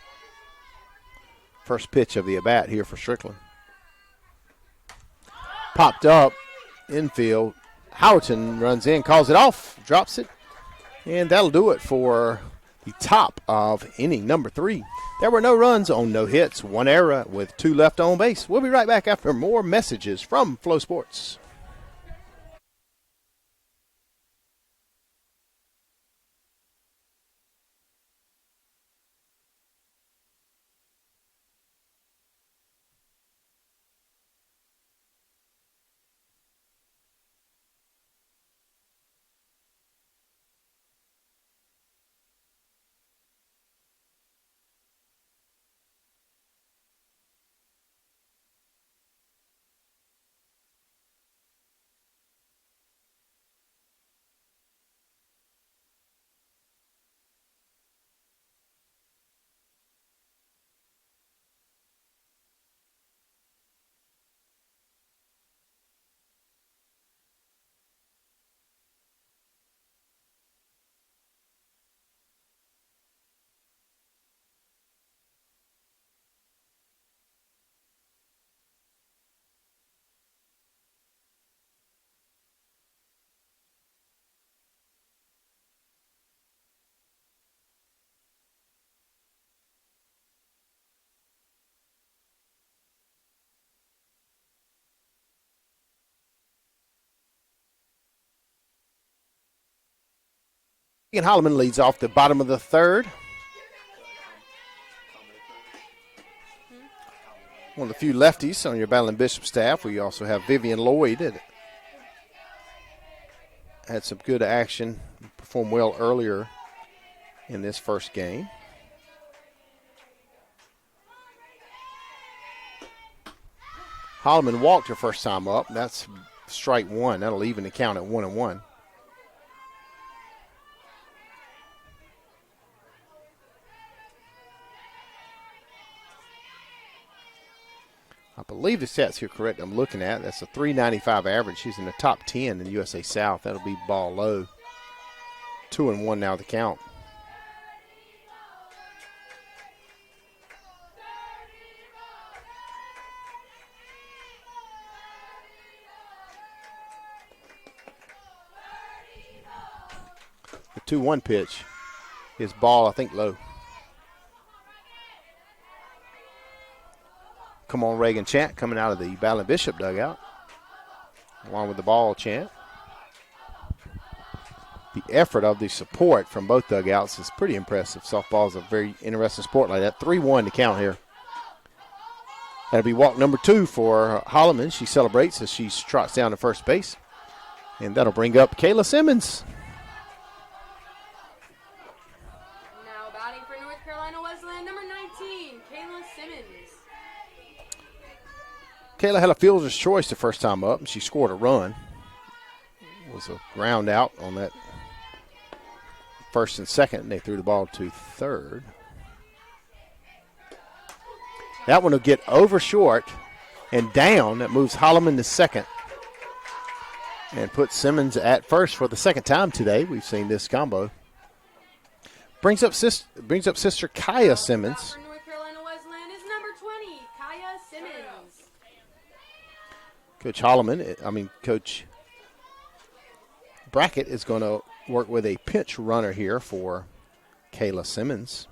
First pitch of the at-bat here for Strickland. Popped up, infield. Howerton runs in, calls it off, drops it. And that'll do it for the top of inning number 3. There were no runs on no hits, 1 error with 2 left on base. We'll be right back after more messages from Flow Sports. Holloman leads off the bottom of the third. One of the few lefties on your Battling Bishop staff. We also have Vivian Lloyd that had some good action, performed well earlier in this first game. Holloman walked her first time up. That's strike one. That'll even the count at 1-1. I believe the stats here correct I'm looking at. That's a 395 average. She's in the top 10 in USA South. That'll be ball low. 2-1 now the count. The 2-1 pitch is ball, I think, low. Come on, Reagan chant coming out of the Battling Bishop dugout, along with the ball chant. The effort of the support from both dugouts is pretty impressive. Softball is a very interesting sport like that. 3-1 to count here. That'll be walk number 2 for Holloman. She celebrates as she trots down to first base. And that'll bring up Kayla Simmons. Now batting for North Carolina Wesleyan, number 19, Kayla Simmons. Kayla had a fielder's choice the first time up, and she scored a run. It was a ground out on that first and second, and they threw the ball to third. That one will get over short and down. That moves Holloman to second and puts Simmons at first for the second time today. We've seen this combo. Brings up sister Kaya Simmons. For North Carolina Wesleyan is number 20, Kaya Simmons. Coach Brackett is going to work with a pinch runner here for Kayla Simmons.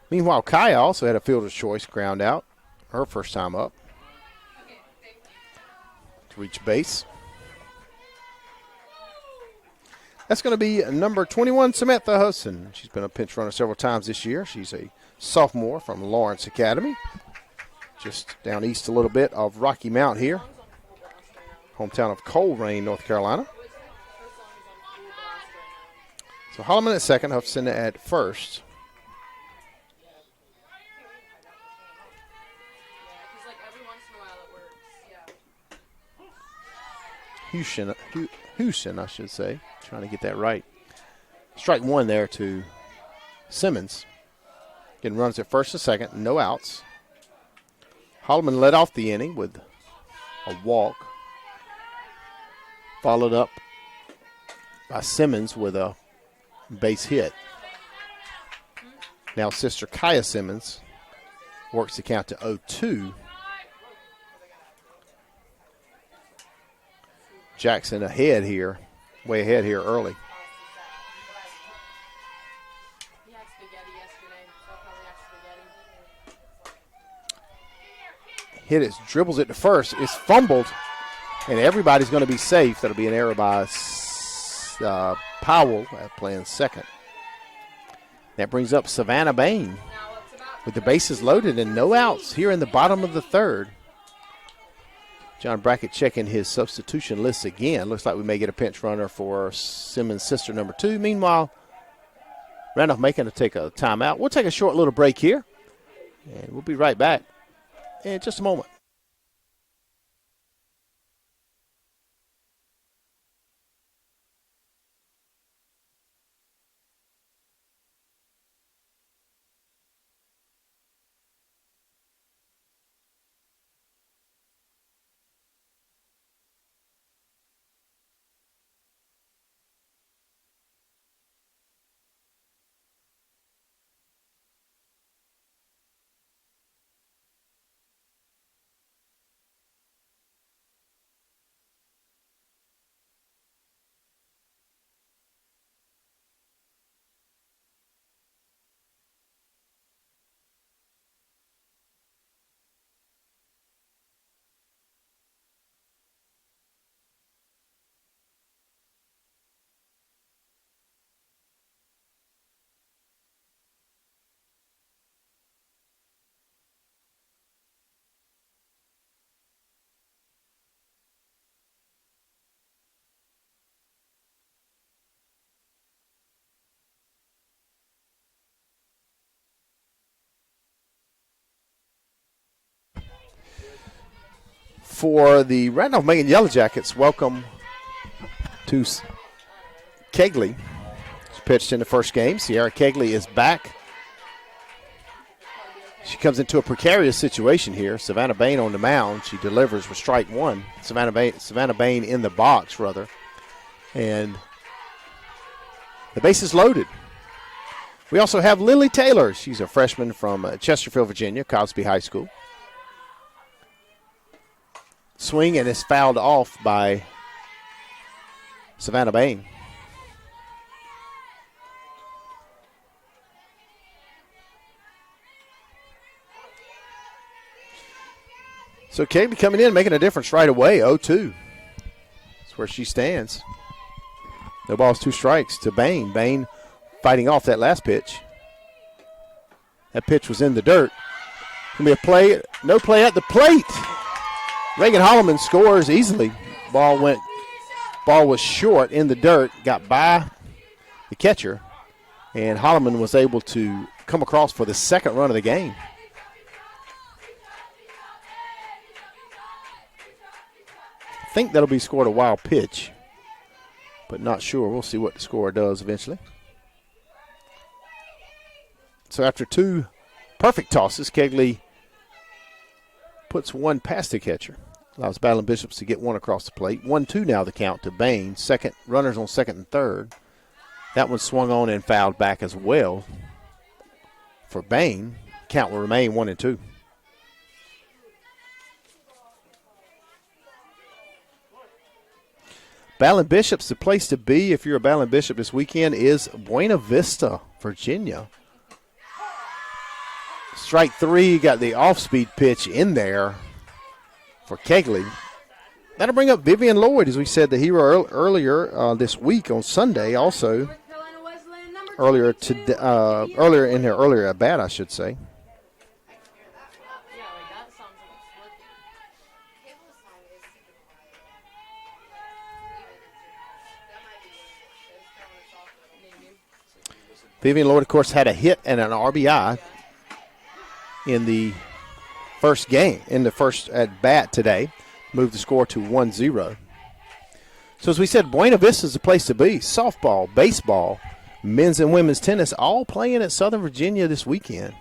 Meanwhile, Kaya also had a fielder's choice ground out her first time up to reach base. That's going to be number 21, Samantha Hudson. She's been a pinch runner several times this year. She's a sophomore from Lawrence Academy, just down east a little bit of Rocky Mount here, hometown of Colerain, North Carolina. So Holloman at second, Hudson at first. Houston, I should say. Trying to get that right. Strike one there to Simmons. Getting runs at first and second, no outs. Holloman led off the inning with a walk, followed up by Simmons with a base hit. Now sister Kaya Simmons works the count to 0-2. Jackson ahead here, way ahead here early. He had spaghetti yesterday, so I'll probably have spaghetti. Hit it, dribbles it to first. It's fumbled, and everybody's going to be safe. That'll be an error by Powell playing second. That brings up Savannah Bain with the bases loaded and no outs here in the bottom of the third. John Brackett checking his substitution list again. Looks like we may get a pinch runner for Simmons' sister number 2. Meanwhile, Randolph Macon to take a timeout. We'll take a short little break here, and we'll be right back in just a moment. for the Randolph Macon Yellow Jackets, welcome to Kegley. She pitched in the first game. Sierra Kegley is back. She comes into a precarious situation here. Savannah Bain on the mound. She delivers with strike one. Savannah Bain in the box, rather. And the base is loaded. We also have Lily Taylor. She's a freshman from Chesterfield, Virginia, Cosby High School. Swing and is fouled off by Savannah Bain. So Kegley coming in, making a difference right away, 0-2. That's where she stands. No balls, 2 strikes to Bain. Bain fighting off that last pitch. That pitch was in the dirt. Going to be a play, no play at the plate. Reagan Holloman scores easily. Ball was short in the dirt, got by the catcher, and Holloman was able to come across for the second run of the game. I think that'll be scored a wild pitch, but not sure. We'll see what the scorer does eventually. So after 2 perfect tosses, Kegley puts one past the catcher. Allows Battling Bishops to get one across the plate. 1-2 now the count to Bain. Second, runners on second and third. That one swung on and fouled back as well for Bain. Count will remain 1-2. Battling Bishops, the place to be if you're a Battling Bishop this weekend is Buena Vista, Virginia. Strike 3, got the off-speed pitch in there for Kegley. That'll bring up Vivian Lloyd, as we said, the hero earlier this week on Sunday. Also, earlier in her earlier at bat, I should say. Vivian Lloyd, of course, had a hit and an RBI in the first game, in the first at bat today. Moved the score to 1-0. So as we said, Buena Vista is the place to be. Softball, baseball, men's and women's tennis, all playing at Southern Virginia this weekend.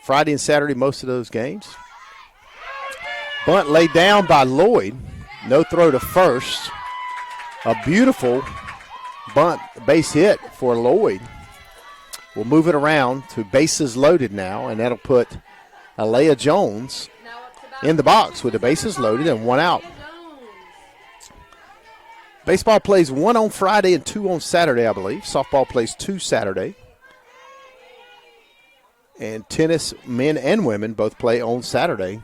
Friday and Saturday, most of those games. Bunt laid down by Lloyd. No throw to first. A beautiful bunt base hit for Lloyd. We'll move it around to bases loaded now, and that'll put Alea Jones in the box with the bases loaded and 1 out. Baseball plays 1 on Friday and 2 on Saturday, I believe. Softball plays 2 Saturday. And tennis, men and women, both play on Saturday.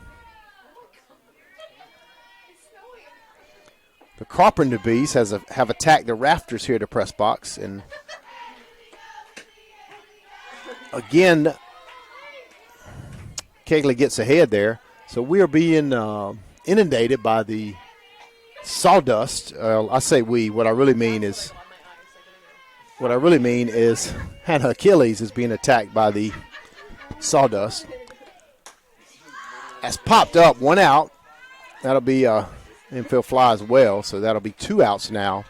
The Carpenter Bees have attacked the rafters here at the press box, and again, Kegley gets ahead there. So we are being inundated by the sawdust. I say we. What I really mean is Hannah Achilles is being attacked by the sawdust. Has popped up, 1 out. That'll be infield fly as well. So that'll be 2 outs now.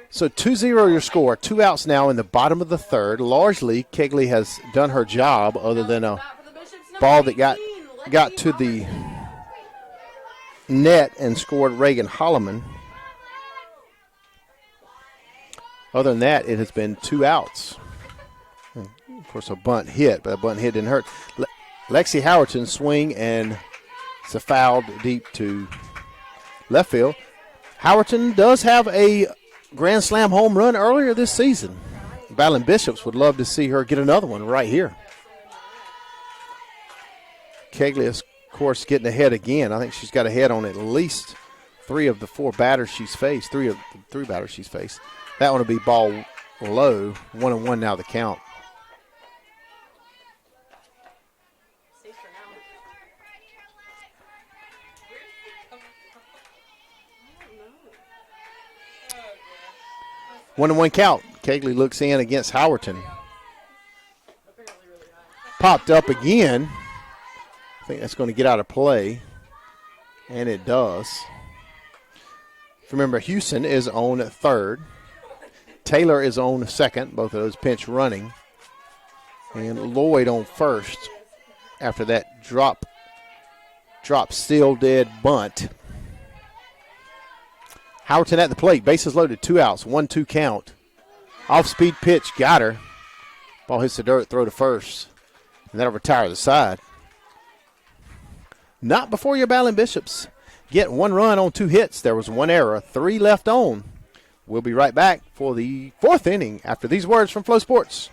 So 2-0 your score, 2 outs now in the bottom of the third. Largely, Kegley has done her job other than a ball that got to the net and scored Reagan Holloman. Other than that, it has been 2 outs. Of course, a bunt hit, but a bunt hit didn't hurt. Lexi Howerton swing, and it's a foul deep to left field. Howerton does have a Grand Slam home run earlier this season. Battling Bishops would love to see her get another one right here. Kegley, of course, getting ahead again. I think she's got ahead on at least 3 of the 4 batters she's faced, 3 of the 3 batters she's faced. That one will be ball low. 1-1 now the count. One and 1 count. Kegley looks in against Howerton. Popped up again. I think that's going to get out of play, and it does. Remember, Houston is on third. Taylor is on second, both of those pinch running. And Lloyd on first after that drop still dead bunt. Howerton at the plate, bases loaded, 2 outs, 1-2 count. Off-speed pitch, got her. Ball hits the dirt, throw to first. And that'll retire the side. Not before your Battling Bishops get 1 run on 2 hits. There was 1 error, 3 left on. We'll be right back for the 4th inning after these words from Flow Sports.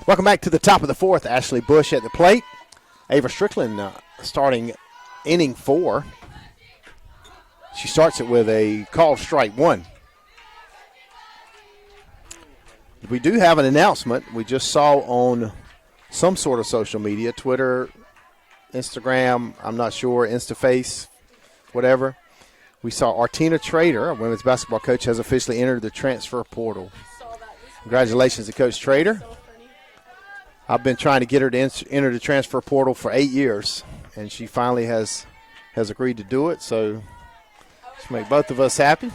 Welcome back to the top of the 4th. Ashley Bush at the plate. Ava Strickland starting inning 4. She starts it with a called strike 1. We do have an announcement we just saw on some sort of social media, Twitter, Instagram, I'm not sure, InstaFace, whatever. We saw Artina Trader, a women's basketball coach, has officially entered the transfer portal. Congratulations to Coach Trader. I've been trying to get her to enter the transfer portal for 8 years, and she finally has agreed to do it, so let's make both of us happy.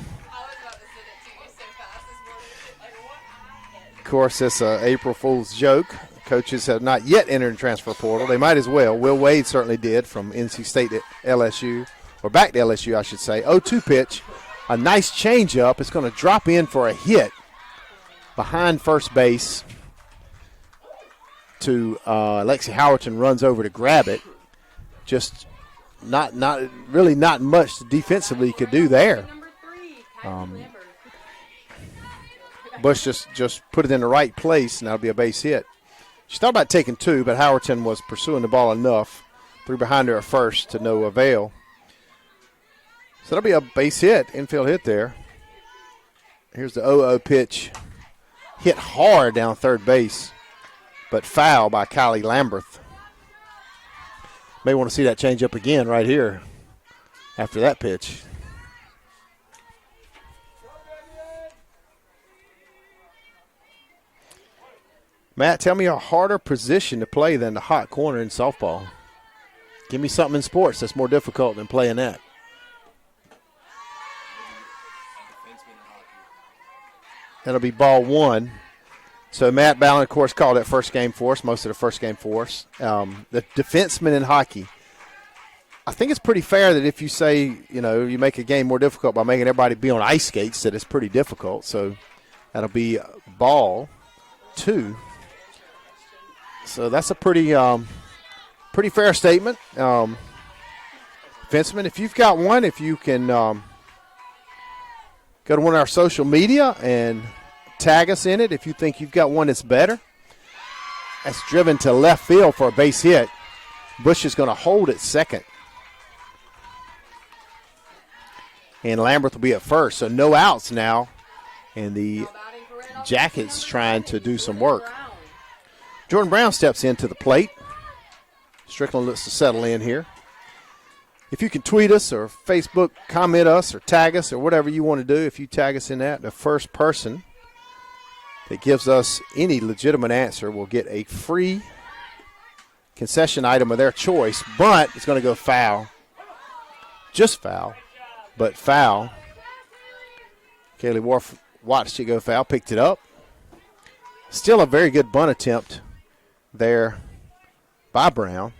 Of course, it's an April Fool's joke. Coaches have not yet entered the transfer portal. They might as well. Will Wade certainly did from NC State to LSU, or back to LSU, I should say. 0-2 pitch, a nice changeup. It's going to drop in for a hit behind first base. To Lexi Howerton runs over to grab it. Just not much defensively you could do there. Bush just put it in the right place, and that'll be a base hit. She thought about taking 2, but Howerton was pursuing the ball enough. Threw behind her at first to no avail. So that'll be a base hit, infield hit there. Here's the 0-0 pitch. Hit hard down third base, but foul by Kylie Lamberth. May want to see that change up again right here after that pitch. Matt, tell me a harder position to play than the hot corner in softball. Give me something in sports that's more difficult than playing that. That'll be ball 1. So Matt Ballin, of course, called that first game for us, most of the first game for us. The defenseman in hockey, I think it's pretty fair that if you say, you make a game more difficult by making everybody be on ice skates, that it's pretty difficult. So that'll be ball 2. So that's a pretty fair statement. Defenseman, if you've got one, if you can go to one of our social media and tag us in it if you think you've got one that's better. That's driven to left field for a base hit. Bush is going to hold at second. And Lamberth will be at first, so no outs now. And the Jackets trying to do some work. Jordan Brown steps into the plate. Strickland looks to settle in here. If you can tweet us or Facebook comment us or tag us or whatever you want to do, if you tag us in that, the first person that gives us any legitimate answer will get a free concession item of their choice, but it's going to go foul. Just foul, but foul. Kaylee Wharf watched it go foul, picked it up. Still a very good bunt attempt there by Brown.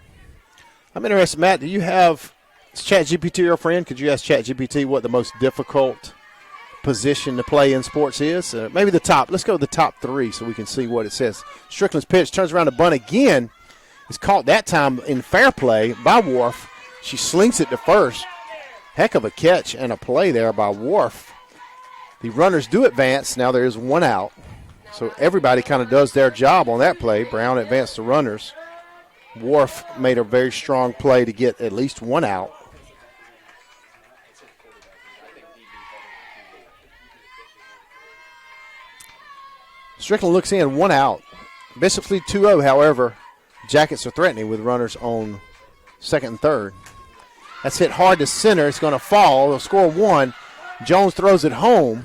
I'm interested, Matt, do you have – is ChatGPT your friend? Could you ask ChatGPT what the most difficult position to play in sports is? Maybe the top. Let's go to the top 3 so we can see what it says. Strickland's pitch turns around to bunt again. It's caught that time in fair play by Wharf. She slings it to first. Heck of a catch and a play there by Wharf. The runners do advance. Now there is 1 out. So everybody kind of does their job on that play. Brown advanced the runners. Wharf made a very strong play to get at least 1 out. Strickland looks in, 1 out. Bishops lead 2-0, however. Jackets are threatening with runners on second and third. That's hit hard to center. It's going to fall. They'll score 1. Jones throws it home.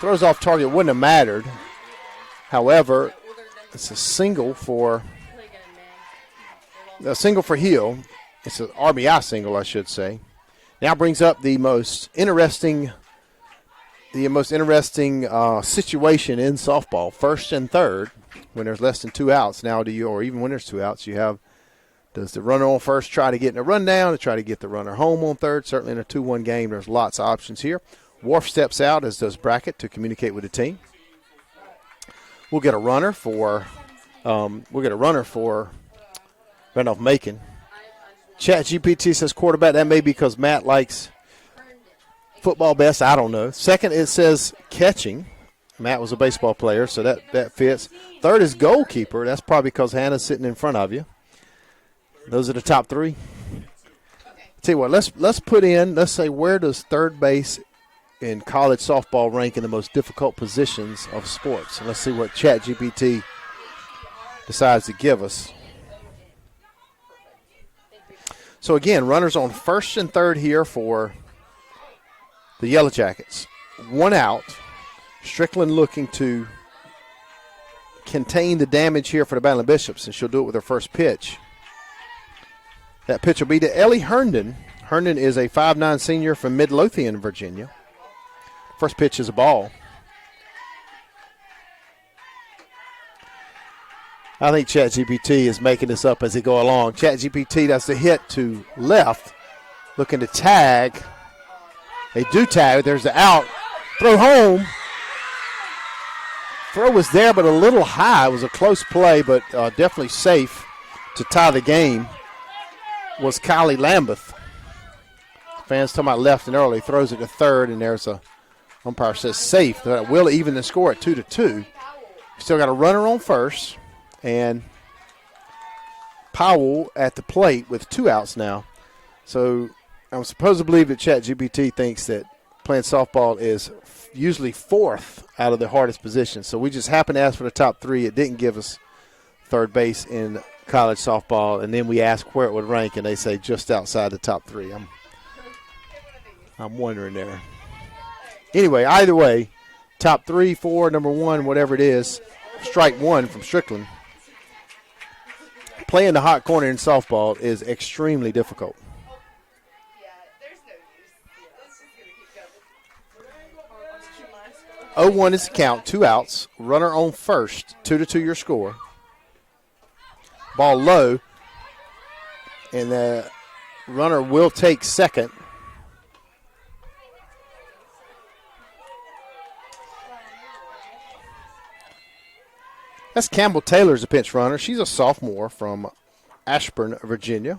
Throws off target. Wouldn't have mattered. However, it's a single for Hill. It's an RBI single, I should say. Now brings up the most interesting situation in softball. First and third, when there's less than 2 outs. Now or even when there's 2 outs, you have, does the runner on first try to get in a rundown to try to get the runner home on third? Certainly in a 2-1 game, there's lots of options here. Wharf steps out, as does Brackett, to communicate with the team. We'll get a runner for Randolph Macon. ChatGPT says quarterback. That may be because Matt likes football best. I don't know. Second, it says catching. Matt was a baseball player, so that fits. Third is goalkeeper. That's probably because Hannah's sitting in front of you. Those are the top 3. Tell you what, let's put in, let's say, where does third base in college softball rank in the most difficult positions of sports? And let's see what ChatGPT decides to give us. So, again, runners on first and third here for the Yellow Jackets. 1 out. Strickland looking to contain the damage here for the Battling Bishops, and she'll do it with her first pitch. That pitch will be to Ellie Herndon. Herndon is a 5'9" senior from Midlothian, Virginia. First pitch is a ball. I think ChatGPT is making this up as they go along. ChatGPT, that's the hit to left, looking to tag. They do tag. There's the out. Throw home. Throw was there, but a little high. It was a close play, but definitely safe to tie the game. Was Kylie Lambeth. Fans talking about left and early. Throws it to third, and there's a umpire says safe. That will even the score at 2-2. Still got a runner on first, and Powell at the plate with 2 outs now. So I'm supposed to believe that ChatGPT thinks that playing softball is usually 4th out of the hardest position. So we just happened to ask for the top 3. It didn't give us third base in college softball, and then we asked where it would rank, and they say just outside the top 3. I'm wondering there. Anyway, either way, top 3, 4, number 1, whatever it is, strike 1 from Strickland. Playing the hot corner in softball is extremely difficult. 0-1 is the count, 2 outs. Runner on first, 2-2 your score. Ball low, and the runner will take second. That's Campbell Taylor's a pinch runner. She's a sophomore from Ashburn, Virginia.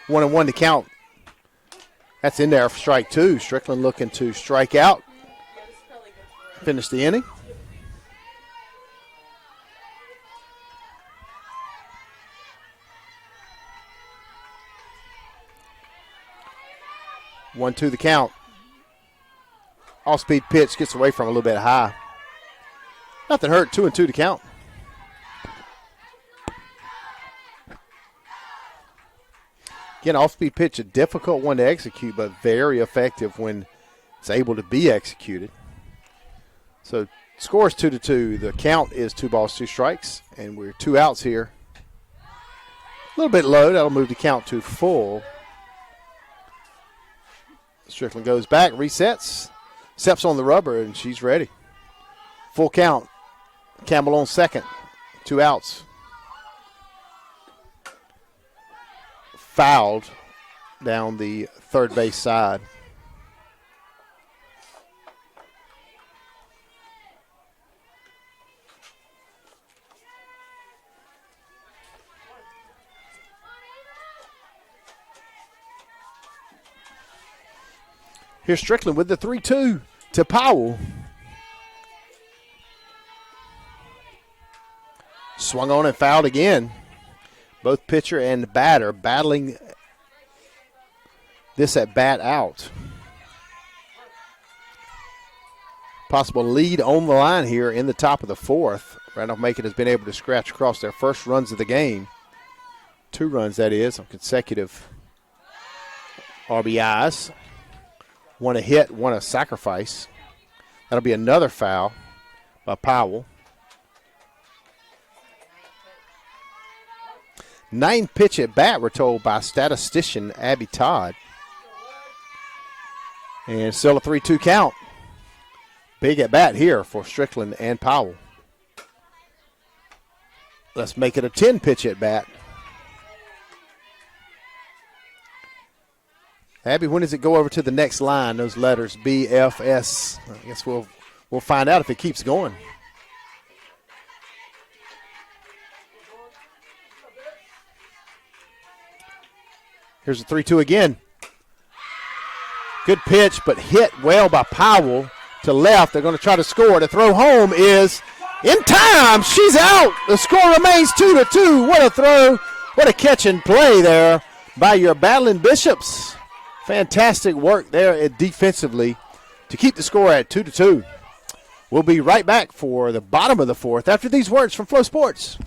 One and one to count. That's in there for strike 2. Strickland looking to strike out. Finish the inning. One, two, the count. Off-speed pitch gets away from a little bit high. Nothing hurt, 2-2 to count. Again, off-speed pitch, a difficult one to execute, but very effective when it's able to be executed. So score is 2-2. The count is 2 balls, 2 strikes, and we're 2 outs here. A little bit low. That'll move the count to full. Strickland goes back, resets, steps on the rubber, and she's ready. Full count. Campbell on second. 2 outs. Fouled down the third base side. Here's Strickland with the 3-2 to Powell. Swung on and fouled again. Both pitcher and batter battling this at bat out. Possible lead on the line here in the top of the fourth. Randolph Macon has been able to scratch across their first runs of the game. 2 runs, that is, on consecutive RBIs. 1 a hit, 1 a sacrifice. That'll be another foul by Powell. 9 pitch at bat, we're told by statistician Abby Todd. And still a 3-2 count. Big at bat here for Strickland and Powell. Let's make it a 10 pitch at bat. Abby, when does it go over to the next line? Those letters B, F, S. I guess we'll find out if it keeps going. Here's a 3-2 again. Good pitch, but hit well by Powell to left. They're going to try to score. The throw home is in time. She's out. The score remains 2-2. What a throw. What a catch and play there by your battling Bishops. Fantastic work there defensively to keep the score at 2-2. We'll be right back for the bottom of the fourth after these words from Flow Sports.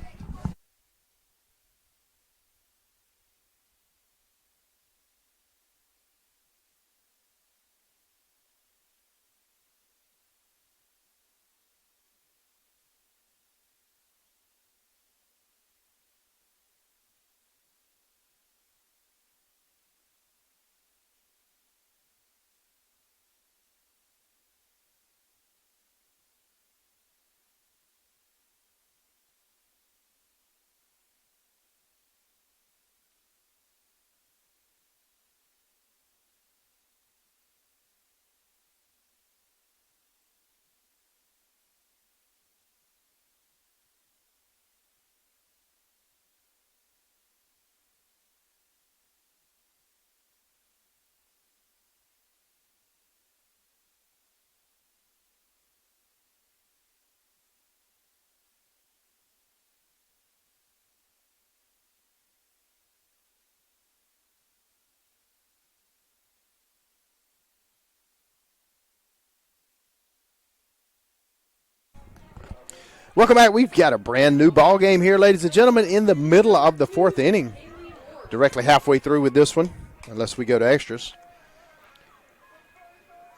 Welcome back. We've got a brand new ball game here, ladies and gentlemen, in the middle of the fourth inning. Directly halfway through with this one, unless we go to extras.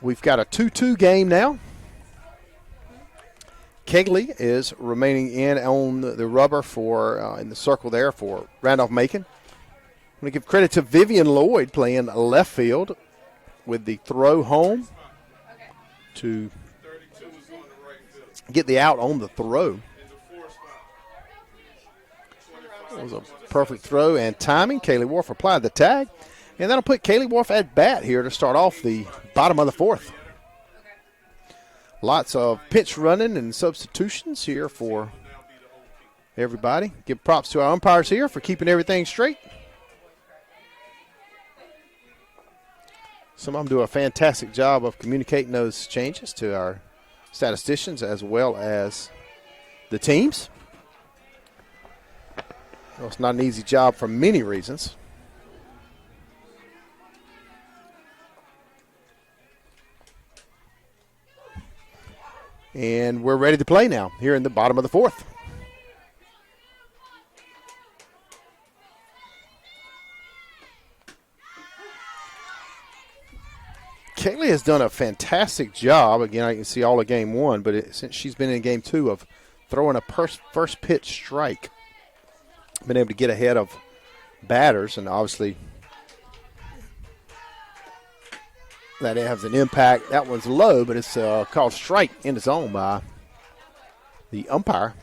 We've got a 2-2 game now. Kegley is remaining in on the rubber for in the circle there for Randolph Macon. I'm going to give credit to Vivian Lloyd playing left field with the throw home to get the out on the throw. It was a perfect throw and timing. Kaylee Wharf applied the tag, and that'll put Kaylee Wharf at bat here to start off the bottom of the fourth. Lots of pitch running and substitutions here for everybody. Give props to our umpires here for keeping everything straight. Some of them do a fantastic job of communicating those changes to our statisticians as well as the teams. Well, it's not an easy job for many reasons. And we're ready to play now here in the bottom of the fourth. Kaylee has done a fantastic job. Again, I can see all of game one, but since she's been in game two of throwing a first pitch strike, been able to get ahead of batters, and obviously that has an impact. That one's low, but it's called strike in the zone by the umpire.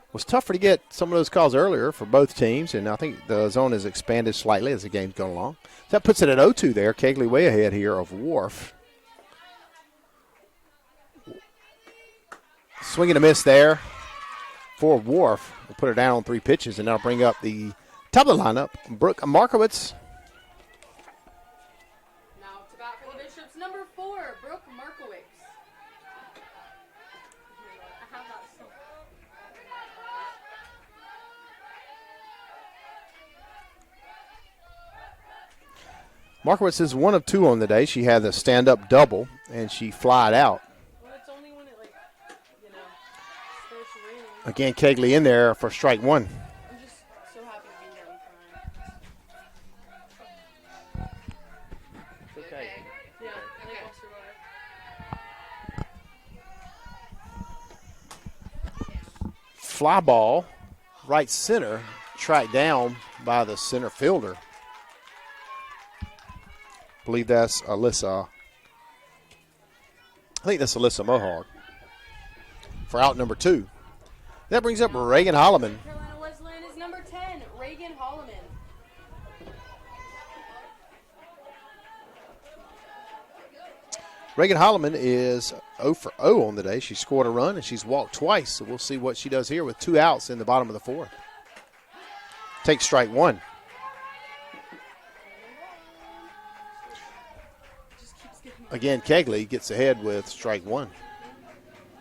It was tougher to get some of those calls earlier for both teams, and I think the zone has expanded slightly as the game's gone along. That puts it at 0-2 there. Kegley way ahead here of Wharf. Swing and a miss there for Wharf. We'll put her down on 3 pitches, and now bring up the top of the lineup, Brooke Markowitz. Now to bat for the Bishops, number 4, Brooke Markowitz. I have that still. Markowitz is 1 of 2 on the day. She had the stand-up double, and she flied out. Well, it's only when it, starts raining. Again, Kegley in there for strike 1. I'm just so happy to be here. I'm crying. Okay. Yeah, I think I'll survive. Fly ball, right center, tracked down by the center fielder. I believe that's Alyssa. I think that's Alyssa Mohawk for out number 2. That brings up Reagan Holloman. Carolina Wesleyan is number 10, Reagan Holloman. Reagan Holloman is 0 for 0 on the day. She scored a run and she's walked twice, so we'll see what she does here with 2 outs in the bottom of the 4th. Takes strike 1. Again, Kegley gets ahead with strike 1. No,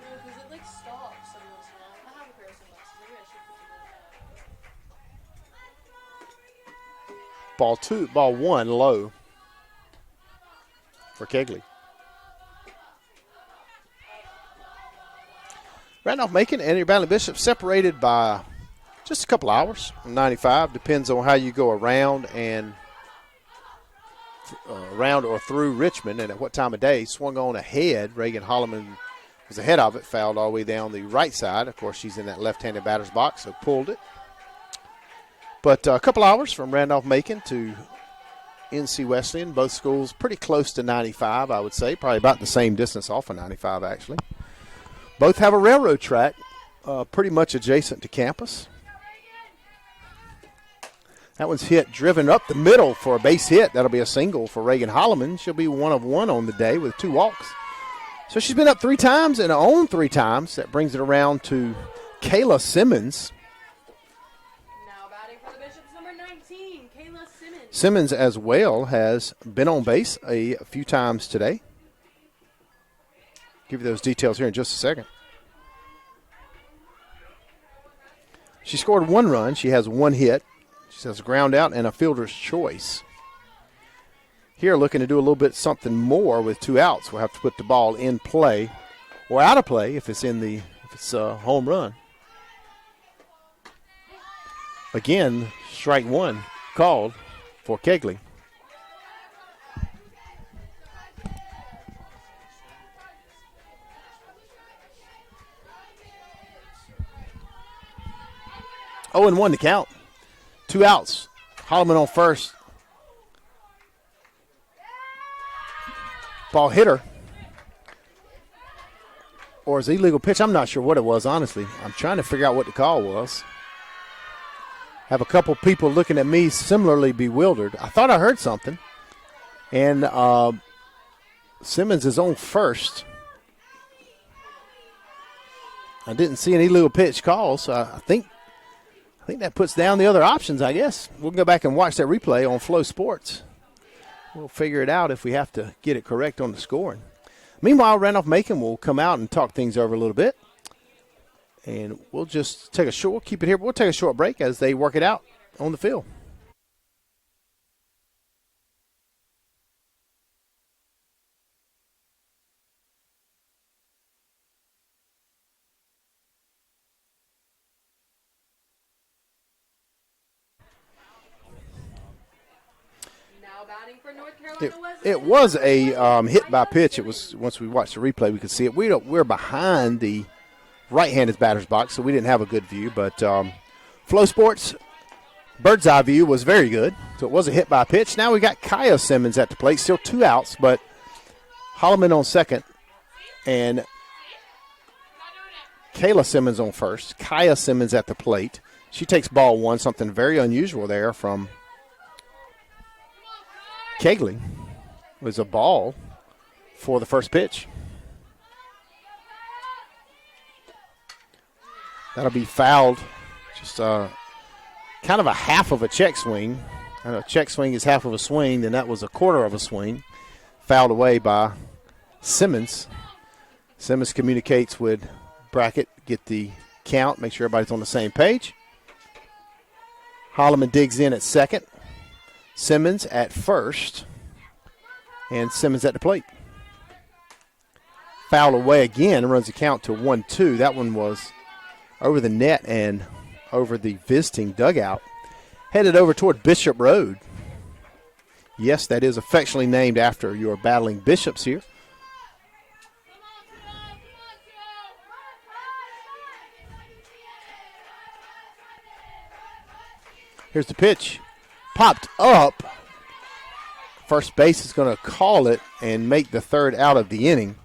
because it stops every once in a while. I have a pair of sunglasses. Maybe I should put them on. Ball 1 low for Kegley. Randolph Macon and your Battling Bishop separated by just a couple hours. 95 depends on how you go around or through Richmond and at what time of day. Swung on ahead. Reagan Holloman was ahead of it, fouled all the way down the right side. Of course, she's in that left-handed batter's box, so pulled it. But a couple hours from Randolph-Macon to NC Wesleyan. Both schools pretty close to 95, I would say. Probably about the same distance off of 95, actually. Both have a railroad track pretty much adjacent to campus. That one's driven up the middle for a base hit. That'll be a single for Reagan Holloman. She'll be 1 of 1 on the day with 2 walks. So she's been up 3 times and owned 3 times. That brings it around to Kayla Simmons. Now batting for the Bishops, number 19, Kayla Simmons. Simmons as well has been on base a few times today. Give you those details here in just a second. She scored 1 run. She has 1 hit. She has a ground out and a fielder's choice. Here looking to do a little bit something more with 2 outs. We'll have to put the ball in play or out of play if it's a home run. Again, strike 1 called for Kegley. Oh, and 1 to count. 2 outs. Holloman on first. Ball hitter. Or is illegal pitch? I'm not sure what it was, honestly. I'm trying to figure out what the call was. Have a couple people looking at me similarly bewildered. I thought I heard something. And Simmons is on first. I didn't see an illegal pitch call, so I think that puts down the other options, I guess. We'll go back and watch that replay on Flow Sports. We'll figure it out if we have to get it correct on the scoring. Meanwhile, Randolph-Macon will come out and talk things over a little bit. And we'll just keep it here. We'll take a short break as they work it out on the field. batting for North Carolina Wesleyan. It was a hit by pitch. It was, once we watched the replay, we could see it. We're behind the right-handed batter's box, so we didn't have a good view. But Flow Sports bird's eye view was very good. So it was a hit by pitch. Now we got Kaya Simmons at the plate. Still 2 outs, but Holloman on second and Kayla Simmons on first. Kaya Simmons at the plate. She takes ball 1, something very unusual there from Kegley. It was a ball for the first pitch. That'll be fouled. Just kind of a half of a check swing. I know check swing is half of a swing, then that was a quarter of a swing. Fouled away by Simmons. Simmons communicates with Brackett, get the count, make sure everybody's on the same page. Holloman digs in at second. Simmons at first. And Simmons at the plate. Foul away again, runs the count to 1-2. That one was over the net and over the visiting dugout. Headed over toward Bishop Road. Yes, that is affectionately named after your battling Bishops here. Here's the pitch. Popped up. First base is going to call it and make the third out of the inning.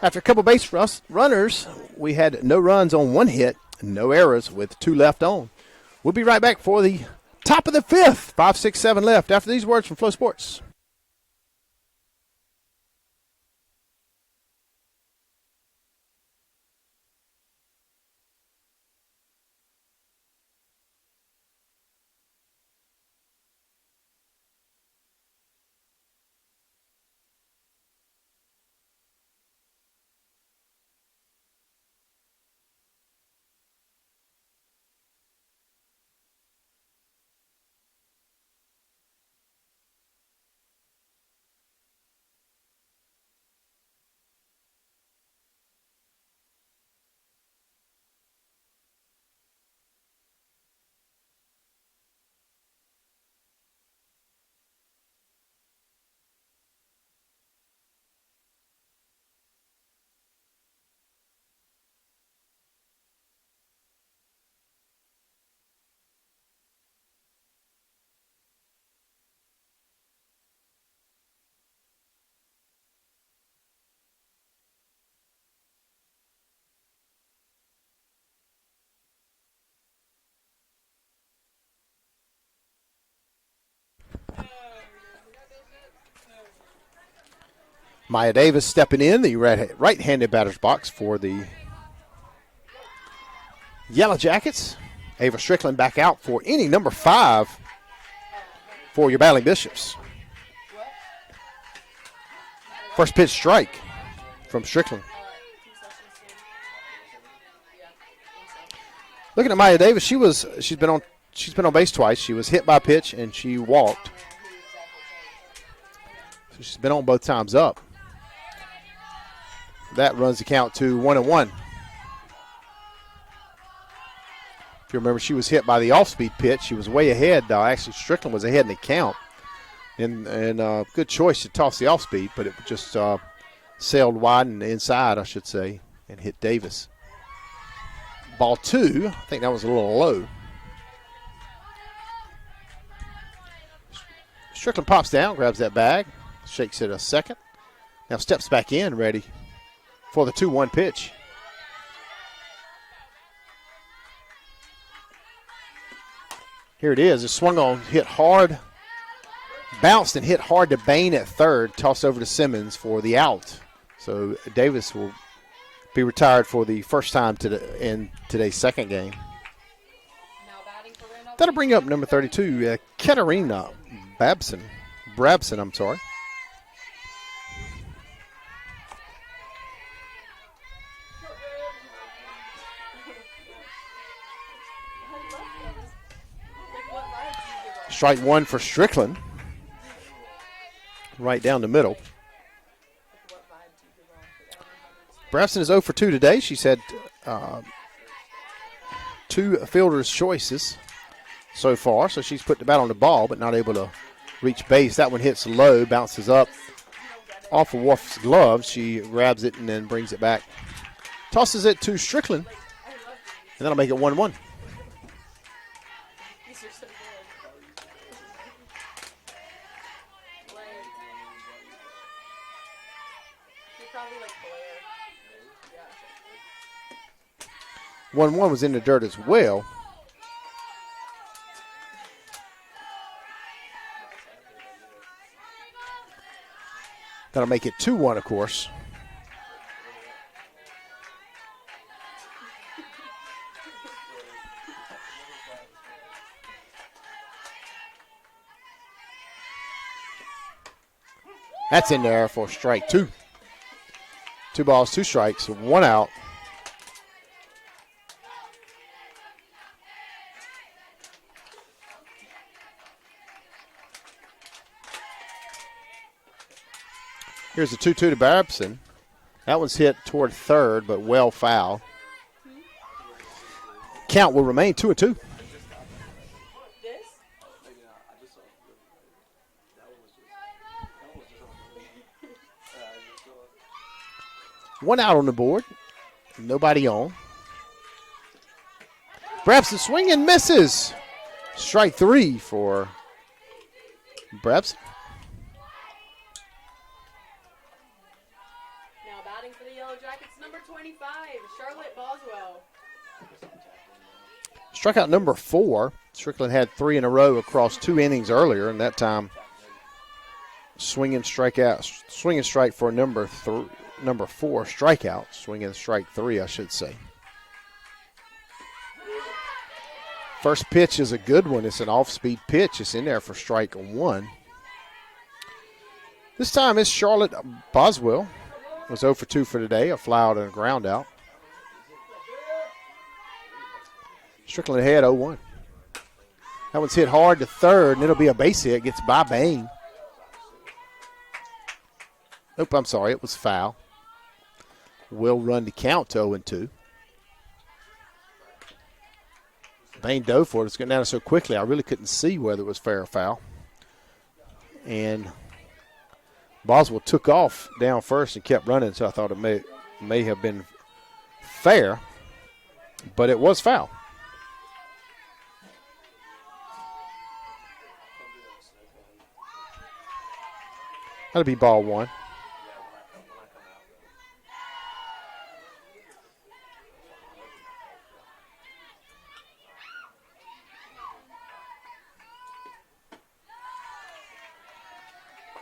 After a couple base runners, we had no runs on 1 hit, no errors with 2 left on. We'll be right back for the top of the 5th. 5, 6, 7 left after these words from Flow Sports. Maya Davis stepping in the right-handed batter's box for the Yellow Jackets. Ava Strickland back out for inning number 5 for your battling Bishops. First pitch strike from Strickland. Looking at Maya Davis, she's been on base twice. She was hit by a pitch and she walked. So she's been on both times up. That runs the count to 1-1. If you remember, she was hit by the off-speed pitch. She was way ahead. Actually, Strickland was ahead in the count. And good choice to toss the off-speed, but it just sailed wide and inside, I should say, and hit Davis. Ball 2, I think that was a little low. Strickland pops down, grabs that bag, shakes it a second. Now steps back in, ready for the 2-1 pitch. Here it is. It swung on, hit hard, bounced and hit hard to Bain at third, tossed over to Simmons for the out. So Davis will be retired for the first time in today's second game. That'll bring up number 32, Katarina Brabson, I'm sorry. Strike 1 for Strickland. Right down the middle. Brabson is 0 for 2 today. She's had 2 fielder's choices so far, so she's put the bat on the ball but not able to reach base. That one hits low, bounces up off of Wolf's glove. She grabs it and then brings it back. Tosses it to Strickland, and that'll make it 1-1. These are so good. Like, you're probably like Blair. Yeah. 1-1 was in the dirt as well. That'll make it 2-1, of course. That's in there for strike 2. 2 balls, 2 strikes, 1 out. Here's the 2-2 to Babson. That one's hit toward third, but well foul. Count will remain 2-2. This? 1 out on the board. Nobody on. Brabson swing and misses. Strike 3 for Brabson. Now batting for the Yellow Jackets, number 25, Charlotte Boswell. Strikeout number 4. Strickland had 3 in a row across 2 innings earlier, and that time swing and strike for number 4 strikeout. Swing and strike 3, I should say. First pitch is a good one. It's an off-speed pitch. It's in there for strike 1. This time it's Charlotte Boswell. Was 0 for 2 for today, a fly out and a ground out. Strickland ahead 0-1. That one's hit hard to third, and it'll be a base hit. Gets by Bain. Nope, I'm sorry. It was foul. Will run the count to 0-2. Bain dove for it. It's getting down so quickly, I really couldn't see whether it was fair or foul. And Boswell took off down first and kept running, so I thought it may have been fair, but it was foul. That'll be ball 1.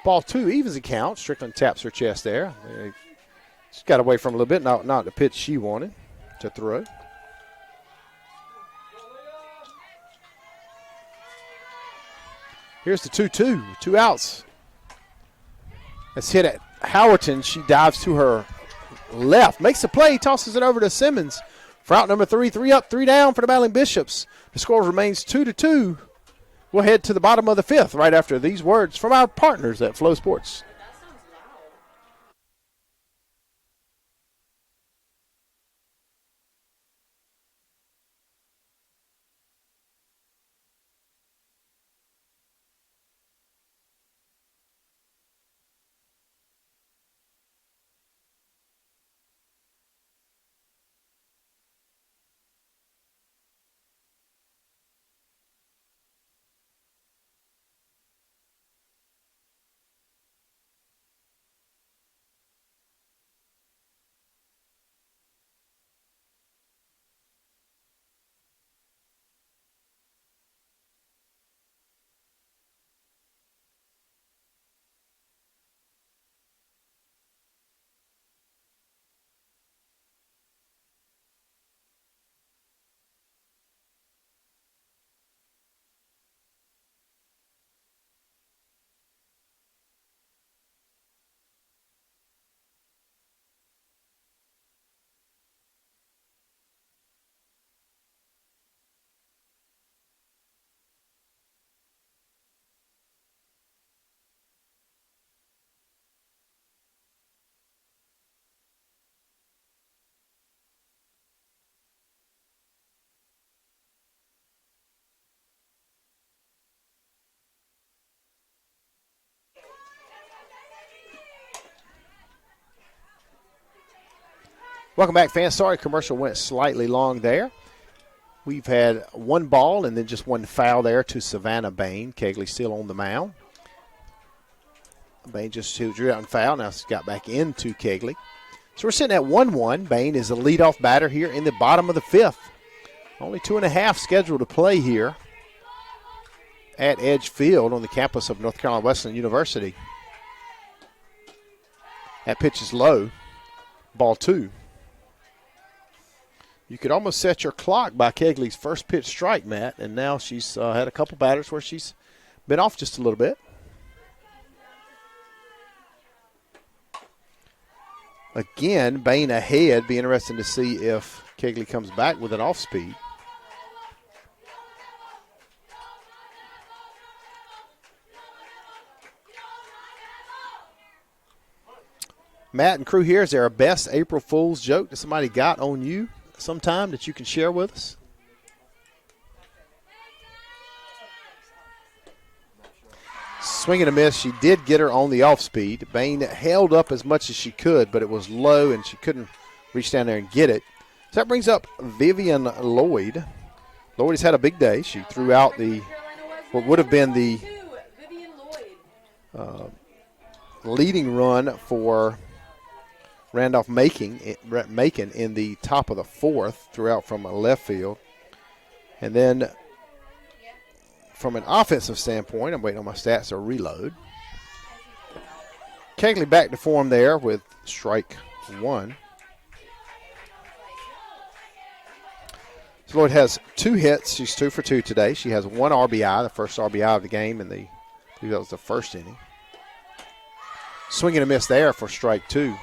Ball 2 evens the count. Strickland taps her chest there. She got away from a little bit, not the pitch she wanted to throw. Here's the 2-2, 2 outs. That's hit at Howerton. She dives to her left, makes the play, tosses it over to Simmons for out number 3. 3 up, 3 down for the Battling Bishops. The score remains 2-2. We'll head to the bottom of the 5th right after these words from our partners at Flow Sports. Welcome back, fans. Sorry, commercial went slightly long there. We've had one ball and then just one foul there to Savannah Bain. Kegley still on the mound. Bain just drew out and foul. Now she's got back into Kegley. So we're sitting at 1-1. Bain is the leadoff batter here in the bottom of the fifth. Only 2.5 scheduled to play here at Edge Field on the campus of North Carolina Wesleyan University. That pitch is low. Ball 2. You could almost set your clock by Kegley's first pitch strike, Matt, and now she's had a couple batters where she's been off just a little bit. Again, Bain ahead. Be interesting to see if Kegley comes back with an off speed. Matt and crew here, is there a best April Fool's joke that somebody got on you sometime that you can share with us? Swing and a miss. She did get her on the off speed. Bain held up as much as she could, but it was low and she couldn't reach down there and get it. So that brings up Vivian Lloyd. Lloyd has had a big day. She threw out what would have been the leading run for Randolph Macon in the top of the fourth, threw out from left field. And then from an offensive standpoint, I'm waiting on my stats to reload. Kegley back to form there with strike 1. So Lloyd has 2 hits. She's 2 for 2 today. She has 1 RBI, the first RBI of the game, and I believe that was the first inning. Swing and a miss there for strike 2.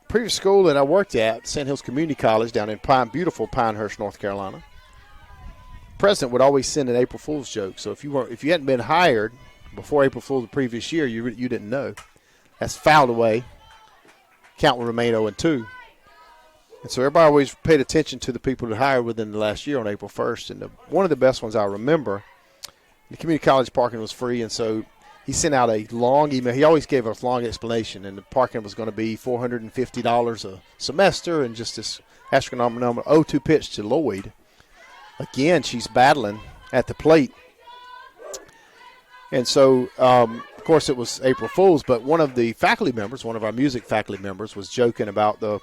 Previous school that I worked at, Sand Hills Community College down in beautiful Pinehurst, North Carolina. President would always send an April Fool's joke. So if you hadn't been hired before April Fool's the previous year, you didn't know. That's fouled away. Count will remain 0-2. And so everybody always paid attention to the people that hired within the last year on April 1st. And one of the best ones I remember, the community college parking was free, and so he sent out a long email. He always gave us a long explanation, and the parking was going to be $450 a semester and just this astronomical number. 0-2 pitch to Lloyd. Again, she's battling at the plate. And so, of course, it was April Fool's, but one of the faculty members, one of our music faculty members, was joking about the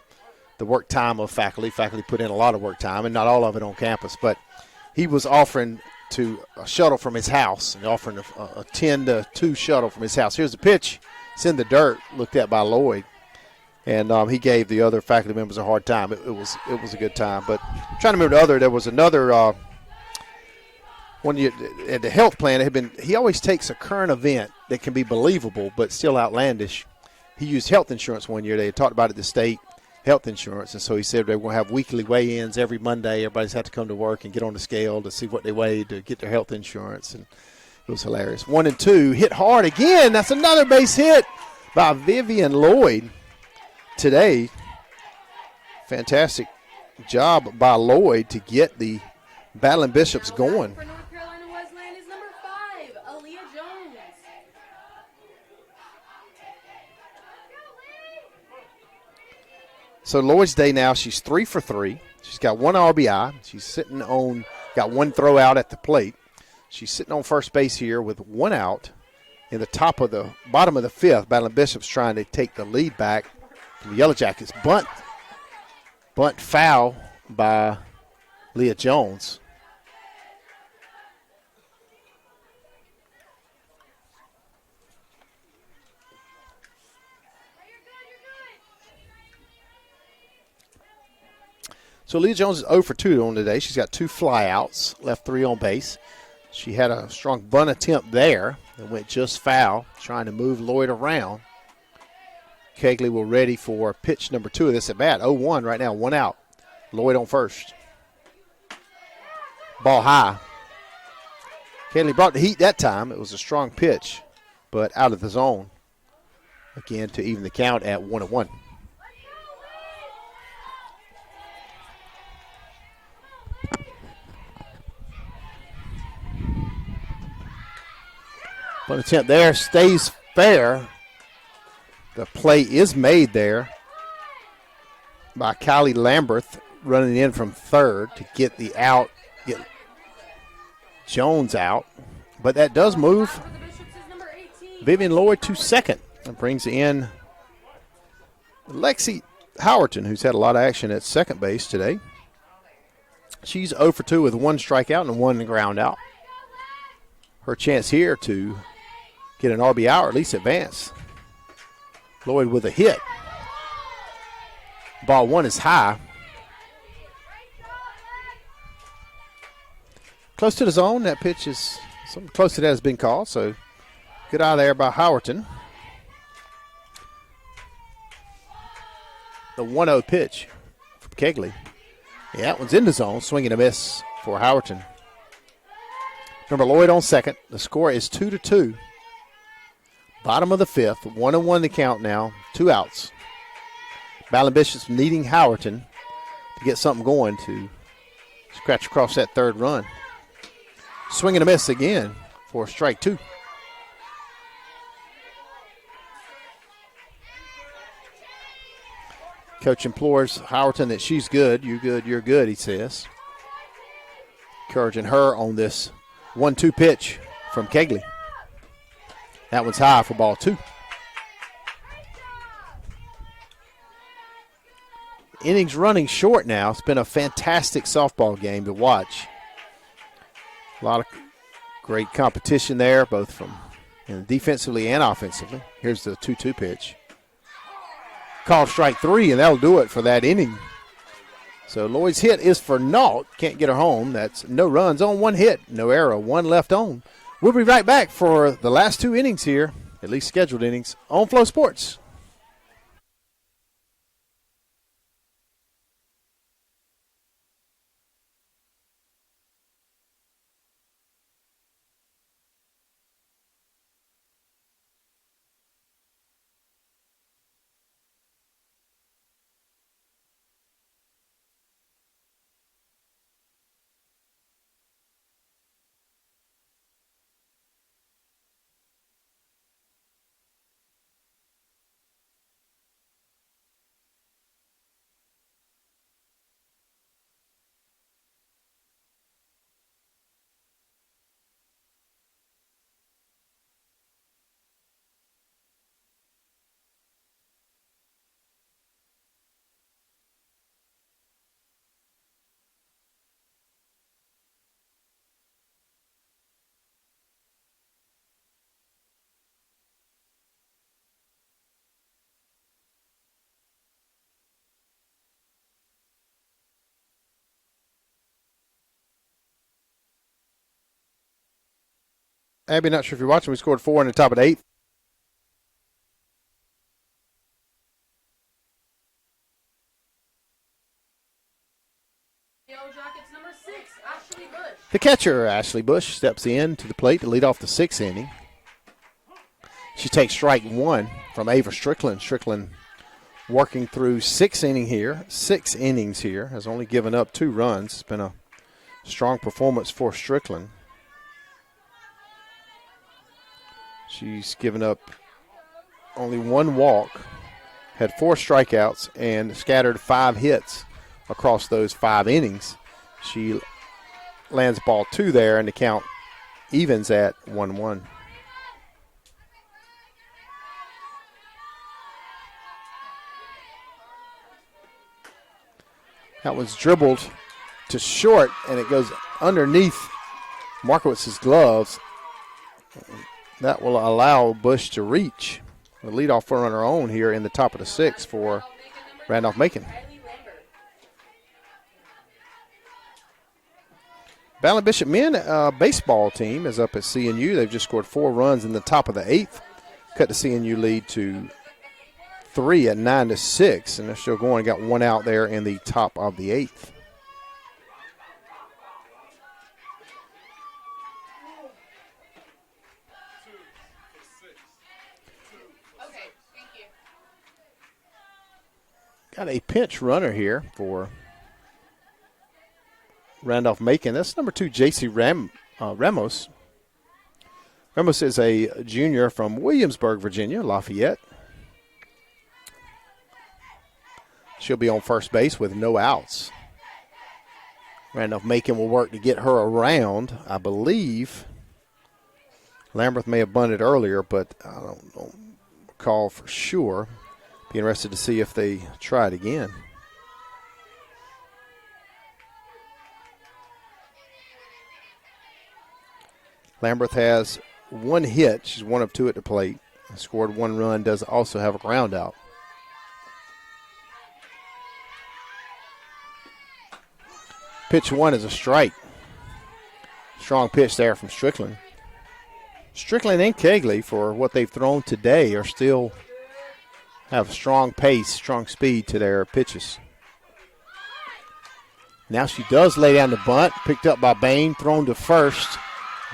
work time of faculty. Faculty put in a lot of work time, and not all of it on campus, but he was offering to a shuttle from his house and offering a 10-2 shuttle from his house. Here's the pitch. It's in the dirt, looked at by Lloyd. And he gave the other faculty members a hard time. It was a good time. But I'm trying to remember there was another one at the health plan. He always takes a current event that can be believable but still outlandish. He used health insurance one year. They had talked about it at the state, health insurance. And so he said they were going to have weekly weigh-ins every Monday. Everybody's had to come to work and get on the scale to see what they weighed to get their health insurance. And it was hilarious. 1-2, hit hard again. That's another base hit by Vivian Lloyd today. Fantastic job by Lloyd to get the Battling Bishops going. For North Carolina Wesleyan is number 5, Aaliyah Jones. So Lloyd's day now, she's 3 for 3. She's got 1 RBI. She's got 1 throw out at the plate. She's sitting on first base here with 1 out in the bottom of the 5th. Battling Bishops trying to take the lead back from the Yellow Jackets. Bunt foul by Leah Jones. So Leah Jones is 0 for 2 on today. She's got 2 flyouts, left 3 on base. She had a strong bunt attempt there that went just foul, trying to move Lloyd around. Kegley will ready for pitch number 2 of this at bat. 0-1 right now, 1 out. Lloyd on first. Ball high. Kegley brought the heat that time. It was a strong pitch, but out of the zone. Again, to even the count at 1-1. Bunt attempt there stays fair. The play is made there by Kylie Lamberth, running in from third to get the out, get Jones out. But that does move For the Bishops is number 18. Vivian Lloyd to second and brings in Lexi Howerton, who's had a lot of action at second base today. She's 0 for 2 with 1 strikeout and 1 ground out. Her chance here to get an RBI or at least advance. Lloyd with a hit. Ball 1 is high. Close to the zone. That pitch is something close to that has been called. So good eye there by Howerton. The 1-0 pitch from Kegley. Yeah, that one's in the zone. Swinging a miss for Howerton. Remember, Lloyd on second. The score is 2-2. Bottom of the fifth. 1-1 to count now. 2 outs. Ballon Bishops needing Howerton to get something going to scratch across that third run. Swing and a miss again for strike 2. Coach implores Howerton that she's good. You're good, you're good, he says. Encouraging her on this 1-2 pitch from Kegley. That one's high for ball 2. Innings running short now. It's been a fantastic softball game to watch. A lot of great competition there, both from defensively and offensively. Here's the 2-2 pitch. Called strike 3, and that'll do it for that inning. So Lloyd's hit is for naught. Can't get her home. That's no runs on 1 hit, no error, 1 left on. We'll be right back for the last 2 innings here, at least scheduled innings, on Flow Sports. Abby, not sure if you're watching. We scored 4 in the top of the 8th. Yellow Jackets number 6, Ashley Bush. The catcher, Ashley Bush, steps in to the plate to lead off the 6th inning. She takes strike 1 from Ava Strickland. Strickland working through 6 innings here, has only given up 2 runs. It's been a strong performance for Strickland. She's given up only 1 walk, had 4 strikeouts, and scattered 5 hits across those 5 innings. She lands ball 2 there, and the count evens at 1-1. That was dribbled to short, and it goes underneath Markowitz's gloves. That will allow Bush to reach the leadoff runner on here in the top of the 6th for Randolph Macon. Ballon Bishop men baseball team is up at CNU. They've just scored 4 runs in the top of the 8th. Cut the CNU lead to 3 at 9-6, and they're still going. Got 1 out there in the top of the 8th. Got a pinch runner here for Randolph Macon. That's number 2, J.C. Ramos. Ramos is a junior from Williamsburg, Virginia, Lafayette. She'll be on first base with no outs. Randolph Macon will work to get her around. I believe Lambert may have bunted earlier, but I don't recall for sure. Be interested to see if they try it again. Lambert has one hit. She's 1 of 2 at the plate. Scored 1 run. Does also have a ground out. Pitch 1 is a strike. Strong pitch there from Strickland. Strickland and Kegley, for what they've thrown today, are still have strong pace, strong speed to their pitches. Now she does lay down the bunt. Picked up by Bain. Thrown to first.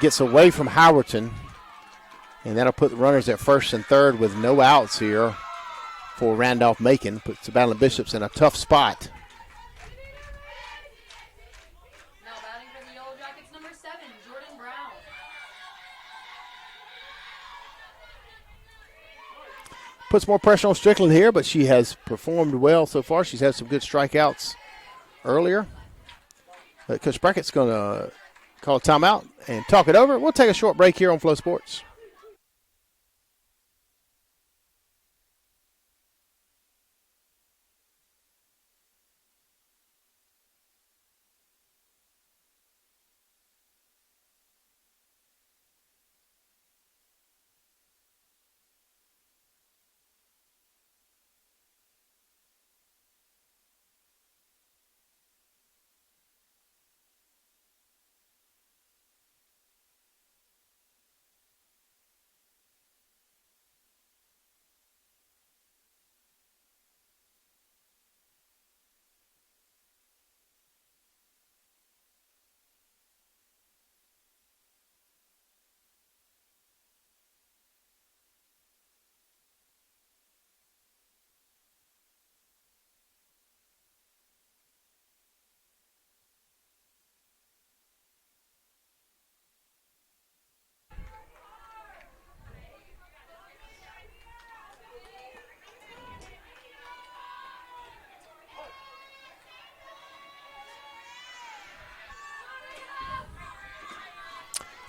Gets away from Howerton. And that'll put the runners at first and third with no outs here for Randolph Macon. Puts the Battling Bishops in a tough spot. Now batting for the Yellow Jackets, number 7, Jordan Brown. Puts more pressure on Strickland here, but she has performed well so far. She's had some good strikeouts earlier. Coach Brackett's going to call a timeout and talk it over. We'll take a short break here on Flow Sports.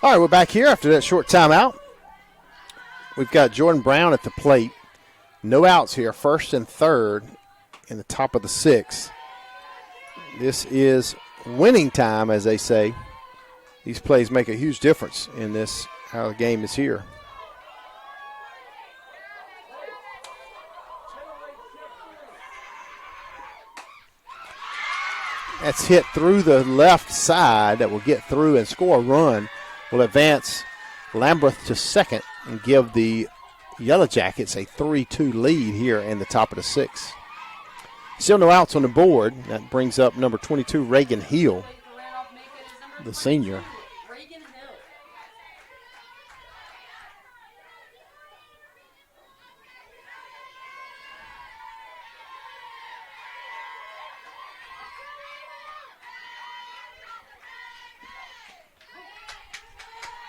All right, we're back here after that short timeout. We've got Jordan Brown at the plate. No outs here, first and third in the top of the 6th. This is winning time, as they say. These plays make a huge difference in this, how the game is here. That's hit through the left side that will get through and score a run. Will advance Lambert to second and give the Yellow Jackets a 3-2 lead here in the top of the 6th. Still no outs on the board. That brings up number 22, Reagan Hill, the senior. Reagan Hill.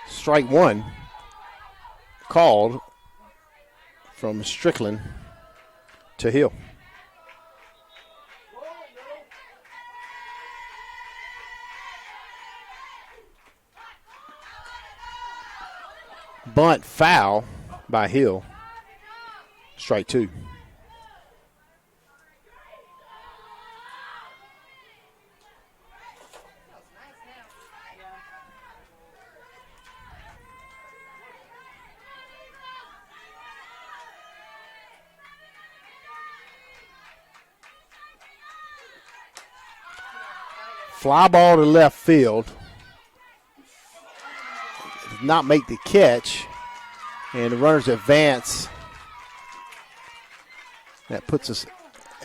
Strike 1 called from Strickland to Hill. Bunt foul by Hill. Strike 2. Fly ball to left field. Did not make the catch. And the runners advance. That puts us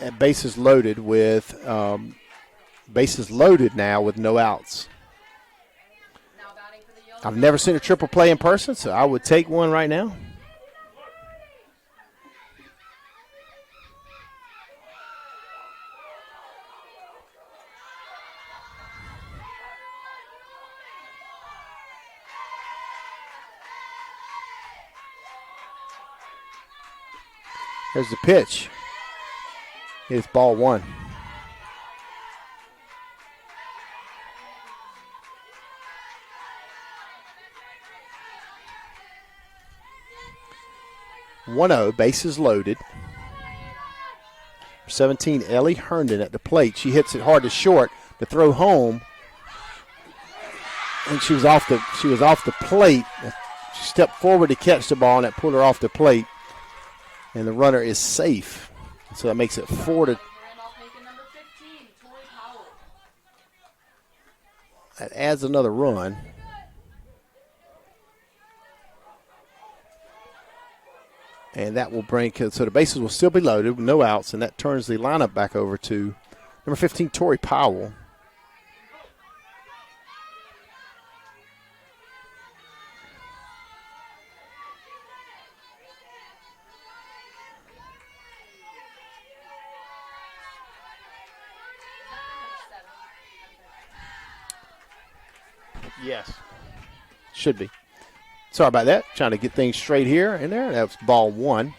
at bases loaded with bases loaded now with no outs. I've never seen a triple play in person, so I would take one right now. There's the pitch. It's ball one. Bases loaded. 17, Ellie Herndon at the plate. She hits it hard to short. The throw home, and she was off the plate. She stepped forward to catch the ball, and that pulled her off the plate. And the runner is safe. So that makes it 4 to. Randolph Macon, number 15, Tori Powell. That adds another run. And that will bring, so the bases will still be loaded with no outs, and that turns the lineup back over to number 15, Tori Powell. Yes. Should be. Sorry about that. Trying to get things straight here and there. That's ball one.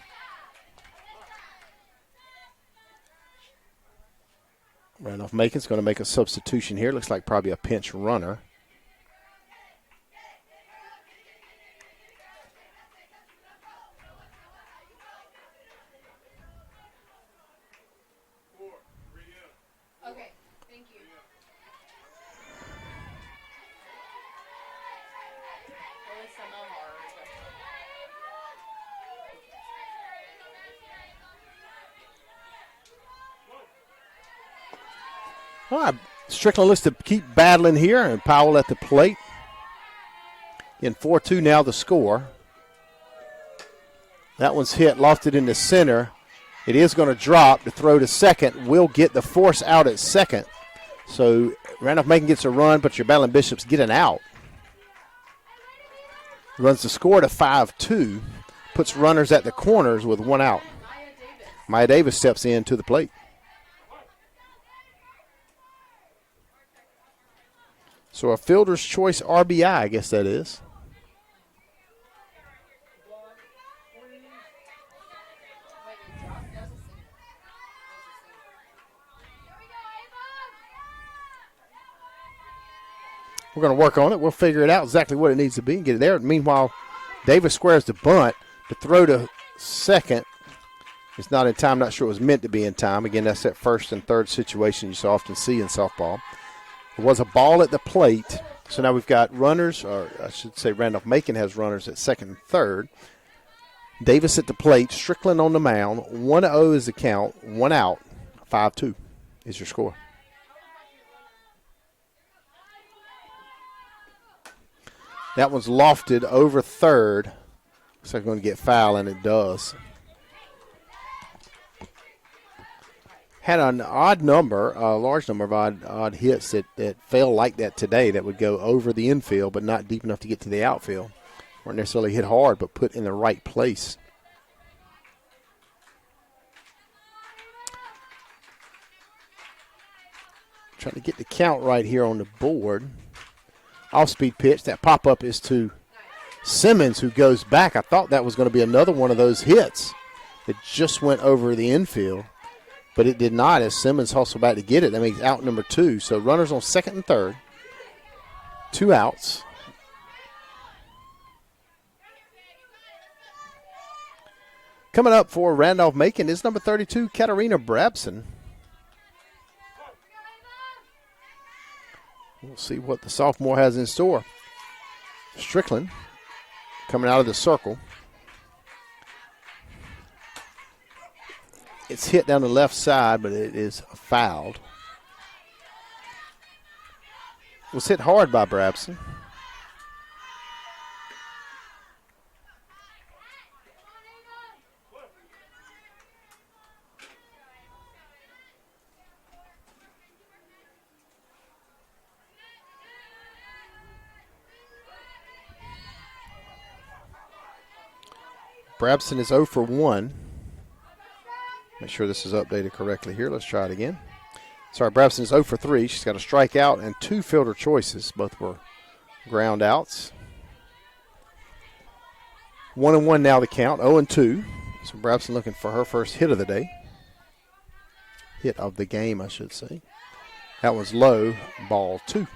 Randolph Macon's going to make a substitution here. Looks like probably a pinch runner. Okay, thank you. Alyssa Millar is what- All right, Strickland looks to keep battling here, and Powell at the plate. In 4-2 now the score. That one's hit, lofted in the center. It is going to drop. The throw to second will get the force out at second. So Randolph Macon gets a run, but your Battling Bishops get an out. Runs the score to 5-2. Puts runners at the corners with one out. Maya Davis steps in to the plate. So a fielder's choice RBI, I guess that is. We're going to work on it. We'll figure it out exactly what it needs to be and get it there. Meanwhile, Davis squares the bunt. The throw to second is not in time. Not sure it was meant to be in time. Again, that's that first and third situation you so often see in softball. There was a ball at the plate. So now we've got runners, or I should say Randolph Macon has runners at second and third. Davis at the plate, Strickland on the mound. 1-0 is the count, one out. 5-2 is your score. That one's lofted over third. Looks like it's going to get foul, and it does. Had an odd number, a large number of odd hits that fell like that today that would go over the infield but not deep enough to get to the outfield. Weren't necessarily hit hard but put in the right place. Trying to get the count right here on the board. Off-speed pitch. That pop-up is to Simmons, who goes back. I thought that was going to be another one of those hits that just went over the infield. But it did not as Simmons hustled back to get it. That makes out number 2. So runners on second and third. 2 outs. Coming up for Randolph Macon is number 32, Katarina Brabson. We'll see what the sophomore has in store. Strickland coming out of the circle. It's hit down the left side, but it is fouled. It was hit hard by Brabson. Brabson is 0 for 1. Make sure this is updated correctly here. Let's try it again. Sorry, Brabson is 0 for 3. She's got a strikeout and 2 fielder choices. Both were ground outs. 1-1 now the count, 0-2. So Brabson looking for her first hit of the day. hit of the game, I should say. That was low, ball 2.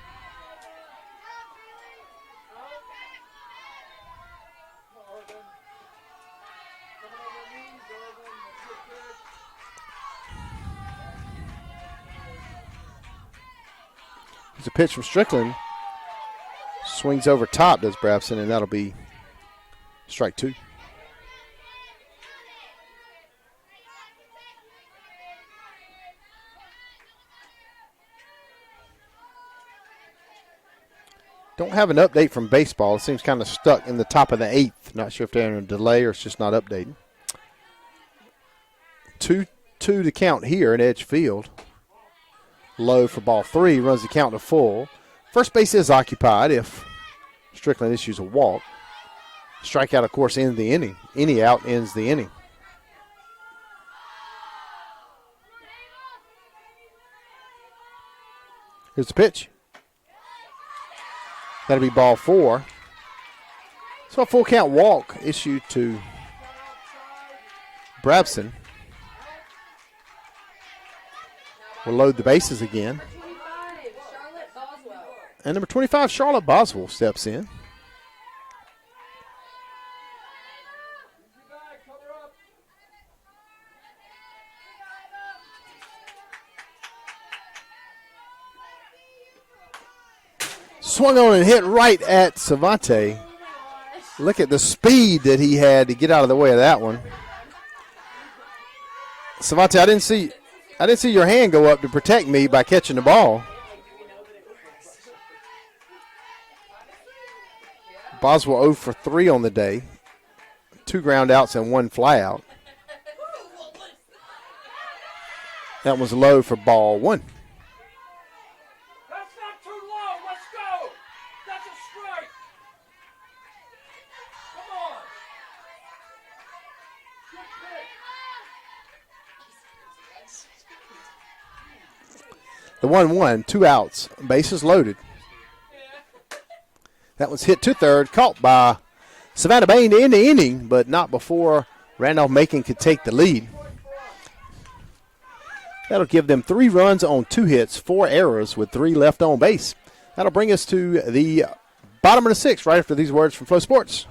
It's a pitch from Strickland. Swings over top, does Brabson, and that'll be strike 2. Don't have an update from baseball. It seems kind of stuck in the top of the 8th. Not sure if they're in a delay or it's just not updated. 2-2 to count here at Edge Field. Low for ball 3, runs the count to full. First base is occupied if Strickland issues a walk. Strikeout, of course, ends the inning. Any out ends the inning. Here's the pitch. That'll be ball 4. So a full count walk issued to Brabson. We'll load the bases again. And number 25, Charlotte Boswell, steps in. Swung on and hit right at Savante. Look at the speed that he had to get out of the way of that one. Savante, I didn't see your hand go up to protect me by catching the ball. Boswell 0 for 3 on the day. 2 ground outs and 1 fly out. That was low for ball 1. That's not too low. Let's go. That's a strike. Come on. The 1-1, 2 outs, bases loaded. That was hit to third, caught by Savannah Bain to end the inning, but not before Randolph Macon could take the lead. That'll give them 3 runs on 2 hits, 4 errors with 3 left on base. That'll bring us to the bottom of the 6th right after these words from Flow Sports.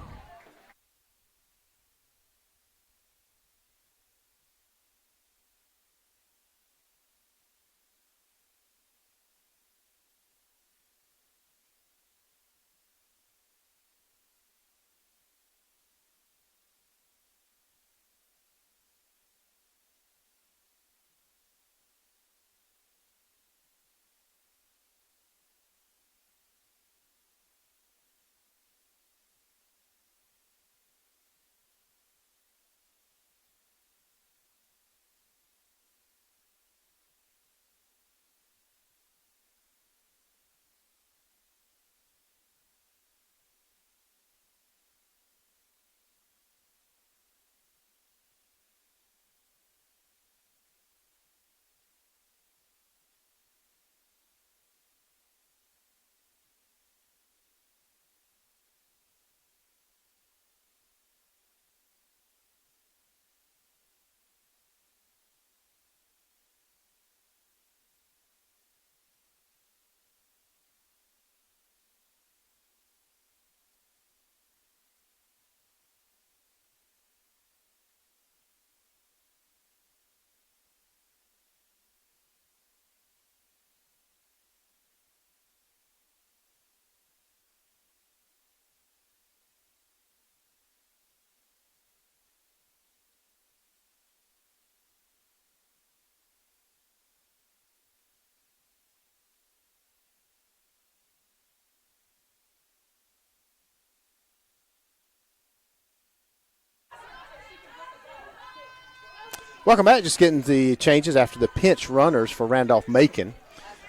Welcome back. Just getting the changes after the pinch runners for Randolph Macon.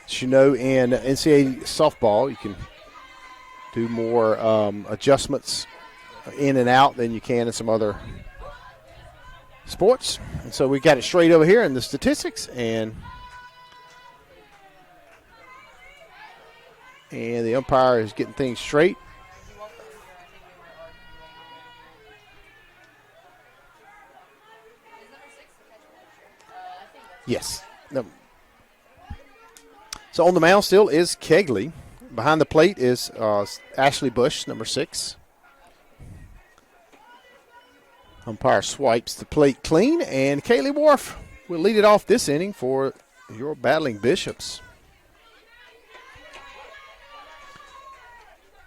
As you know, in NCAA softball, you can do more adjustments in and out than you can in some other sports. And so we got it straight over here in the statistics, and the umpire is getting things straight. Yes. So on the mound still is Kegley. Behind the plate is Ashley Bush, number 6. Umpire swipes the plate clean, and Kaylee Wharf will lead it off this inning for your Battling Bishops.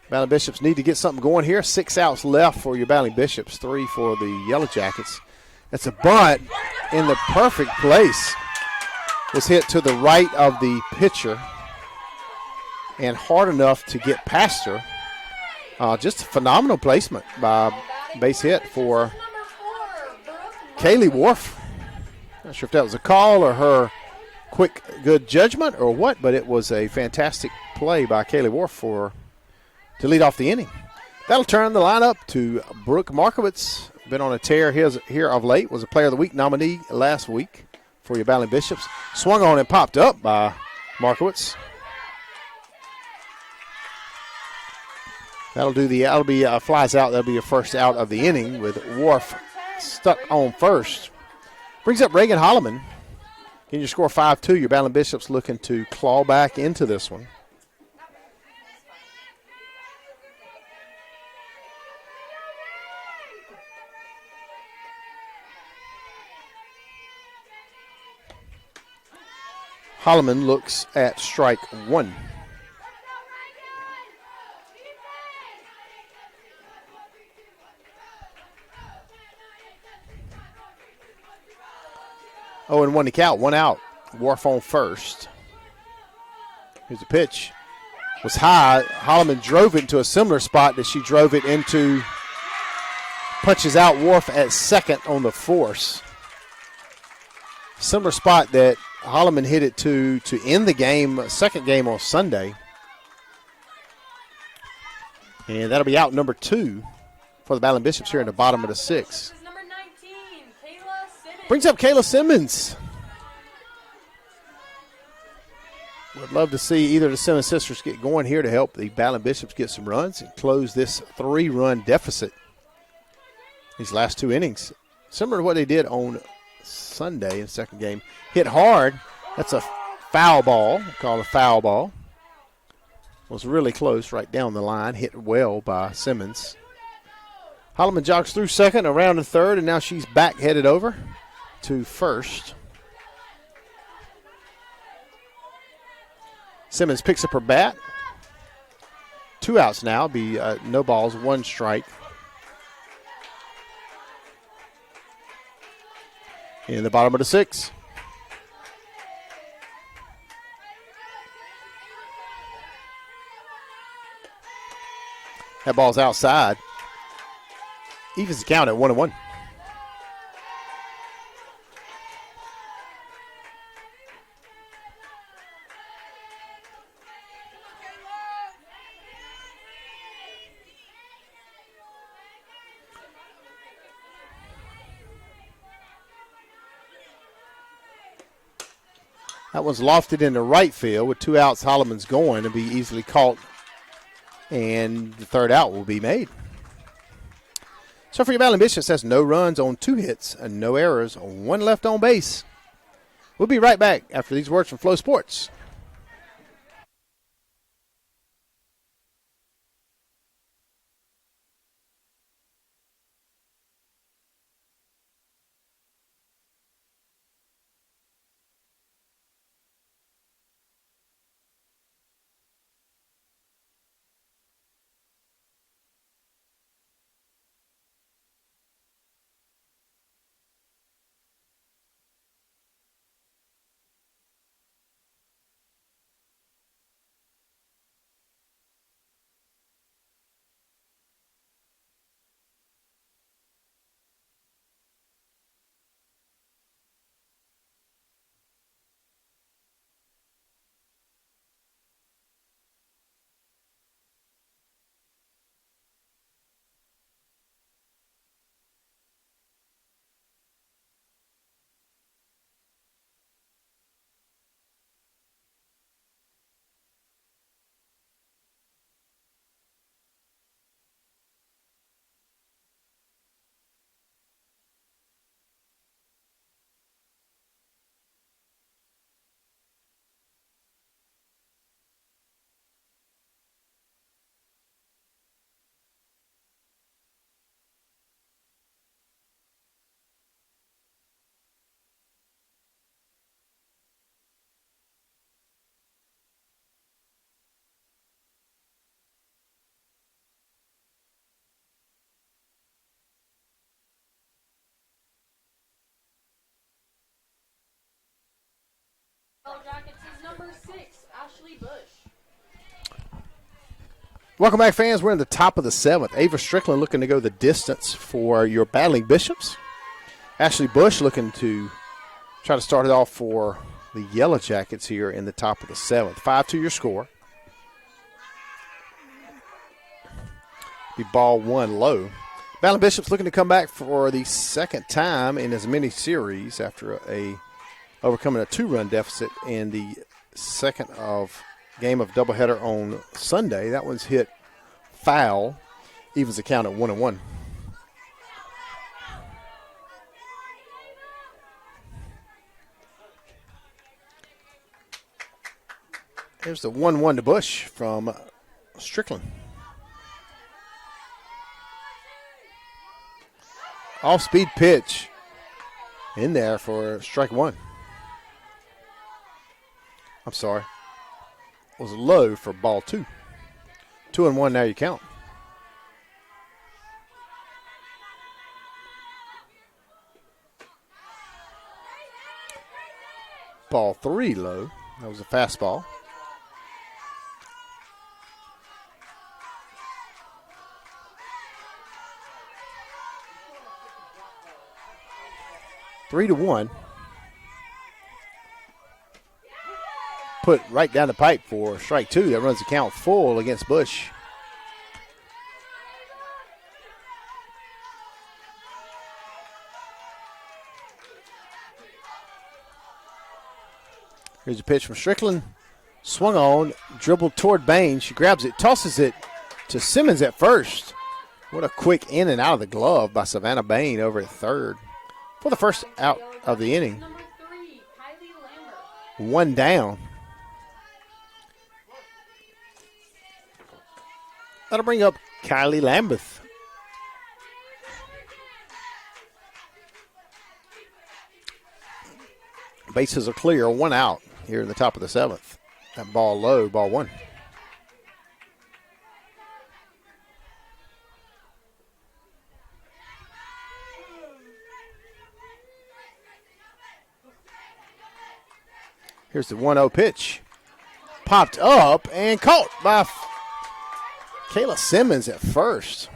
Battling Bishops need to get something going here. 6 outs left for your Battling Bishops, 3 for the Yellow Jackets. That's a bunt in the perfect place. Was hit to the right of the pitcher and hard enough to get past her. Just a phenomenal placement by base hit for Kaylee Wharf. Not sure if that was a call or her quick, good judgment or what, but it was a fantastic play by Kaylee Wharf to lead off the inning. That'll turn the lineup to Brooke Markowitz. Been on a tear here of late. Was a Player of the Week nominee last week for your Battling Bishops. Swung on and popped up by Markowitz. That'll be flies out. That'll be your first out of the inning with Wharf stuck on first. Brings up Reagan Holloman. Getting your score 5-2. Your Battling Bishops looking to claw back into this one. Holloman looks at strike 1. Oh, and 1 to count, 1 out. Wharf on first. Here's the pitch. Was high. Holloman drove it into a similar spot that she drove it into. Punches out Wharf at second on the force. Similar spot that Holloman hit it to end the game, second game on Sunday. And that'll be out number 2 for the Battling Bishops here in the bottom of the 6th. Brings up Kayla Simmons. Would love to see either of the Simmons sisters get going here to help the Battling Bishops get some runs and close this 3-run deficit these last 2 innings. Similar to what they did on Sunday in the second game. Hit hard. That's a foul ball. Called a foul ball. Was really close right down the line. Hit well by Simmons. Holloman jogs through second, around to third, and now she's back headed over to first. Simmons picks up her bat. 2 outs now. Be no balls, 1 strike. In the bottom of the 6th. That ball's outside. Evens the count at 1-1. That one's lofted into right field with 2 outs. Holloman's going to be easily caught, and the 3rd out will be made. So for your Battling Bishops, that's no runs on 2 hits and no errors on 1 left on base. We'll be right back after these words from Flow Sports. number 6, Ashley Bush. Welcome back, fans. We're in the top of the 7th. Ava Strickland looking to go the distance for your Battling Bishops. Ashley Bush looking to try to start it off for the Yellow Jackets here in the top of the 7th. 5-2 your score. Be ball 1 low. Battling Bishops looking to come back for the second time in as many series after overcoming a 2-run deficit in the second game of doubleheader on Sunday. That one's hit foul, evens the count at 1-1. Here's the 1-1 to Bush from Strickland. Off-speed pitch in there for strike 1. I'm sorry. Was low for ball 2. 2-1 now you count. Ball 3 low. That was a fastball. Three to 1. Put right down the pipe for strike 2. That runs the count full against Bush. Here's a pitch from Strickland. Swung on, dribbled toward Bain. She grabs it, tosses it to Simmons at first. What a quick in and out of the glove by Savannah Bain over at third for the first out of the inning. Number 3, Kylie Lambert. 1 down. That'll bring up Kylie Lambeth. Bases are clear, 1 out here in the top of the 7th. That ball low, ball 1. Here's the 1-0 pitch. Popped up and caught by Kayla Simmons at first.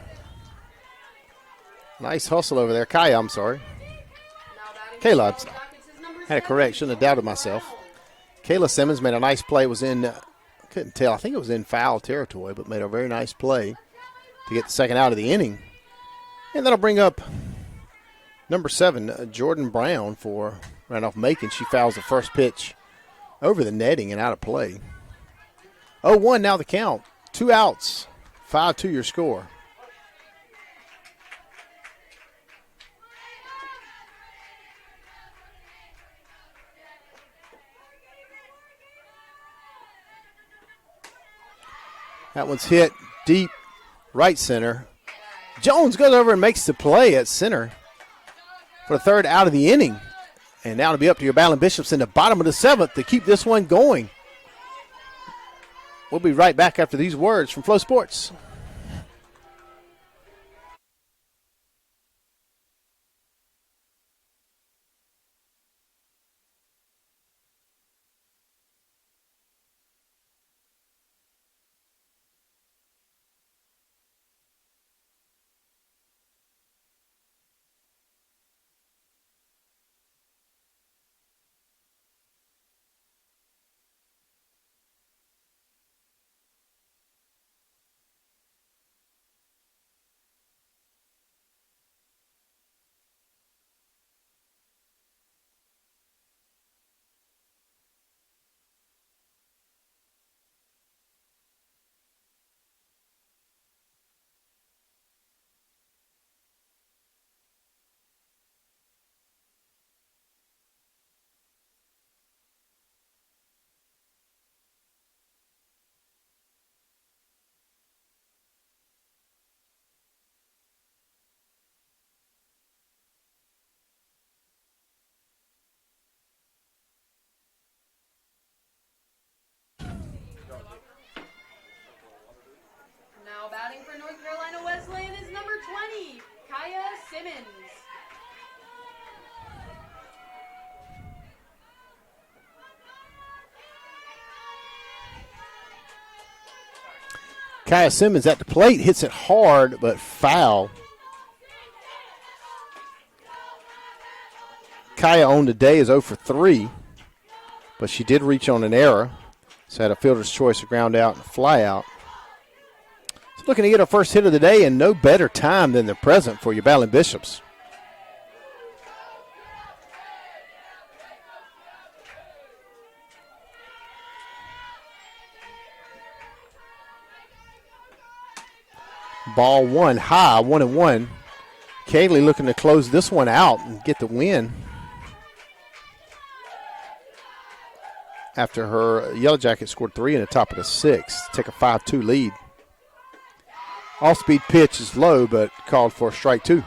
Nice hustle over there. Kaya, I'm sorry. Kayla, I had a correction. I doubted myself. Kayla Simmons made a nice play. Was in, couldn't tell. I think it was in foul territory, but made a very nice play to get the second out of the inning. And that'll bring up number 7, Jordan Brown for Randolph Macon. She fouls the first pitch over the netting and out of play. 0-1 now the count. 2 outs. 5-2 your score. That one's hit deep right center. Jones goes over and makes the play at center for the third out of the inning. And now to be up to your Battling Bishops in the bottom of the 7th to keep this one going. We'll be right back after these words from Flow Sports. Now batting for North Carolina Wesleyan is number 20, Kaya Simmons. Kaya Simmons at the plate, hits it hard, but foul. Kaya on the day is 0 for 3, but she did reach on an error. So had a fielder's choice, a ground out and a fly out. So looking to get her first hit of the day, and no better time than the present for your Battling Bishops. Ball one high, 1-1. Kaylee looking to close this one out and get the win after her Yellow Jackets scored 3 in the top of the 6th. Take a 5-2 lead. Off-speed pitch is low, but called for strike 2.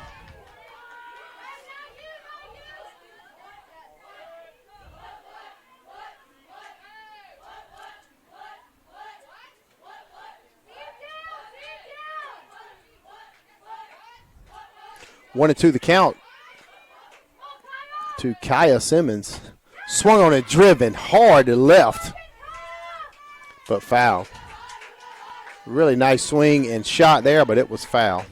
One and two the count to Kaya Simmons. Swung on it, driven hard to left, but foul. Really nice swing and shot there, but it was foul.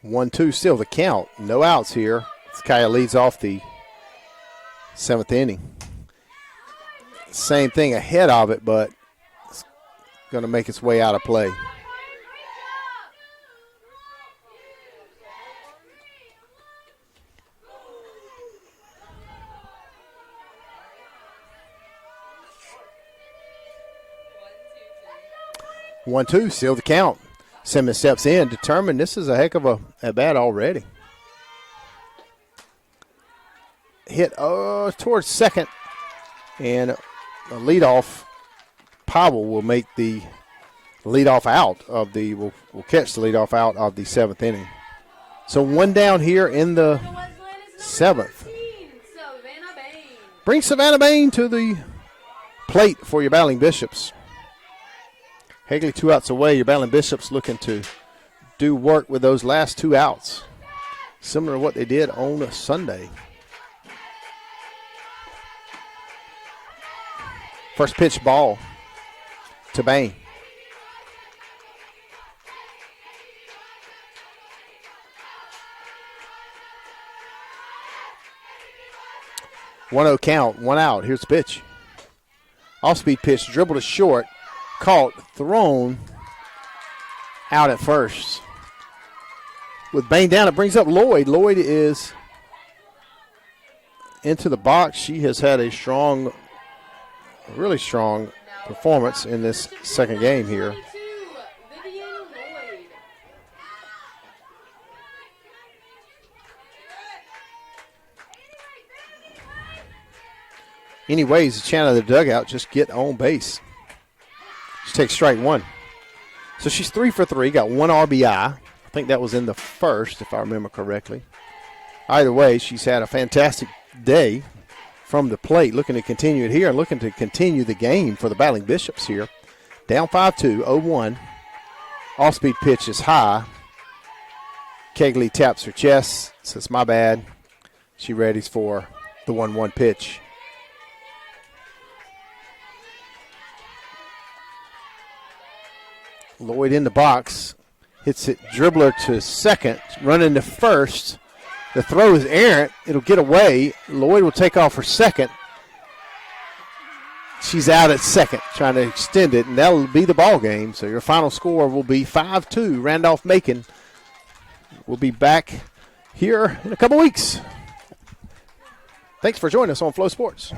One, two, still the count. No outs here. Kaya leads off the 7th inning. Same thing ahead of it, but it's going to make its way out of play. One, two, still the count. Simmons steps in, determined this is a heck of a at bat already. Hit towards second, and a leadoff. Powell will make the leadoff out of the will catch the leadoff out of the 7th inning. So one down here in the 7th. Bring Savannah Bain to the plate for your Battling Bishops. Hagley 2 outs away. Your Battling Bishops looking to do work with those last 2 outs, similar to what they did on Sunday. First pitch ball to Bain. One 0 count, 1 out. Here's the pitch. Off-speed pitch, dribbled to short. Caught, thrown out at first. With Bain down, it brings up Lloyd. Lloyd is into the box. She has had a strong, really strong performance in this second game here. Anyways, the chant of the dugout, just get on base. She takes strike 1. So she's 3 for 3, got 1 RBI. I think that was in the first, if I remember correctly. Either way, she's had a fantastic day from the plate, looking to continue it here and looking to continue the game for the Battling Bishops here. Down 5-2, 0-1. Off-speed pitch is high. Kegley taps her chest, says, my bad. She readies for the 1-1 pitch. Lloyd in the box, hits it dribbler to second, running to first. The throw is errant. It'll get away. Lloyd will take off for second. She's out at second, trying to extend it, and that'll be the ball game. So your final score will be 5-2. Randolph Macon will be back here in a couple weeks. Thanks for joining us on Flow Sports.